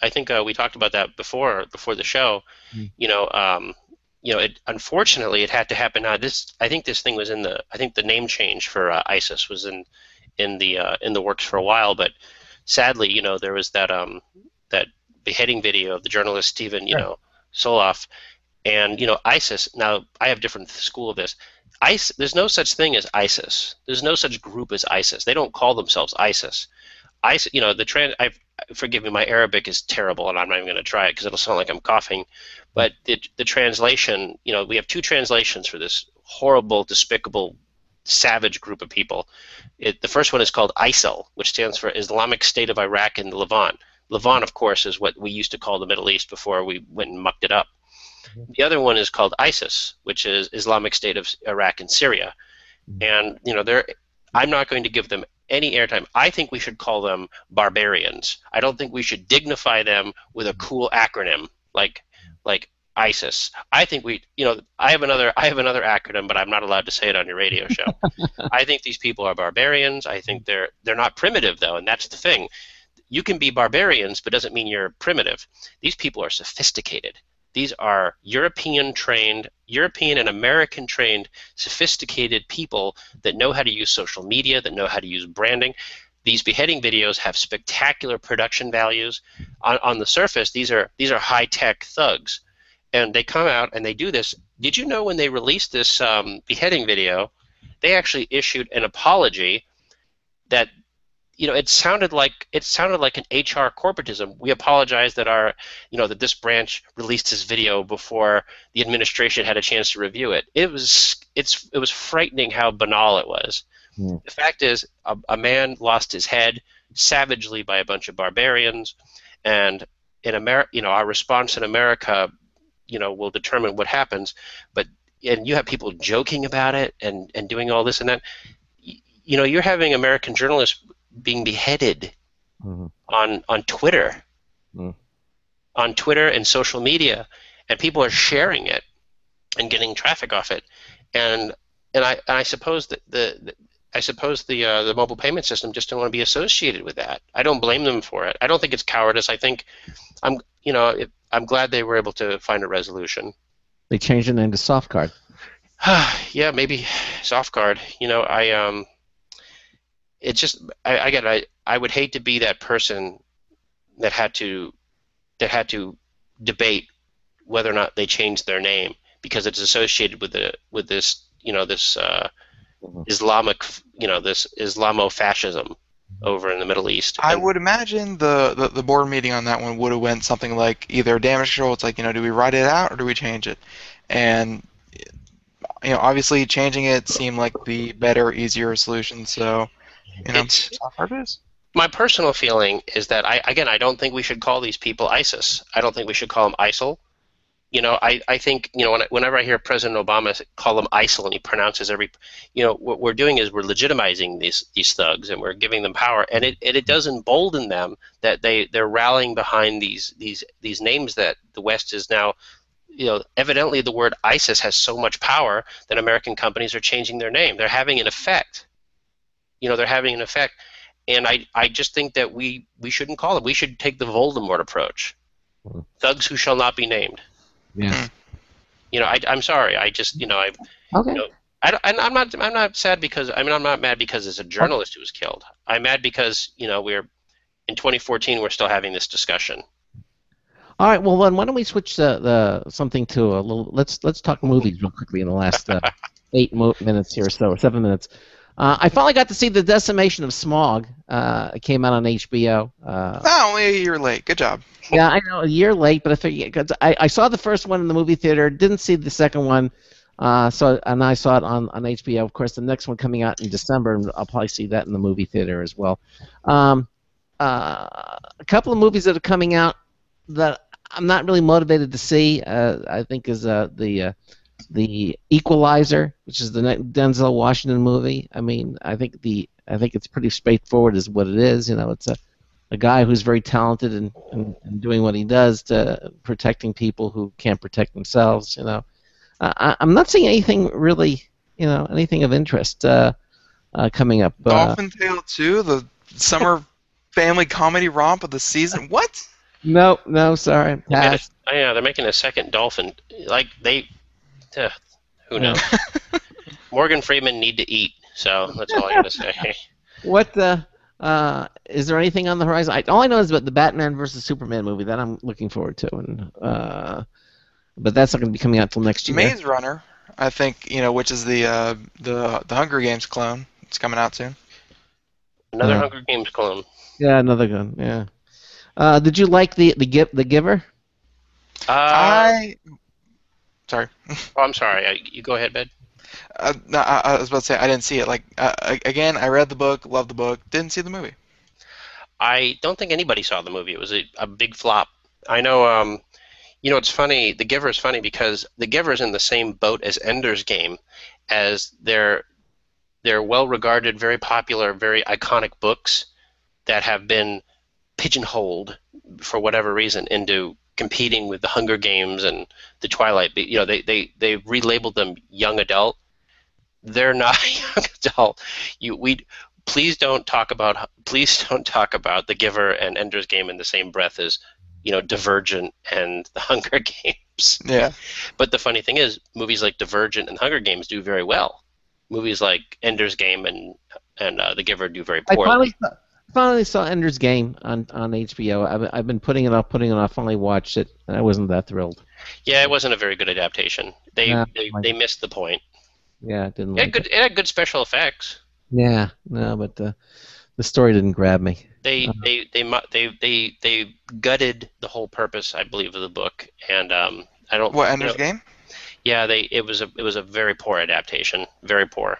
think we talked about that before the show. Unfortunately it had to happen. I think this thing was I think the name change for ISIS was in the works for a while, but sadly, there was that beheading video of the journalist Stephen Soloff, and ISIS. Now I have different school of this. There's no such thing as ISIS. There's no such group as ISIS. They don't call themselves ISIS. Forgive me, my Arabic is terrible, and I'm not even going to try it because it'll sound like I'm coughing. But the translation, we have two translations for this horrible, despicable, savage group of people. The first one is called ISIL, which stands for Islamic State of Iraq and the Levant. Levant, of course, is what we used to call the Middle East before we went and mucked it up. The other one is called ISIS, which is Islamic State of Iraq and Syria. And I'm not going to give them any airtime. I think we should call them barbarians. I don't think we should dignify them with a cool acronym like ISIS. I think I have another acronym, but I'm not allowed to say it on your radio show. I think these people are barbarians. I think they're not primitive, though, and that's the thing. You can be barbarians, but doesn't mean you're primitive. These people are sophisticated. These are European and American trained, sophisticated people that know how to use social media, that know how to use branding. These beheading videos have spectacular production values. On the surface, these are high-tech thugs, and they come out and they do this. Did you know when they released this beheading video, they actually issued an apology that it sounded like an HR corporatism. We apologize that that this branch released this video before the administration had a chance to review it. It was frightening how banal it was. The fact is, a man lost his head savagely by a bunch of barbarians, and in America, our response in America, will determine what happens. And you have people joking about it and doing all this and that. You're having American journalists being beheaded on Twitter, on Twitter and social media, and people are sharing it and getting traffic off it, and I suppose that the mobile payment system just don't want to be associated with that. I don't blame them for it. I don't think it's cowardice. I think I'm glad they were able to find a resolution. They changed the name to SoftCard. Yeah, maybe SoftCard. It's just I would hate to be that person that had to debate whether or not they changed their name because it's associated with this Islamic this Islamofascism over in the Middle East. I would imagine the board meeting on that one would have went something like either damage control. It's like, do we write it out or do we change it? And obviously changing it seemed like the better, easier solution. So. My personal feeling is that I don't think we should call these people ISIS. I don't think we should call them ISIL. I think whenever I hear President Obama call them ISIL and he pronounces what we're doing is we're legitimizing these thugs and we're giving them power, and it does embolden them that they're rallying behind these names that the West is now. Evidently the word ISIS has so much power that American companies are changing their name. They're having an effect. they're having an effect. And I just think that we shouldn't call it. We should take the Voldemort approach. Thugs who shall not be named. Yes. I'm sorry. I just, Okay. I'm not sad because I'm not mad because it's a journalist who was killed. I'm mad because we're in 2014 we're still having this discussion. All right. Well, then why don't we switch the something to a little? Let's talk movies real quickly in the last 8 minutes here, or so, or 7 minutes. I finally got to see The Decimation of Smog. It came out on HBO. Only a year late. Good job. Yeah, I know, a year late, but I figured cause I saw the first one in the movie theater, didn't see the second one, and I saw it on HBO. Of course, the next one coming out in December, and I'll probably see that in the movie theater as well. A couple of movies that are coming out that I'm not really motivated to see, I think, is the Equalizer, which is the Denzel Washington movie. I mean, I think it's pretty straightforward, is what it is. It's a guy who's very talented in doing what he does to protecting people who can't protect themselves. I'm not seeing anything really, anything of interest coming up. Dolphin Tale 2, the summer family comedy romp of the season. What? No, sorry. Pass. They're making a second Dolphin. Who knows? Morgan Freeman need to eat, so that's all I gotta say. What is there anything on the horizon? All I know is about the Batman versus Superman movie that I'm looking forward to, and but that's not going to be coming out till next year. Maze Runner, I think, which is the Hunger Games clone. It's coming out soon. Another Hunger Games clone. Yeah, another one. Yeah. Did you like the Giver? Sorry. Oh, I'm sorry. You go ahead, Ben. No, I was about to say I didn't see it. Again, I read the book, loved the book, didn't see the movie. I don't think anybody saw the movie. It was a big flop. I know. It's funny. The Giver is funny because The Giver is in the same boat as Ender's Game, as they're well-regarded, very popular, very iconic books that have been pigeonholed for whatever reason into competing with the Hunger Games and the Twilight. They relabeled them young adult. They're not young adult. Please don't talk about The Giver and Ender's Game in the same breath as Divergent and the Hunger Games. Yeah. But the funny thing is, movies like Divergent and Hunger Games do very well. Movies like Ender's Game and The Giver do very poorly. I finally saw Ender's Game on HBO. I've been putting it off. Finally watched it, and I wasn't that thrilled. Yeah, it wasn't a very good adaptation. They missed the point. Yeah, it didn't. It had good special effects. Yeah, no, but the story didn't grab me. They gutted the whole purpose, I believe, of the book, and I don't. What, Ender's Game? Yeah, it was a very poor adaptation. Very poor.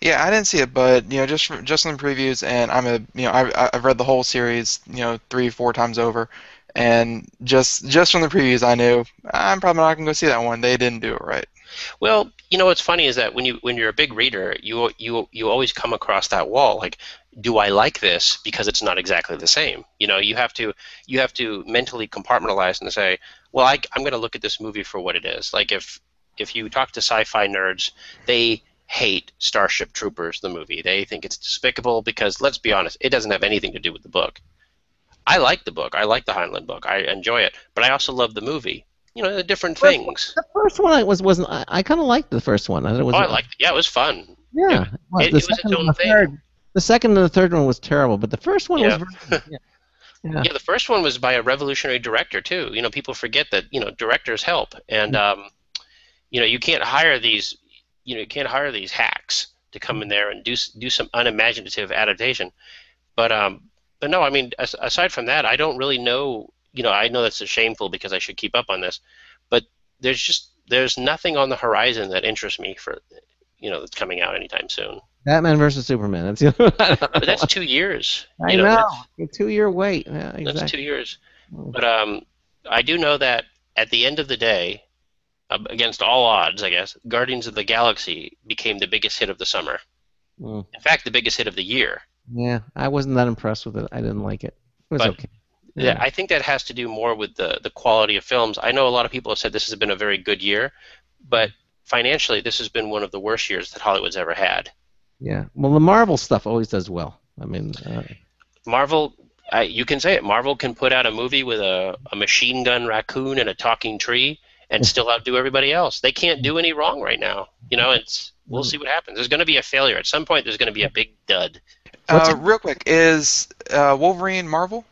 Yeah, I didn't see it, but just in the previews, and I've read the whole series 3-4 times over, and just from the previews, I knew I'm probably not gonna go see that one. They didn't do it right. Well, what's funny is that when you're a big reader, you always come across that wall. Like, do I like this? Because it's not exactly the same. You have to mentally compartmentalize and say, well, I'm going to look at this movie for what it is. Like if you talk to sci-fi nerds, they hate Starship Troopers, the movie. They think it's despicable because, let's be honest, it doesn't have anything to do with the book. I like the book. I like the Heinlein book. I enjoy it. But I also love the movie. The different things. The first one wasn't. I kind of liked the first one. I liked it. Yeah, it was fun. Yeah, it was its own thing. The second and the third one was terrible, but the first one was very good. Yeah, the first one was by a revolutionary director too. People forget that directors help, and you can't hire these hacks to come in there and do some unimaginative adaptation. But no, I mean, aside from that, I don't really know. I know that's shameful because I should keep up on this, but there's nothing on the horizon that interests me for that's coming out anytime soon. Batman versus Superman. But that's 2 years. I know. A 2-year wait. Yeah, exactly. That's 2 years. But I do know that at the end of the day, against all odds, I guess, Guardians of the Galaxy became the biggest hit of the summer. In fact, the biggest hit of the year. Yeah, I wasn't that impressed with it. I didn't like it. It was okay. Yeah, I think that has to do more with the quality of films. I know a lot of people have said this has been a very good year, but financially, this has been one of the worst years that Hollywood's ever had. Yeah. Well, the Marvel stuff always does well. I mean, Marvel, you can say it. Marvel can put out a movie with a machine gun raccoon and a talking tree and still outdo everybody else. They can't do any wrong right now. We'll see what happens. There's going to be a failure at some point. There's going to be a big dud. Real quick, is Wolverine Marvel?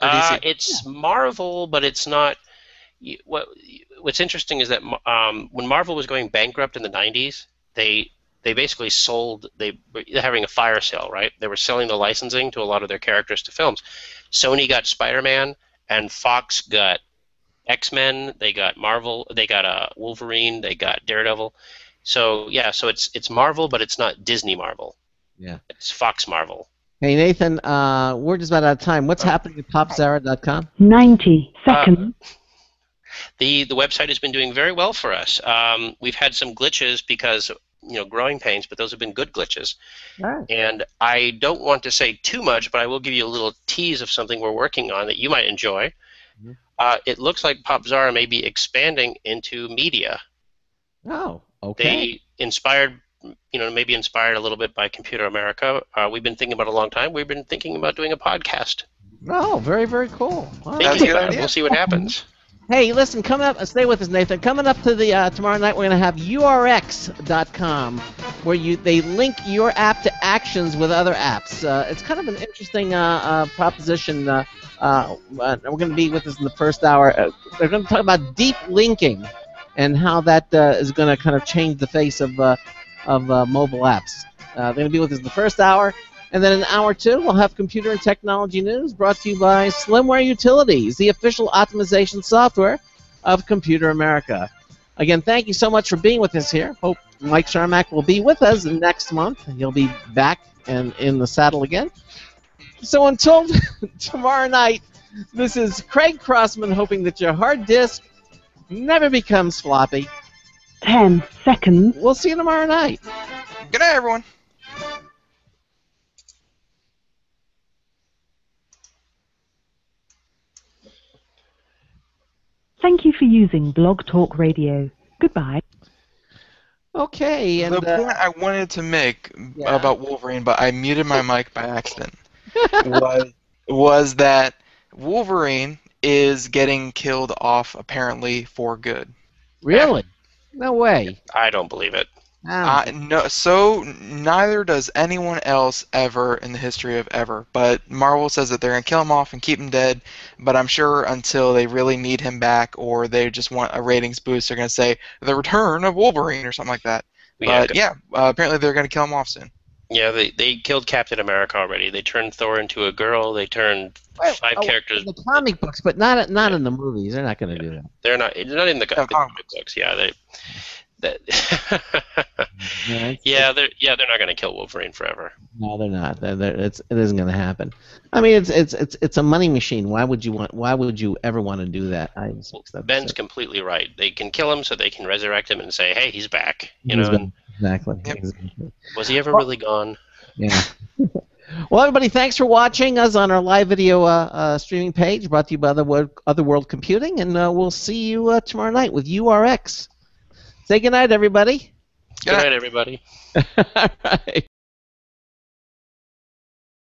Or DC? It's Marvel, but it's not. What's interesting is that when Marvel was going bankrupt in the 90s, they basically sold. They were having a fire sale, right? They were selling the licensing to a lot of their characters to films. Sony got Spider-Man, and Fox got X-Men. They got Marvel. They got Wolverine. They got Daredevil. So yeah, so it's Marvel, but it's not Disney Marvel. Yeah. It's Fox Marvel. Hey, Nathan, we're just about out of time. What's happening at popzara.com? 90 seconds. The website has been doing very well for us. We've had some glitches because, growing pains, but those have been good glitches. Right. And I don't want to say too much, but I will give you a little tease of something we're working on that you might enjoy. Mm-hmm. It looks like Popzara may be expanding into media. Oh, okay. Maybe inspired a little bit by Computer America. We've been thinking about it a long time. We've been thinking about doing a podcast. Oh, very, very cool. Wow. Thank you. We'll see what happens. Hey, listen, coming up, stay with us, Nathan. Coming up to the tomorrow night, we're going to have urx.com, where they link your app to actions with other apps. It's kind of an interesting proposition. We're going to be with us in the first hour. They're going to talk about deep linking and how that is going to kind of change the face of mobile apps. They're going to be with us in the first hour. And then in hour 2, we'll have computer and technology news brought to you by Slimware Utilities, the official optimization software of Computer America. Again, thank you so much for being with us here. Hope Mike Sharmack will be with us next month. He'll be back and in the saddle again. So until tomorrow night, this is Craig Crossman hoping that your hard disk never becomes floppy. 10 seconds. We'll see you tomorrow night. Good night, everyone. Thank you for using Blog Talk Radio. Goodbye. Okay, and the point I wanted to make about Wolverine, but I muted my mic by accident, was that Wolverine is getting killed off apparently for good. Really? No way. I don't believe it. No, so neither does anyone else ever in the history of ever. But Marvel says that they're going to kill him off and keep him dead, but I'm sure until they really need him back or they just want a ratings boost, they're going to say, the return of Wolverine or something like that. But apparently they're going to kill him off soon. Yeah, they killed Captain America already. They turned Thor into a girl. They turned 5 characters. In the comic books, but not in the movies. They're not going to do that. They're not in the comic books. Yeah, they're not going to kill Wolverine forever. No, they're not. It isn't going to happen. I mean, it's a money machine. Why would you ever want to do that? Ben's completely right. They can kill him so they can resurrect him and say, "Hey, he's back." Exactly. Was he ever really gone? Yeah. Well, everybody, thanks for watching us on our live video streaming page, brought to you by Otherworld Computing, and we'll see you tomorrow night with URX. Say goodnight, everybody. Good night, everybody. All right.